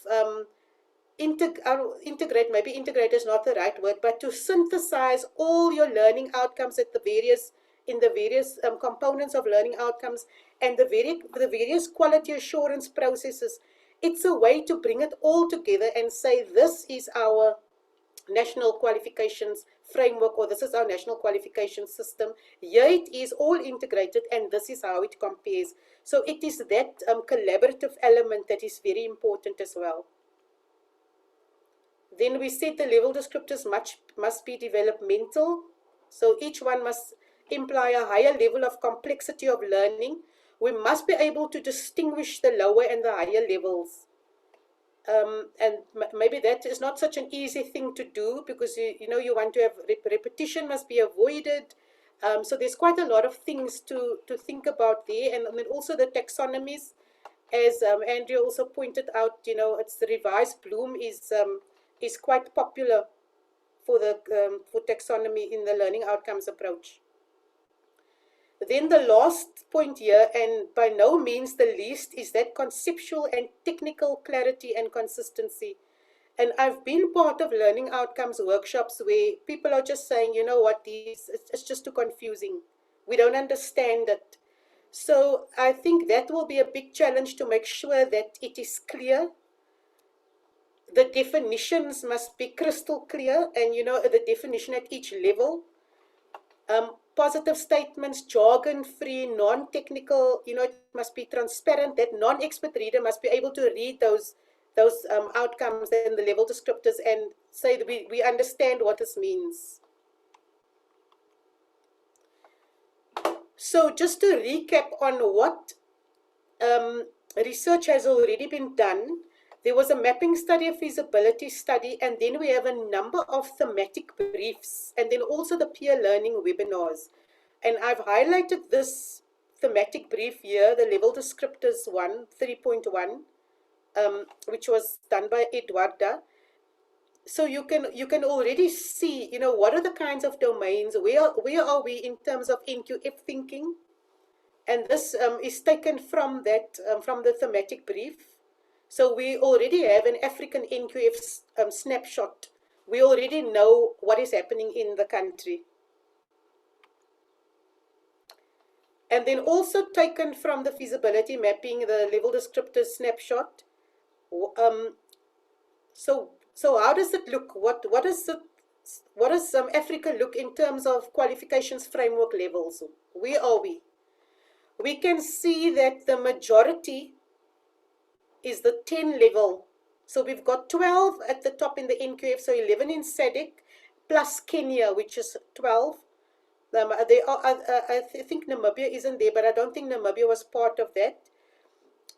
integrate, maybe integrate is not the right word, but to synthesize all your learning outcomes at the various components of learning outcomes, and the various quality assurance processes, it's a way to bring it all together and say, this is our national qualifications framework, or this is our national qualification system. Here it is all integrated, and this is how it compares. So it is that collaborative element that is very important as well. Then we said the level descriptors must be developmental. So each one must imply a higher level of complexity of learning. We must be able to distinguish the lower and the higher levels. And maybe that is not such an easy thing to do, because you know you want to have repetition must be avoided. So there's quite a lot of things to think about there, and then also the taxonomies, as Andrea also pointed out. You know, it's the revised Bloom is quite popular for the for taxonomy in the learning outcomes approach. Then the last point here, and by no means the least, is that conceptual and technical clarity and consistency. And I've been part of learning outcomes workshops where people are just saying, you know what, it's just too confusing. We don't understand it. So I think that will be a big challenge to make sure that it is clear. The definitions must be crystal clear, and you know, the definition at each level. Positive statements, jargon-free, non-technical, you know, it must be transparent. That non-expert reader must be able to read those outcomes and the level descriptors and say that we understand what this means. So just to recap on what research has already been done, there was a mapping study, a feasibility study, and then we have a number of thematic briefs, and then also the peer learning webinars. And I've highlighted this thematic brief here, the level descriptors 3.1, which was done by Eduarda. So you can already see, you know, what are the kinds of domains, where are we in terms of Nqf thinking, and this is taken from that from the thematic brief. So we already have an African Nqf snapshot. We already know what is happening in the country. And then also taken from the feasibility mapping, the level descriptor snapshot. So how does it look? What does Africa look in terms of qualifications framework levels? Where are we? We can see that the majority is the 10 level. So we've got 12 at the top in the Nqf, so 11 in SADC, plus Kenya, which is 12. They are, I think Namibia isn't there, but I don't think Namibia was part of that.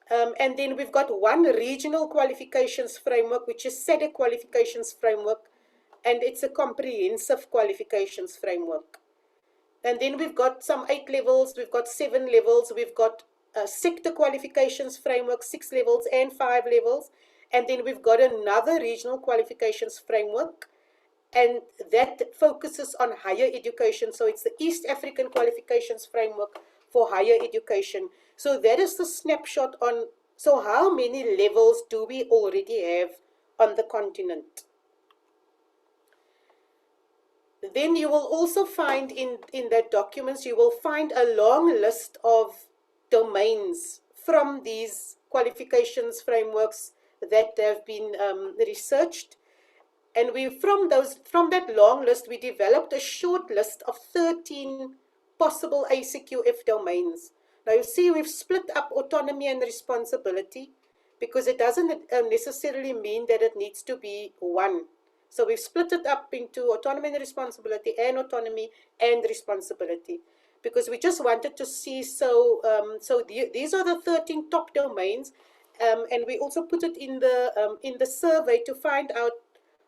And then we've got one regional qualifications framework, which is SADC qualifications framework, and it's a comprehensive qualifications framework. And then we've got some 8 levels, we've got 7 levels, we've got sector qualifications framework, 6 levels and 5 levels. And then we've got another regional qualifications framework, and that focuses on higher education. So it's the East African qualifications framework for higher education. So that is the snapshot on, so how many levels do we already have on the continent? Then you will also find in that documents, you will find a long list of domains from these qualifications frameworks that have been researched. And from that long list, we developed a short list of 13 possible ACQF domains. Now you see we've split up autonomy and responsibility, because it doesn't necessarily mean that it needs to be one. So we've split it up into autonomy and responsibility, and autonomy and responsibility, because we just wanted to see, these are the 13 top domains, and we also put it in the survey to find out,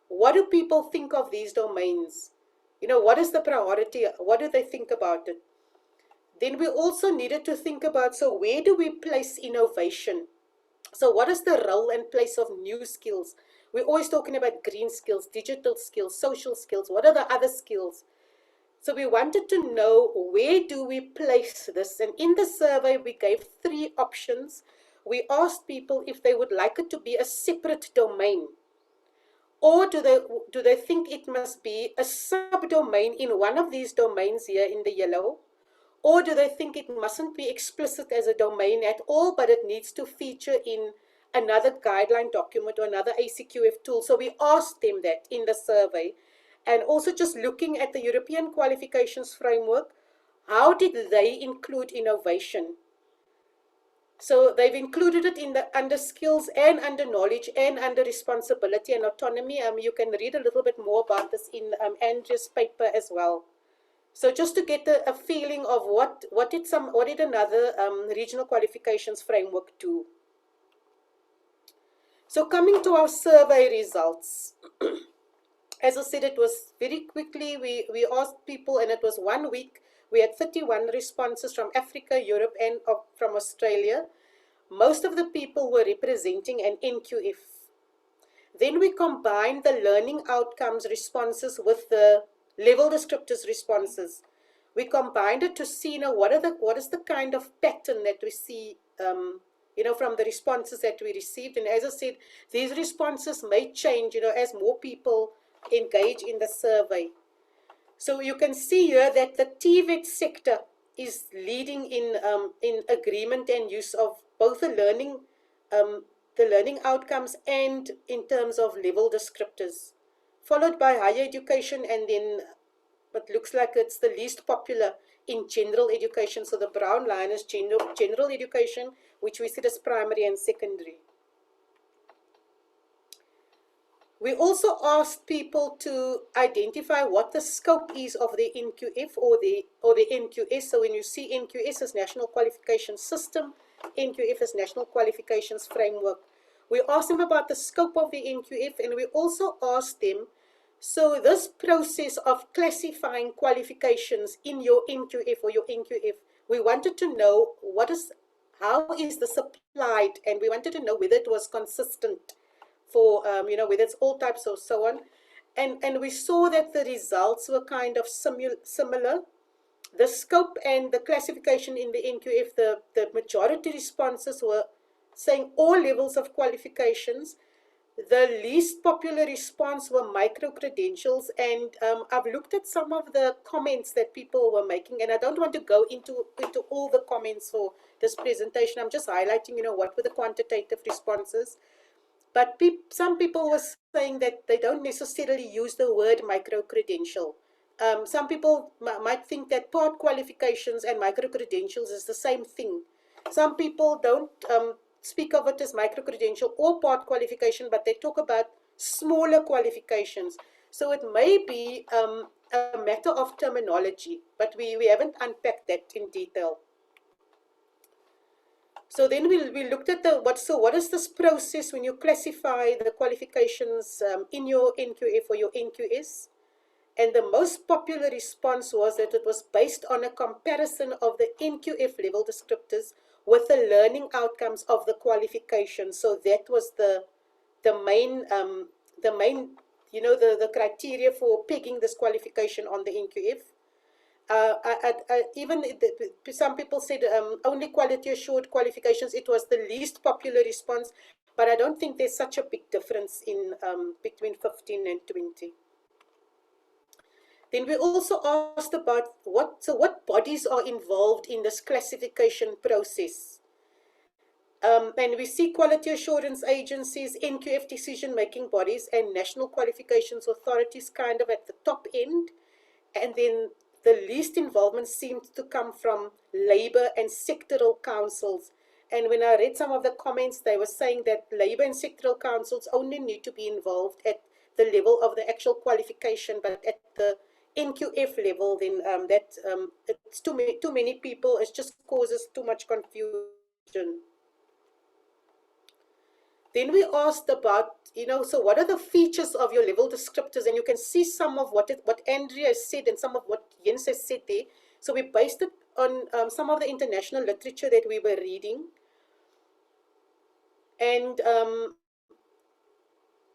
what do people think of these domains? You know, what is the priority? What do they think about it? Then we also needed to think about, so where do we place innovation? So what is the role and place of new skills? We're always talking about green skills, digital skills, social skills. What are the other skills? So we wanted to know, where do we place this? And in the survey, we gave 3 options. We asked people if they would like it to be a separate domain, or do they think it must be a subdomain in one of these domains here in the yellow, or do they think it mustn't be explicit as a domain at all, but it needs to feature in another guideline document or another ACQF tool. So we asked them that in the survey. And also just looking at the European Qualifications Framework, how did they include innovation? So they've included it in the under skills and under knowledge and under responsibility and autonomy. You can read a little bit more about this in Andrea's paper as well. So just to get a feeling of what did another regional qualifications framework do. So coming to our survey results, as I said, it was very quickly, we asked people, and it was 1 week. We had 31 responses from Africa, Europe, and from Australia. Most of the people were representing an Nqf. Then we combined the learning outcomes responses with the level descriptors responses. We combined it to see, what is the kind of pattern that we see, from the responses that we received. And as I said, these responses may change, as more people engage in the survey. So you can see here that the TVET sector is leading in agreement and use of both the learning outcomes and in terms of level descriptors, followed by higher education, and then it looks like it's the least popular in general education. So the brown line is general education, which we see as primary and secondary. We also asked people to identify what the scope is of the Nqf or the Nqs. So when you see Nqs as National Qualification System, Nqf as National Qualifications Framework, we asked them about the scope of the Nqf, and we also asked them, so this process of classifying qualifications in your Nqf or your Nqf, we wanted to know how is this applied, and we wanted to know whether it was consistent for, whether it's all types or so on. And we saw that the results were kind of similar. The scope and the classification in the Nqf, the majority responses were saying all levels of qualifications. The least popular response were micro-credentials, and I've looked at some of the comments that people were making, and I don't want to go into all the comments for this presentation. I'm just highlighting, what were the quantitative responses. But some people were saying that they don't necessarily use the word micro-credential. Some people might think that part qualifications and micro-credentials is the same thing. Some people don't speak of it as micro-credential or part qualification, but they talk about smaller qualifications. So it may be a matter of terminology, but we haven't unpacked that in detail. So then we looked at what is this process when you classify the qualifications in your Nqf or your Nqs? And the most popular response was that it was based on a comparison of the Nqf level descriptors with the learning outcomes of the qualification. So that was the main the criteria for pegging this qualification on the Nqf. Even some people said only quality assured qualifications. It was the least popular response, but I don't think there's such a big difference in between 15 and 20. Then we also asked about what bodies are involved in this classification process. And we see quality assurance agencies, Nqf decision-making bodies, and national qualifications authorities kind of at the top end. And then the least involvement seemed to come from labor and sectoral councils. And when I read some of the comments, they were saying that labor and sectoral councils only need to be involved at the level of the actual qualification, but at the Nqf level, then it's too many people. It just causes too much confusion. Then we asked about, so what are the features of your level descriptors? And you can see some of what Andrea said and some of what Jens has said there. So we based it on some of the international literature that we were reading. And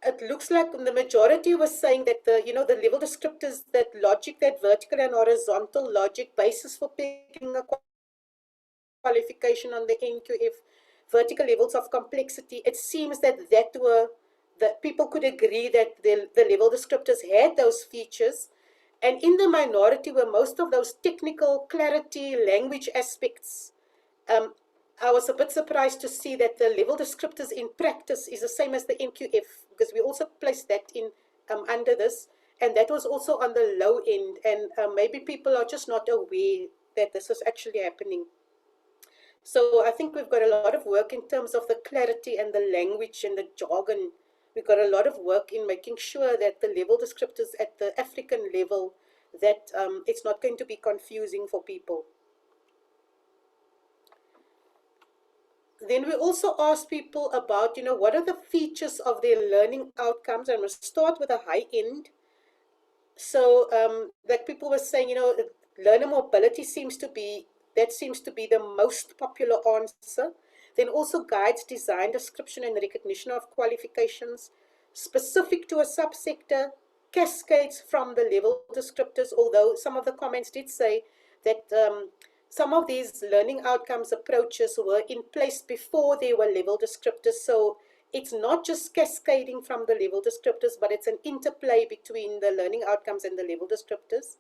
it looks like the majority was saying that the level descriptors, that logic, that vertical and horizontal logic basis for picking a qualification on the Nqf, vertical levels of complexity, it seems that people could agree that the level descriptors had those features. And in the minority were most of those technical clarity, language aspects. I was a bit surprised to see that the level descriptors in practice is the same as the Nqf, because we also placed that in under this, and that was also on the low end, and maybe people are just not aware that this is actually happening. So I think we've got a lot of work in terms of the clarity and the language and the jargon. We've got a lot of work in making sure that the level descriptors at the African level, that it's not going to be confusing for people. Then we also asked people about, what are the features of their learning outcomes, and we'll start with a high end. So like people were saying, learner mobility seems to be the most popular answer. Then also guides design, description, and recognition of qualifications, specific to a subsector, cascades from the level descriptors, although some of the comments did say that some of these learning outcomes approaches were in place before there were level descriptors. So it's not just cascading from the level descriptors, but it's an interplay between the learning outcomes and the level descriptors.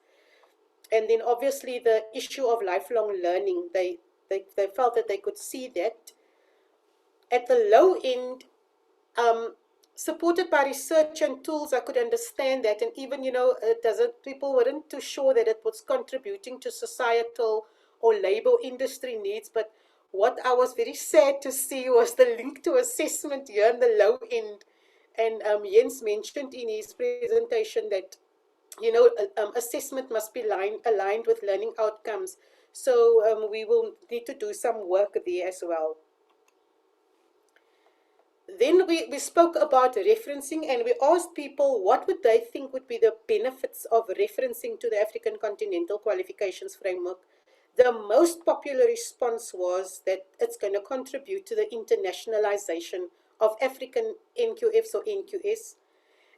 And then obviously the issue of lifelong learning, they felt that they could see that. At the low end, supported by research and tools, I could understand that. And even, people weren't too sure that it was contributing to societal or labor industry needs. But what I was very sad to see was the link to assessment here in the low end. And Jens mentioned in his presentation that, assessment must be aligned with learning outcomes. So we will need to do some work there as well. Then we spoke about referencing, and we asked people what would they think would be the benefits of referencing to the African Continental Qualifications Framework. The most popular response was that it's going to contribute to the internationalization of African Nqfs or Nqs.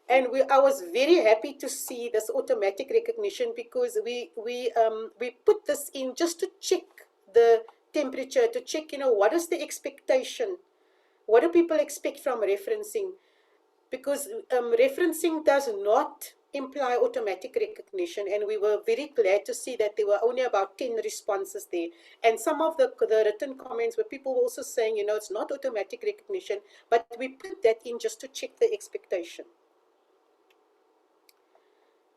And I was very happy to see this automatic recognition, because we put this in just to check the temperature, to check, what is the expectation? What do people expect from referencing? Because referencing does not imply automatic recognition, and we were very glad to see that there were only about 10 responses there. And some of the written comments were people also saying, it's not automatic recognition, but we put that in just to check the expectation.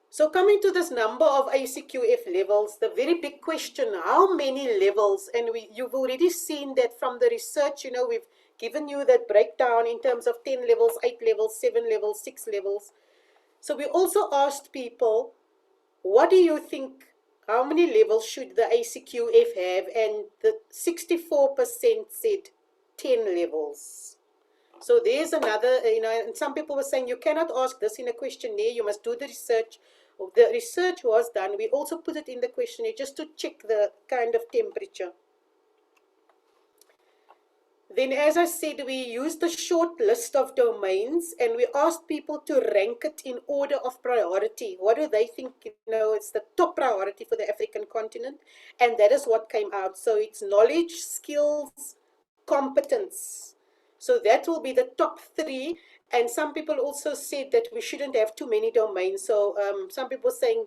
So coming to this number of ACQF levels, the very big question, how many levels? And you've already seen that from the research, we've given you that breakdown in terms of 10 levels, 8 levels, 7 levels, 6 levels. So we also asked people, what do you think, how many levels should the ACQF have? And the 64% said 10 levels. So there's another, and some people were saying, you cannot ask this in a questionnaire, you must do the research. The research was done. We also put it in the questionnaire just to check the kind of temperature. Then, as I said, we used a short list of domains, and we asked people to rank it in order of priority. What do they think, it's the top priority for the African continent? And that is what came out. So it's knowledge, skills, competence. So that will be the top 3. And some people also said that we shouldn't have too many domains. So some people saying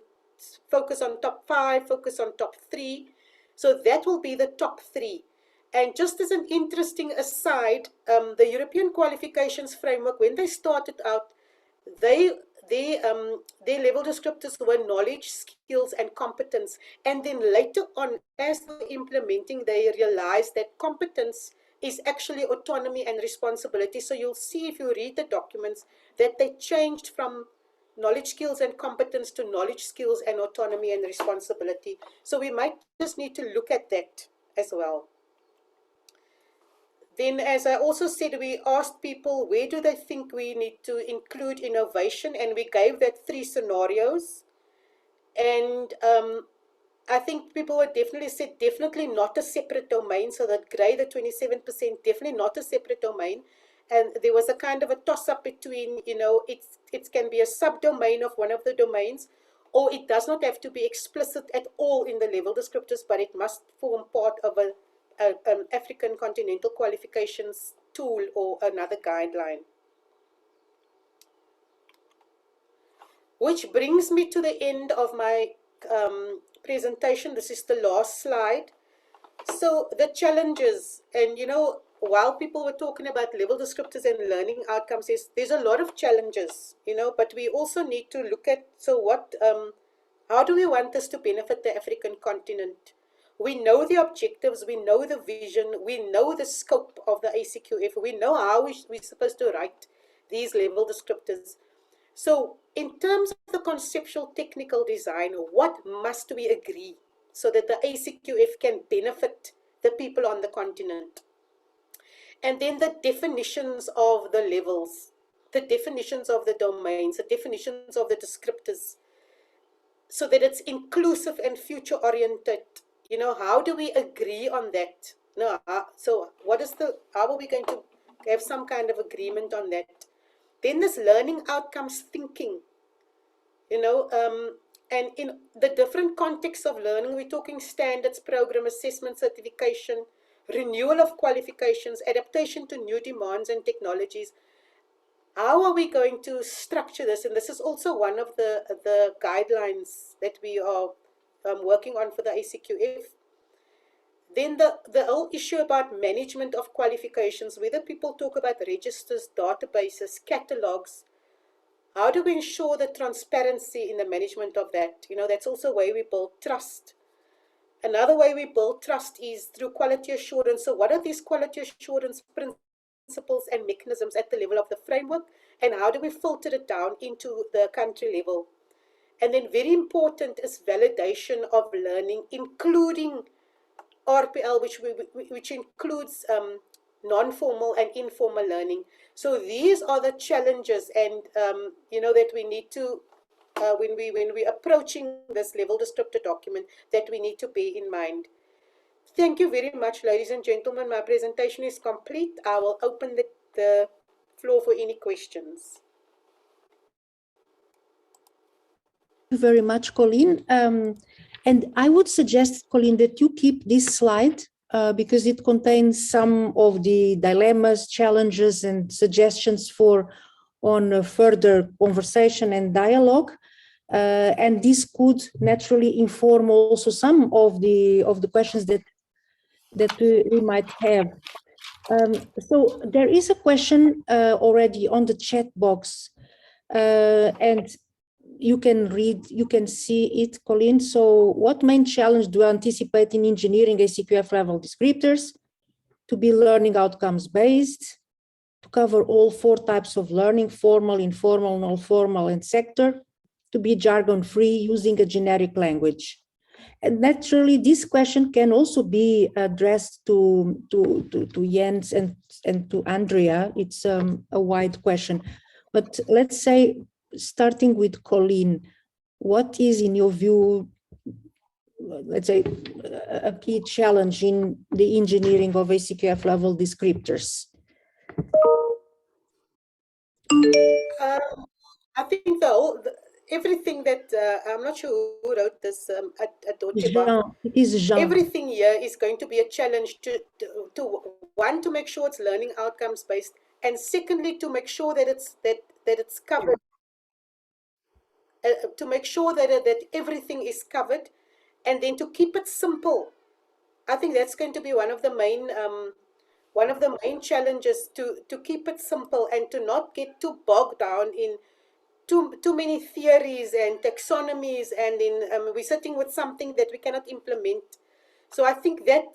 focus on top 5, focus on top 3. So that will be the top 3. And just as an interesting aside, the European Qualifications Framework, when they started out, their level descriptors were knowledge, skills, and competence. And then later on, as they were implementing, they realized that competence is actually autonomy and responsibility. So you'll see if you read the documents that they changed from knowledge, skills, and competence to knowledge, skills, and autonomy and responsibility. So we might just need to look at that as well. Then, as I also said, we asked people, where do they think we need to include innovation? And we gave that 3 scenarios. And I think people would definitely said, definitely not a separate domain. So that grey, the 27%, definitely not a separate domain. And there was a kind of a toss-up between, it can be a subdomain of one of the domains, or it does not have to be explicit at all in the level descriptors, but it must form part of an African Continental Qualifications tool or another guideline. Which brings me to the end of my presentation. This is the last slide. So the challenges, and while people were talking about level descriptors and learning outcomes, there's a lot of challenges, but we also need to look at, how do we want this to benefit the African continent? We know the objectives, we know the vision, we know the scope of the ACQF, we know how we're supposed to write these level descriptors. So in terms of the conceptual technical design, what must we agree so that the ACQF can benefit the people on the continent? And then the definitions of the levels, the definitions of the domains, the definitions of the descriptors, so that it's inclusive and future oriented. How do we agree on that? So how are we going to have some kind of agreement on that? Then this learning outcomes thinking, and in the different contexts of learning, we're talking standards, program, assessment, certification, renewal of qualifications, adaptation to new demands and technologies. How are we going to structure this? And this is also one of the guidelines that we are working on for the ACQF. Then the whole issue about management of qualifications, whether people talk about registers, databases, catalogs, how do we ensure the transparency in the management of that? That's also a way we build trust. Another way we build trust is through quality assurance. So what are these quality assurance principles and mechanisms at the level of the framework, and how do we filter it down into the country level? And then very important is validation of learning, including RPL, which includes non-formal and informal learning. So these are the challenges, and that we need to, when we're approaching this level descriptor document, that we need to bear in mind. Thank you very much, ladies and gentlemen. My presentation is complete. I will open the floor for any questions. Thank you very much, Colleen. And I would suggest, Colleen, that you keep this slide because it contains some of the dilemmas, challenges, and suggestions on further conversation and dialogue. And this could naturally inform also some of the questions that we might have. So there is a question already on the chat box, and you can see it, Colleen. So what main challenge do you anticipate in engineering ACQF level descriptors to be learning outcomes based, to cover all 4 types of learning, formal, informal, non-formal, and sector, to be jargon free using a generic language? And naturally, this question can also be addressed to Jens and to Andrea. It's a wide question, but let's say, starting with Colleen, what is, in your view, let's say, a key challenge in the engineering of ACQF level descriptors? I think everything that, I'm not sure who wrote this at Deutsche Bank. It is Jean. Everything here is going to be a challenge to one, to make sure it's learning outcomes based, and secondly, to make sure that it's covered. To make sure that everything is covered, and then to keep it simple. I think that's going to be one of the main challenges, to keep it simple and to not get too bogged down in too many theories and taxonomies, and we're sitting with something that we cannot implement. So I think that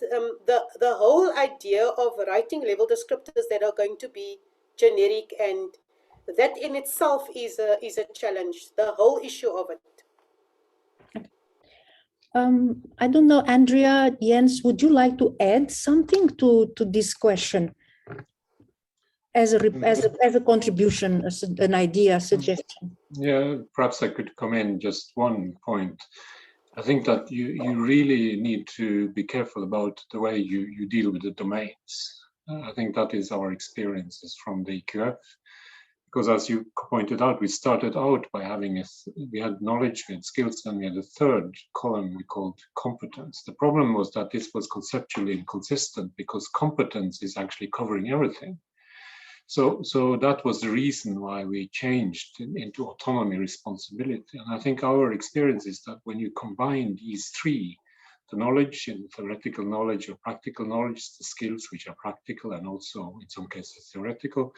the whole idea of writing level descriptors that are going to be generic, and that in itself is a challenge, the whole issue of it. I don't know, Andrea, Jens, would you like to add something to this question as a contribution, as an idea, suggestion? Yeah, perhaps I could come in just one point. I think that you really need to be careful about the way you deal with the domains. I think that is our experiences from the Nqf. Because as you pointed out, we started out by we had knowledge, we had skills, and we had a third column we called competence. The problem was that this was conceptually inconsistent because competence is actually covering everything. So that was the reason why we changed into autonomy responsibility. And I think our experience is that when you combine these 3, knowledge, in theoretical knowledge or practical knowledge, the skills which are practical and also in some cases theoretical.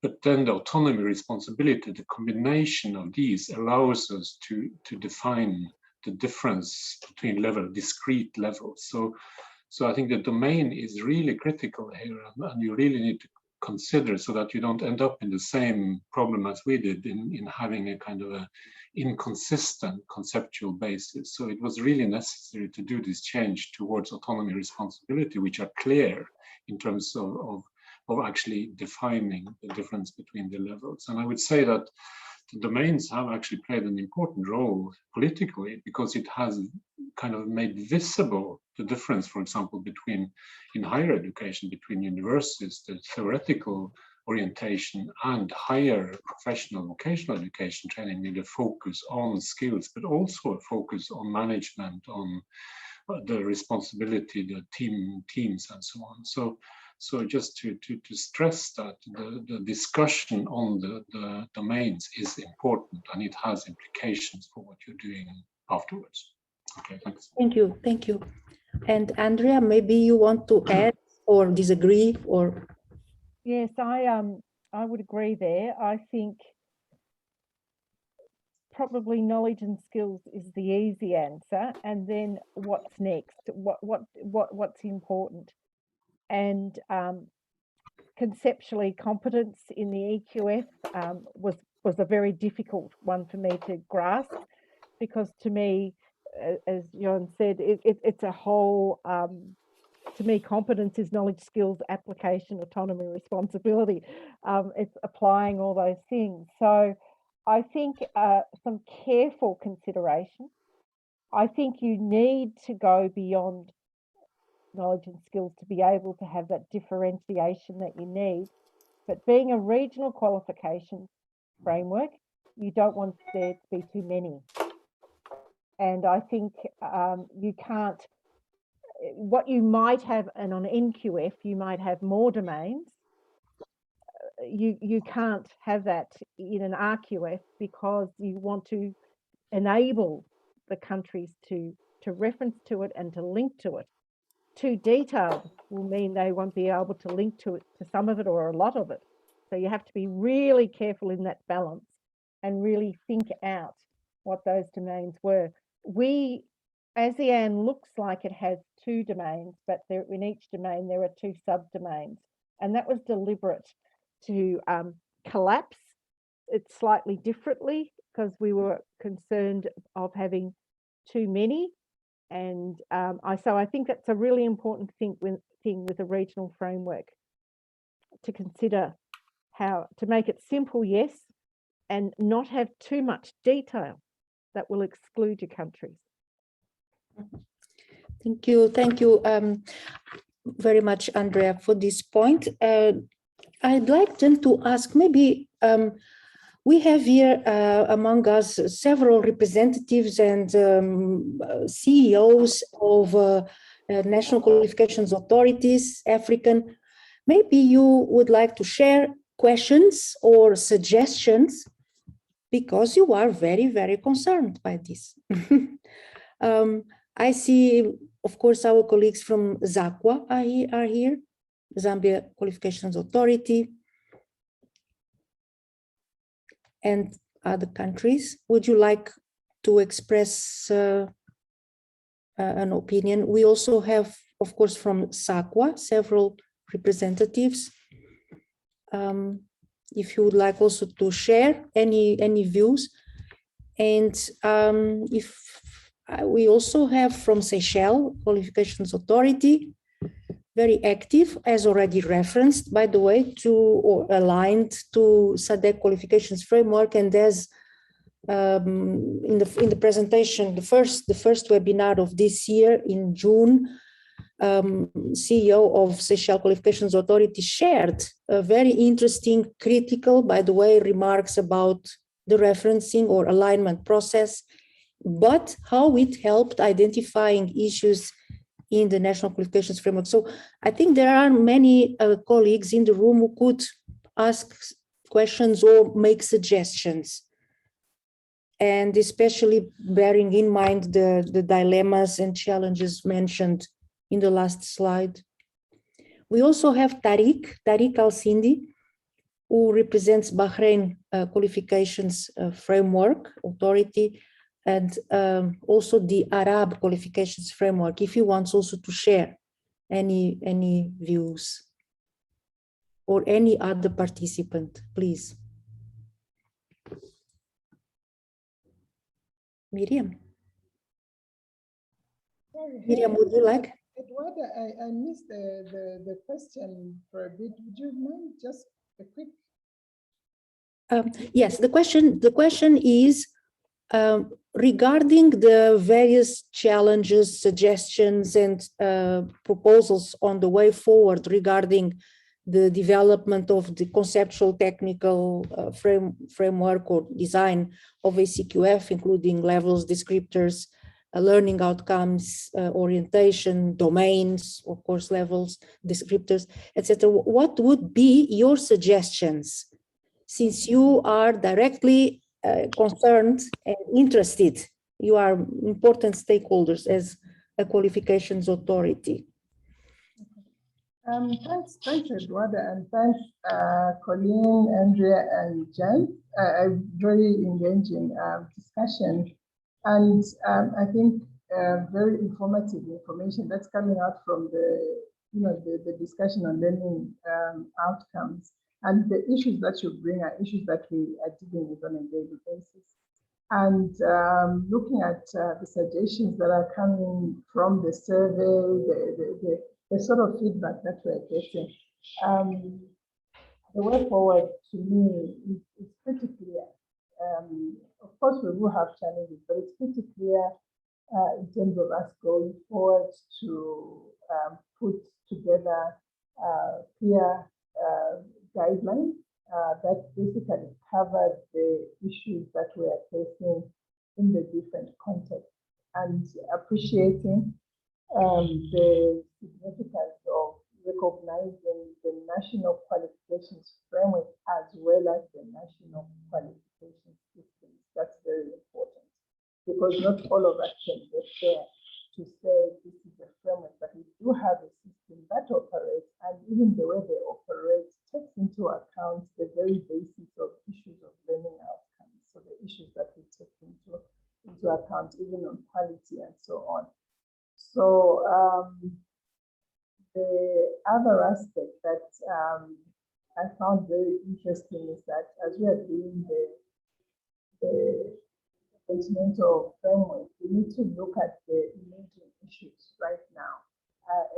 But then the autonomy, responsibility, the combination of these allows us to define the difference between discrete levels. So I think the domain is really critical here, and you really need to consider so that you don't end up in the same problem as we did in having a kind of a inconsistent conceptual basis. So it was really necessary to do this change towards autonomy, responsibility, which are clear in terms of actually defining the difference between the levels. And I would say that the domains have actually played an important role politically, because it has kind of made visible the difference, for example, between in higher education, between universities, the theoretical orientation and higher professional vocational education training with a focus on skills, but also a focus on management, on the responsibility, the teams and so on. So just to stress that the discussion on the domains is important, and it has implications for what you're doing afterwards. Okay, thanks. Thank you. And Andrea, maybe you want to add or disagree or? Yes, I would agree there. I think probably knowledge and skills is the easy answer, and then what's next? What's important? And conceptually, competence in the Nqf was a very difficult one for me to grasp, because to me, as Jon said, it's a whole. To me, competence is knowledge, skills, application, autonomy, responsibility. It's applying all those things. So I think some careful consideration. I think you need to go beyond knowledge and skills to be able to have that differentiation that you need. But being a regional qualification framework, you don't want there to be too many. And I think you can't, what you might have, and on Nqf, you might have more domains. You can't have that in an Acqf, because you want to enable the countries to reference to it and to link to it. Too detailed will mean they won't be able to link to it, to some of it or a lot of it. So you have to be really careful in that balance and really think out what those domains were. ASEAN looks like it has 2 domains, but in each domain there are 2 subdomains, and that was deliberate to collapse it slightly differently, because we were concerned of having too many. And so I think that's a really important thing with a regional framework, to consider how to make it simple, yes, and not have too much detail that will exclude your countries. Thank you very much, Andrea, for this point. I'd like then to ask, maybe we have here among us several representatives and CEOs of national qualifications authorities, African. Maybe you would like to share questions or suggestions, because you are very, very concerned by this. I see, of course, our colleagues from Acqf are here, Zambia Qualifications Authority, and other countries. Would you like to express an opinion? We also have, of course, from Acqf, several representatives. If you would like also to share any views. And we also have from Seychelles Qualifications Authority, very active, as already referenced, by the way, or aligned to SADC qualifications framework. And as in the presentation, the first webinar of this year in June, CEO of Seychelles Qualifications Authority shared a very interesting, critical, by the way, remarks about the referencing or alignment process, but how it helped identifying issues in the national qualifications framework. So I think there are many colleagues in the room who could ask questions or make suggestions. and especially bearing in mind the dilemmas and challenges mentioned in the last slide. We also have Tariq Al-Sindi, who represents Bahrain Qualifications Framework Authority, and also the Arab Qualifications Framework, if he wants also to share any views, or any other participant, please. Miriam. Miriam, would you like? Eduardo, I missed the question for a bit. Would you mind just a quick? Yes, the question is regarding the various challenges, suggestions, and proposals on the way forward regarding the development of the conceptual technical framework or design of ACQF, including levels, descriptors, learning outcomes, orientation, domains, of course, levels, descriptors, etc. What would be your suggestions, since you are directly concerned and interested? You are important stakeholders as a qualifications authority. Thanks, Eduardo, and thanks, Colleen, Andrea, and Jen. A very engaging discussion, and I think very informative information that's coming out from the discussion on learning outcomes, and the issues that you bring are issues that we are dealing with on a daily basis. And looking at the suggestions that are coming from the survey, the sort of feedback that we're getting, the way forward to me is pretty clear. Of course, we will have challenges, but it's pretty clear in terms of us going forward to put together clear guidelines that basically cover the issues that we are facing in the different contexts, and appreciating the significance of recognizing the national qualifications framework as well as the national qualification systems. That's very important, because not all of us can get there to say this is a framework, but we do have a system that operates, and even the way they operate takes into account the very basis of issues of learning outcomes. So the issues that we take into account, even on quality and so on. So the other aspect that I found very interesting is that as we are doing the continental framework, we need to look at the emerging issues right now.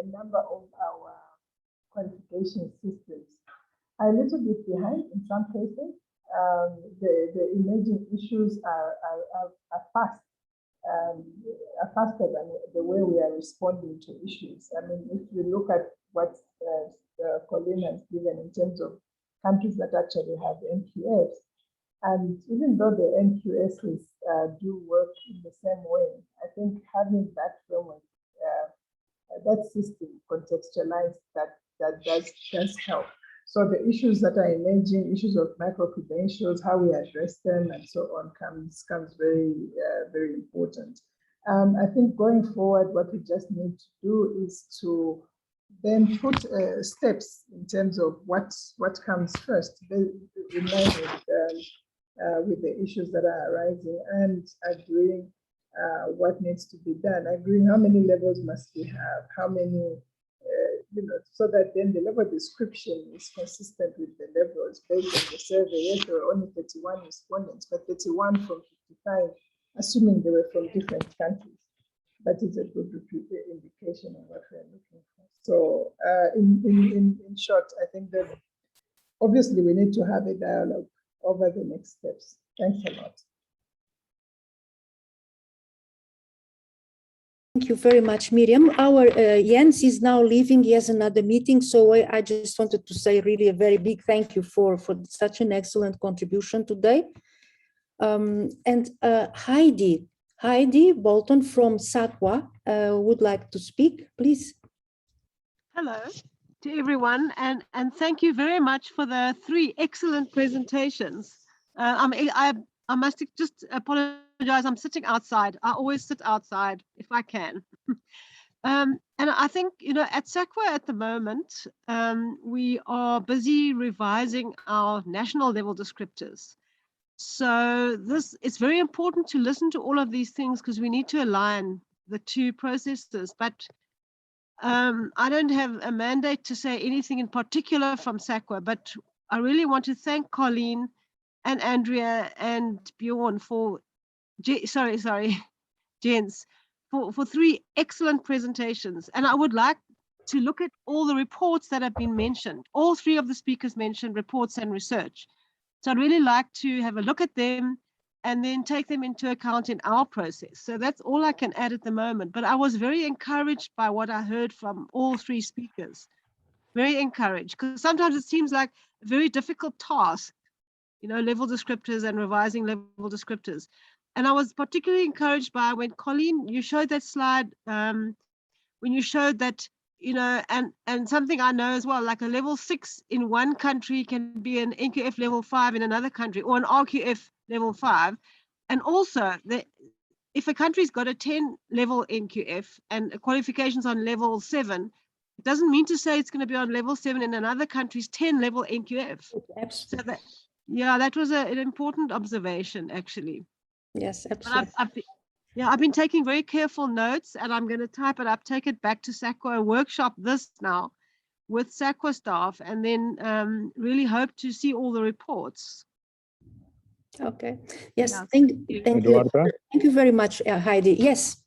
A number of our qualification systems are a little bit behind in some cases. The emerging issues are fast. Are faster than the way we are responding to issues. I mean, if you look at what Colleen has given in terms of countries that actually have Nqfs, and even though the Nqfs do work in the same way, I think having that framework, that system contextualized, that does help. So the issues that are emerging, issues of micro-credentials, how we address them and so on comes very, very important. I think going forward, what we just need to do is to then put steps in terms of what comes first, in line with the issues that are arising, and agreeing what needs to be done, agreeing how many levels must we have, how many, so that then the level description is consistent with the levels based on the survey. Yes, there were only 31 respondents, but 31 from 55, assuming they were from different countries. That is a good indication of what we're looking for. So in short, I think that obviously we need to have a dialogue over the next steps. Thanks a lot. Thank you very much, Miriam. Our Jens is now leaving. He has another meeting. So I just wanted to say really a very big thank you for such an excellent contribution today. And Heidi Bolton from SAQA would like to speak, please. Hello to everyone, and thank you very much for the 3 excellent presentations. I'm I must just apologize. I'm sitting outside. I always sit outside if I can. And I think, at Acqf at the moment, we are busy revising our national level descriptors. So it's very important to listen to all of these things because we need to align the two processes. But I don't have a mandate to say anything in particular from Acqf, but I really want to thank Colleen and Andrea and Bjorn for, Jens, for 3 excellent presentations. And I would like to look at all the reports that have been mentioned. All 3 of the speakers mentioned reports and research. So I'd really like to have a look at them and then take them into account in our process. So that's all I can add at the moment. But I was very encouraged by what I heard from all 3 speakers. Very encouraged, because sometimes it seems like a very difficult task, level descriptors and revising level descriptors. And I was particularly encouraged by when Colleen, you showed that slide, when you showed that, and something I know as well, like a level 6 in one country can be an Nqf level 5 in another country, or an RQF level 5. And also, if a country's got a 10 level Nqf and qualifications on level 7, it doesn't mean to say it's going to be on level 7 in another country's 10 level Nqf. Absolutely. So that was an important observation, actually. Yes, absolutely. I've been taking very careful notes, and I'm going to type it up, take it back to Acqf, workshop this now with Acqf staff, and then really hope to see all the reports. Okay. Yes. Yeah, Thank you. Thank you very much, Heidi. Yes.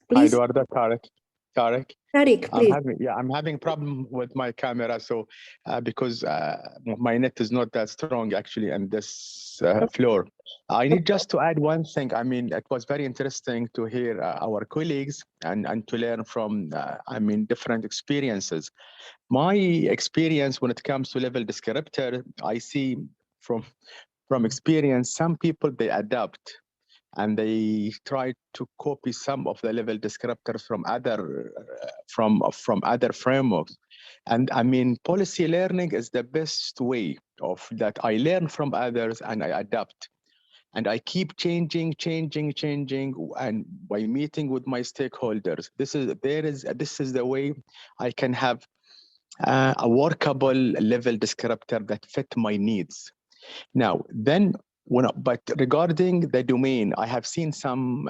Please. Hi, Eduardo. Tariq. Tariq, please. I'm having problem with my camera, so because my net is not that strong actually in this floor. I need just to add one thing. I mean, it was very interesting to hear our colleagues and to learn from, different experiences. My experience when it comes to level descriptor, I see from experience, some people, they adapt and they try to copy some of the level descriptors from other frameworks. And policy learning is the best way of that. I learn from others and I adapt. And I keep changing, and by meeting with my stakeholders. This is the way I can have a workable level descriptor that fit my needs. Now, but regarding the domain, I have seen some,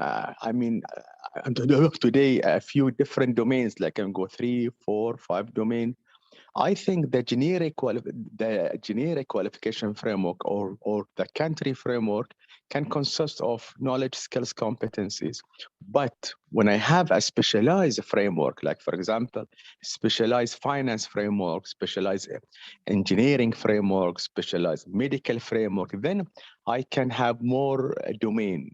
today, a few different domains, like I can go 3, 4, 5 domain. I think the generic qualification framework or the country framework can consist of knowledge, skills, competencies. But when I have a specialized framework, like for example, specialized finance framework, specialized engineering framework, specialized medical framework, then I can have more domain,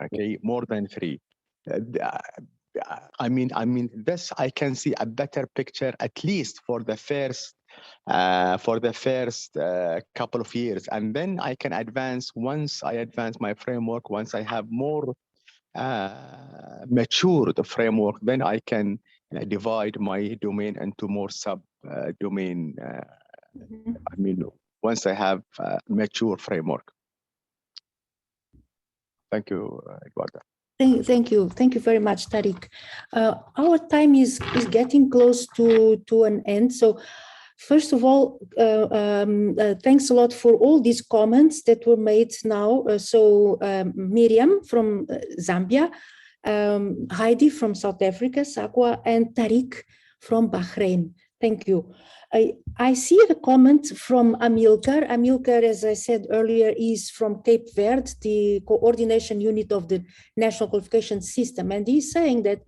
okay, more than 3. This I can see a better picture, at least for the first couple of years, and then I can advance. Once I advance my framework, once I have more matured framework, then I can divide my domain into more sub domain. Once I have mature framework. Thank you, Eduardo. Thank you very much, Tariq. Our time is getting close to an end. So first of all, thanks a lot for all these comments that were made now. Miriam from Zambia, Heidi from South Africa, Acqf, and Tariq from Bahrain. Thank you. I see the comment from Amilcar. Amilcar, as I said earlier, is from Cape Verde, the coordination unit of the National Qualification System. And he's saying that,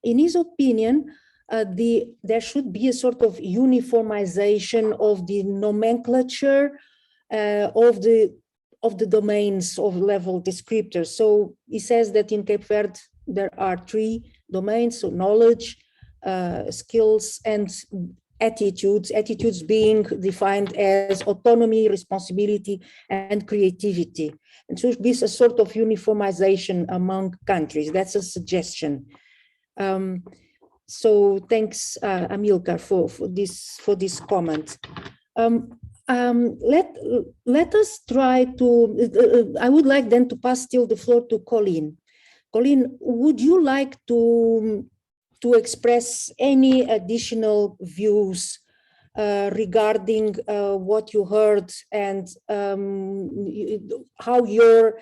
in his opinion, there should be a sort of uniformization of the nomenclature of the domains of level descriptors. So he says that in Cape Verde, there are 3 domains, so knowledge, skills, and attitudes being defined as autonomy, responsibility, and creativity. And so this is a sort of uniformization among countries. That's a suggestion. So thanks, Amilcar, for this comment. let us try to, I would like then to pass still the floor to Colleen. Colleen, would you like to express any additional views regarding what you heard and how your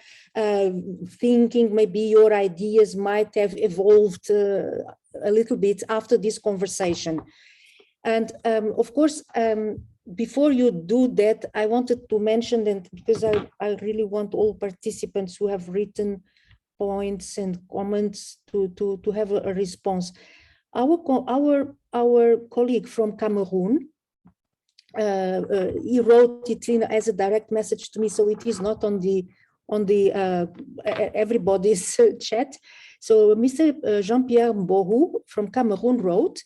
thinking, maybe your ideas might have evolved a little bit after this conversation? And of course, before you do that, I wanted to mention that because I really want all participants who have written points and comments to have a response. Our colleague from Cameroon, he wrote it in as a direct message to me, so it is not on the everybody's chat. So Mr. Jean-Pierre Mbohu from Cameroon wrote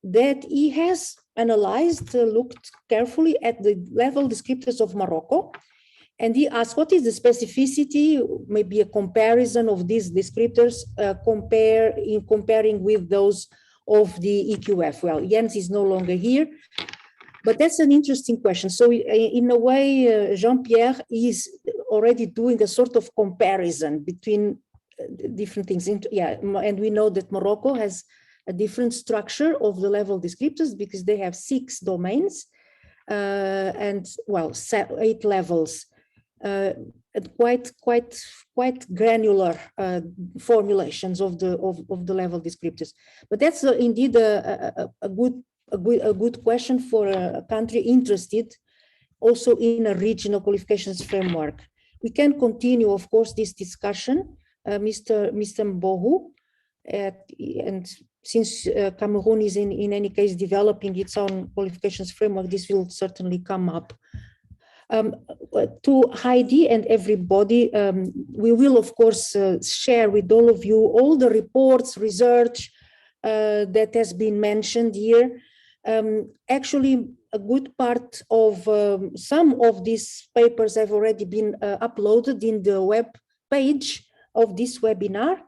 that he has analyzed, looked carefully at the level descriptors of Morocco, and he asked what is the specificity, maybe a comparison of these descriptors comparing with those of the Nqf. Well, Jens is no longer here, but that's an interesting question. So in a way, Jean-Pierre is already doing a sort of comparison between different things. Yeah, and we know that Morocco has a different structure of the level descriptors because they have 6 domains and, well, 8 levels. Quite granular formulations of the level descriptors, but that's indeed a good question for a country interested also in a regional qualifications framework. We can continue, of course, this discussion, Mr. Mbohu, and since Cameroon is in any case developing its own qualifications framework, this will certainly come up. To Heidi and everybody, we will of course share with all of you all the reports, research that has been mentioned here. Actually, a good part of some of these papers have already been uploaded in the web page of this webinar.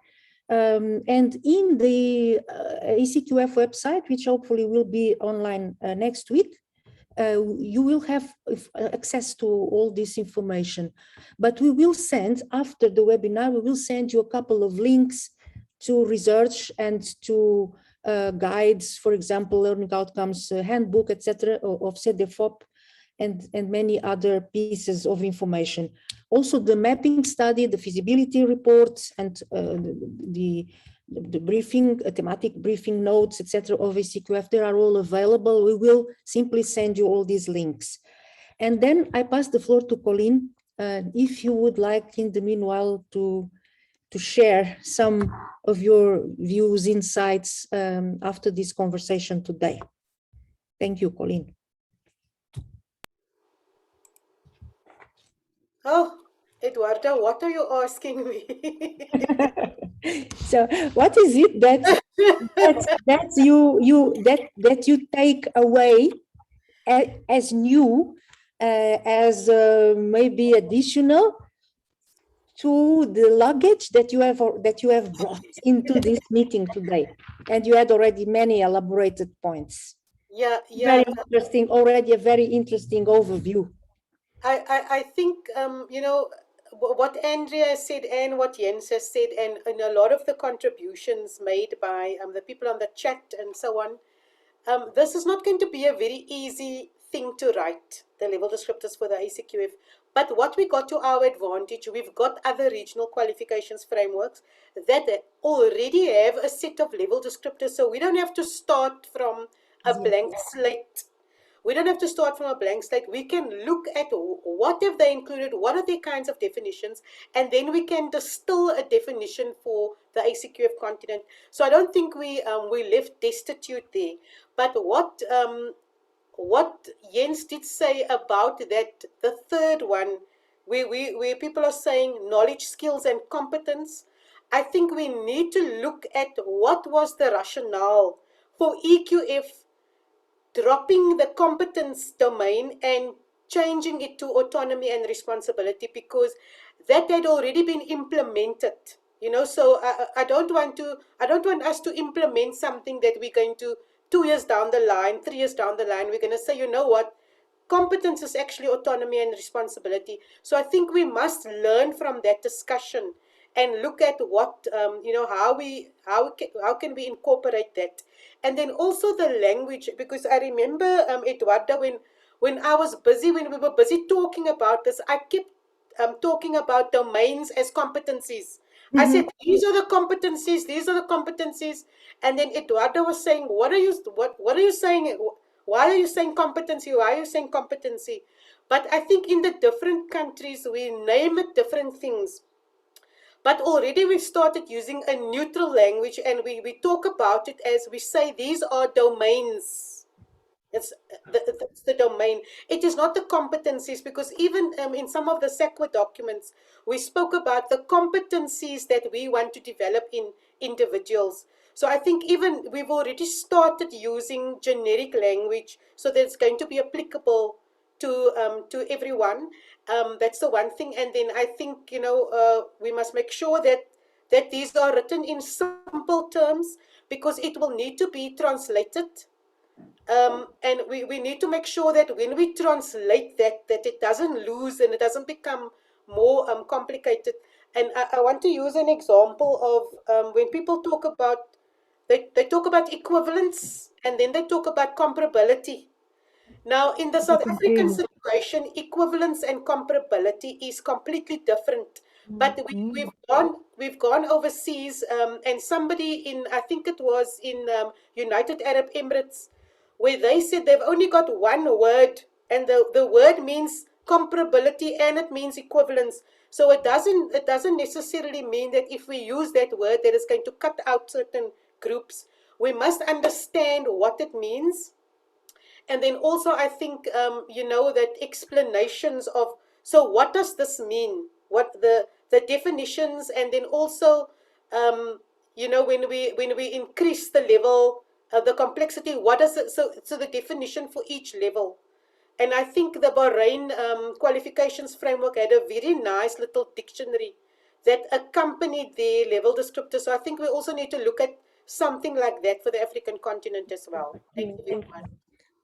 And in the ACQF website, which hopefully will be online next week, you will have access to all this information. But we will send, after the webinar, we will send you a couple of links to research and to guides, for example, learning outcomes handbook, etc., of CEDEFOP, and many other pieces of information. Also the mapping study, the feasibility reports, and the briefing, thematic briefing notes, etc. of ACQF, they are all available. We will simply send you all these links. And then I pass the floor to Colleen, if you would like in the meanwhile to share some of your views, insights after this conversation today. Thank you, Colleen. Oh, Eduardo, what are you asking me? So what is it that you take away as new, as maybe additional to the luggage that you have brought into this meeting today? And you had already many elaborated points. Yeah. Very interesting, already a very interesting overview. I think, you know, what Andrea said and what Jens has said, and a lot of the contributions made by the people on the chat and so on, this is not going to be a very easy thing to write, the level descriptors for the ACQF. But what we got to our advantage, we've got other regional qualifications frameworks that already have a set of level descriptors, so we don't have to start from a blank slate. We don't have to start from a blank slate. We can look at what have they included, what are their kinds of definitions, and then we can distill a definition for the ACQF continent. So I don't think we left destitute there. But what Jens did say about that, the third one, where people are saying knowledge, skills, and competence, I think we need to look at what was the rationale for EQF dropping the competence domain and changing it to autonomy and responsibility, because that had already been implemented, you know. So I don't want us to implement something that we're going to 2 years down the line, 3 years down the line, we're going to say, you know what, competence is actually autonomy and responsibility. So I think we must learn from that discussion and look at what, you know, how can we incorporate that. And then also the language, because I remember, Eduardo, when I was busy, when we were busy talking about this, I kept talking about domains as competencies. I said, these are the competencies, these are the competencies. And then Eduardo was saying, what are you saying? Why are you saying competency? Why are you saying competency? But I think in the different countries, we name it different things. But already we've started using a neutral language, and we talk about it as, we say these are domains. It's the domain. It is not the competencies, because even in some of the SACWA documents, we spoke about the competencies that we want to develop in individuals. So I think even we've already started using generic language so that it's going to be applicable to everyone. That's the one thing. And then I think, you know, we must make sure that these are written in simple terms, because it will need to be translated. And we need to make sure that when we translate that it doesn't lose and it doesn't become more complicated. And I want to use an example of when people talk about, they talk about equivalence, and then they talk about comparability. Now, in the South African situation, equivalence and comparability is completely different. But we've gone overseas, and somebody in, I think it was in United Arab Emirates, where they said they've only got one word, and the word means comparability and it means equivalence. So it doesn't necessarily mean that if we use that word that it's going to cut out certain groups. We must understand what it means. And then also I think, you know, that explanations of, so what does this mean? What the definitions, and then also, you know, when we increase the level, the complexity, what does it, so the definition for each level. And I think the Bahrain qualifications framework had a very nice little dictionary that accompanied the level descriptor. So I think we also need to look at something like that for the African continent as well. Thank you very much.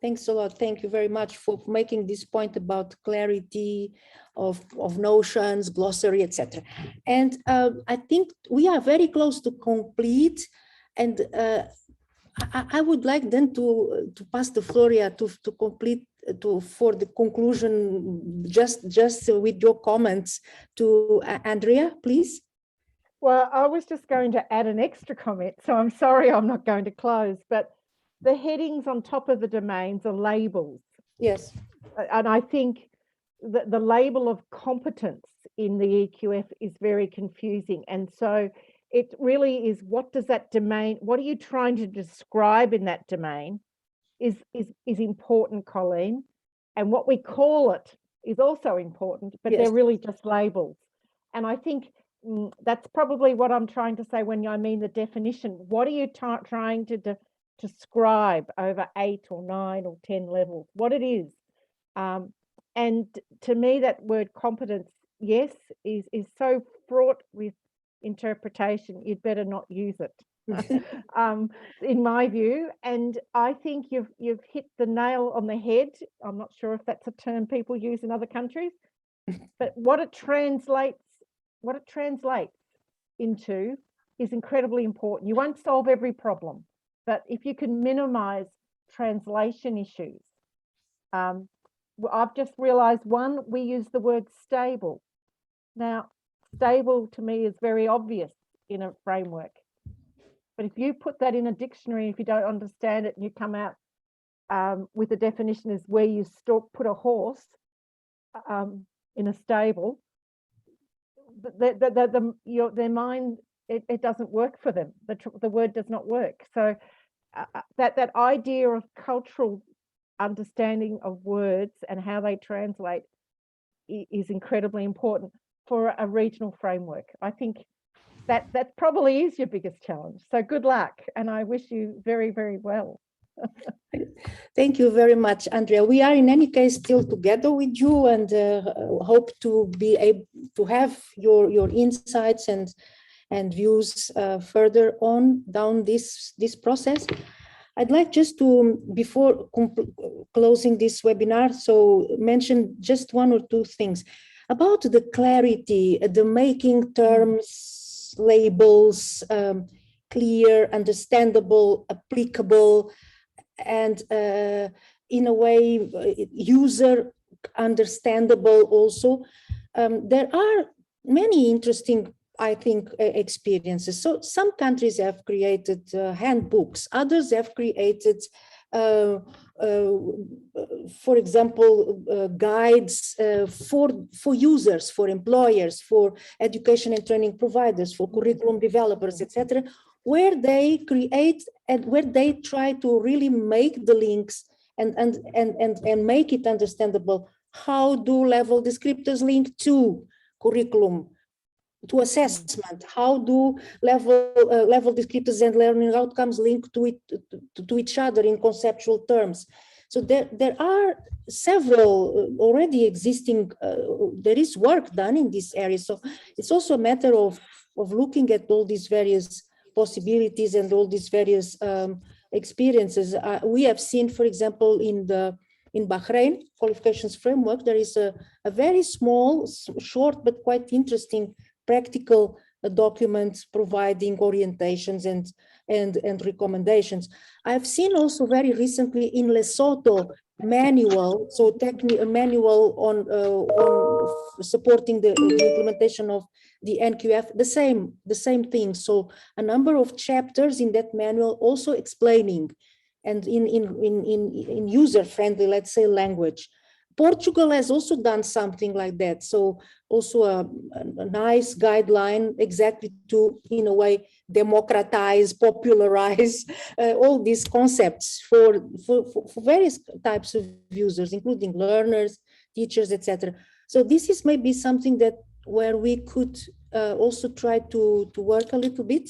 Thanks a lot. Thank you very much for making this point about clarity of notions, glossary, etc. And I think we are very close to complete. And I would like then to pass the floor to complete for the conclusion, just with your comments to Andrea, please. Well, I was just going to add an extra comment, so I'm sorry I'm not going to close, but the headings on top of the domains are labels. Yes. And I think that the label of competence in the EQF is very confusing. And so it really is, what does that domain, what are you trying to describe in that domain is important, Colleen. And what we call it is also important, but they're really just labels. And I think that's probably what I'm trying to say when I mean the definition. What are you trying to describe over 8 or 9 or 10 levels, what it is? And to me, that word competence, yes, is so fraught with interpretation. You'd better not use it, in my view. And I think you've hit the nail on the head. I'm not sure if that's a term people use in other countries, but what it translates into is incredibly important. You won't solve every problem, but if you can minimize translation issues. I've just realized one, we use the word stable. Now, stable to me is very obvious in a framework, but if you put that in a dictionary, if you don't understand it and you come out with the definition is where you put a horse in a stable, their mind, it doesn't work for them. The word does not work. So that idea of cultural understanding of words and how they translate is incredibly important for a regional framework. I think that probably is your biggest challenge. So good luck, and I wish you very, very well. Thank you very much, Andrea. We are in any case still together with you, and hope to be able to have your insights and views further on down this process. I'd like just to, before closing this webinar, so mention just one or two things about the clarity, the making terms, labels, clear, understandable, applicable, and in a way, user understandable also. There are many interesting, I think, experiences. So some countries have created handbooks, others have created for example, guides for users, for employers, for education and training providers, for curriculum developers, etc., where they create and where they try to really make the links and make it understandable. How do level descriptors link to curriculum, to assessment? How do level descriptors and learning outcomes link to each other in conceptual terms? So there are several already existing, there is work done in this area. So it's also a matter of looking at all these various possibilities and all these various experiences. We have seen, for example, in Bahrain Qualifications Framework, there is a very small, short, but quite interesting practical documents providing orientations and recommendations. I've seen also very recently in Lesotho manual, so a manual on supporting the implementation of the Nqf, the same thing. So a number of chapters in that manual also explaining and in user-friendly, let's say, language. Portugal has also done something like that. So also a nice guideline exactly to, in a way, democratize, popularize all these concepts for various types of users, including learners, teachers, etc. So this is maybe something that where we could also try to work a little bit.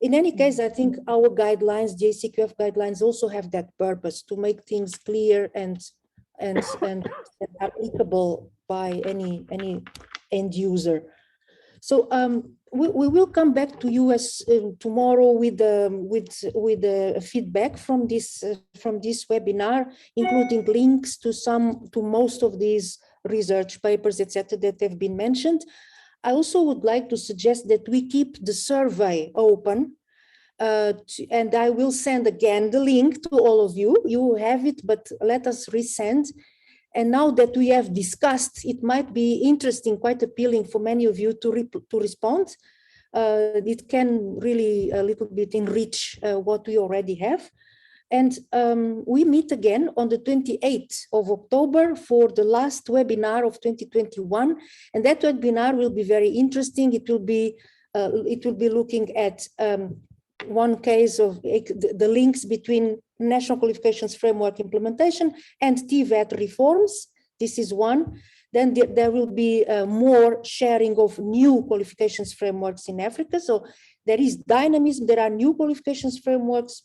In any case, I think our guidelines, the Acqf guidelines, also have that purpose to make things clear and applicable by any end user. So we will come back to you tomorrow with feedback from this webinar, including links to most of these research papers, etc., that have been mentioned. I also would like to suggest that we keep the survey open. And I will send again the link to all of you. You have it, but let us resend. And now that we have discussed, it might be interesting, quite appealing for many of you to respond. It can really a little bit enrich what we already have. And we meet again on the 28th of October for the last webinar of 2021. And that webinar will be very interesting. It will be looking at one case of the links between National Qualifications Framework implementation and TVET reforms. This is one. Then there will be more sharing of new qualifications frameworks in Africa. So there is dynamism. There are new qualifications frameworks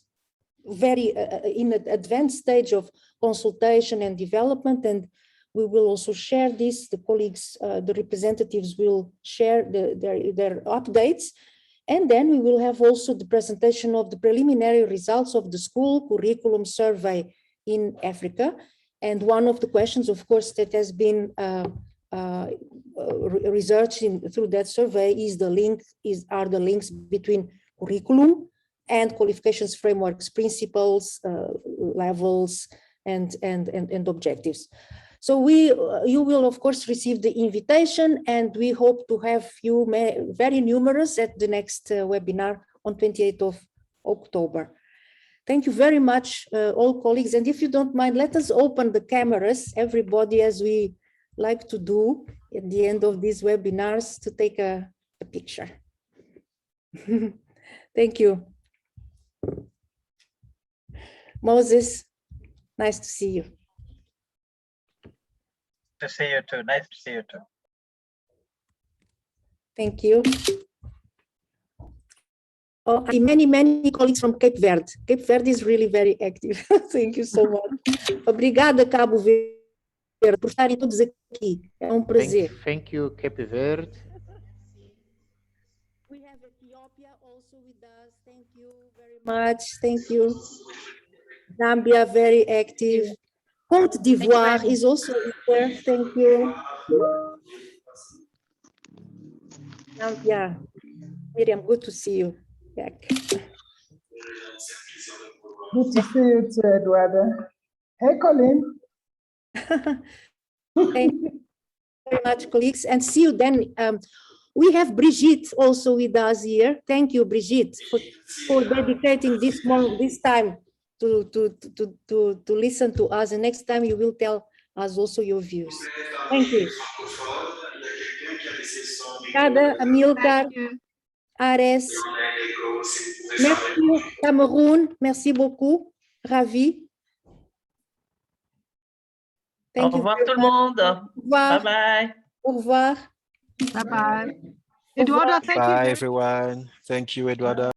very in an advanced stage of consultation and development. And we will also share this. The colleagues, the representatives will share their updates. And then we will have also the presentation of the preliminary results of the school curriculum survey in Africa. And one of the questions, of course, that has been researched through that survey are the links between curriculum and qualifications frameworks, principles, levels, and objectives. So you will, of course, receive the invitation, and we hope to have you very numerous at the next webinar on 28th of October. Thank you very much, all colleagues. And if you don't mind, let us open the cameras, everybody, as we like to do at the end of these webinars, to take a picture. Thank you. Moses, nice to see you. To see you too. Nice to see you too. Thank you. Oh, I see many colleagues from Cape Verde. Cape Verde is really very active. Thank you so much. Obrigada, Cabo Verde, por estarem todos aqui. É prazer. Thank you, Cape Verde. We have Ethiopia also with us. Thank you very much. Thank you. Zambia, very active. Côte d'Ivoire is also there. Thank you. Yeah, Miriam, good to see you back. Good to see you too, Eduardo. Hey, Colin. Thank you very much, colleagues, and see you then. We have Brigitte also with us here. Thank you, Brigitte, for dedicating this time to listen to us. And next time you will tell us also your views. Thank you. Obrigada, Amilcar, Ares. Merci, Cameroun. Merci beaucoup. Ravi. Thank you. Au revoir tout le monde. Au revoir. Bye bye. Au revoir. Bye bye. Eduardo, thank you. Bye, everyone. Thank you, Eduardo.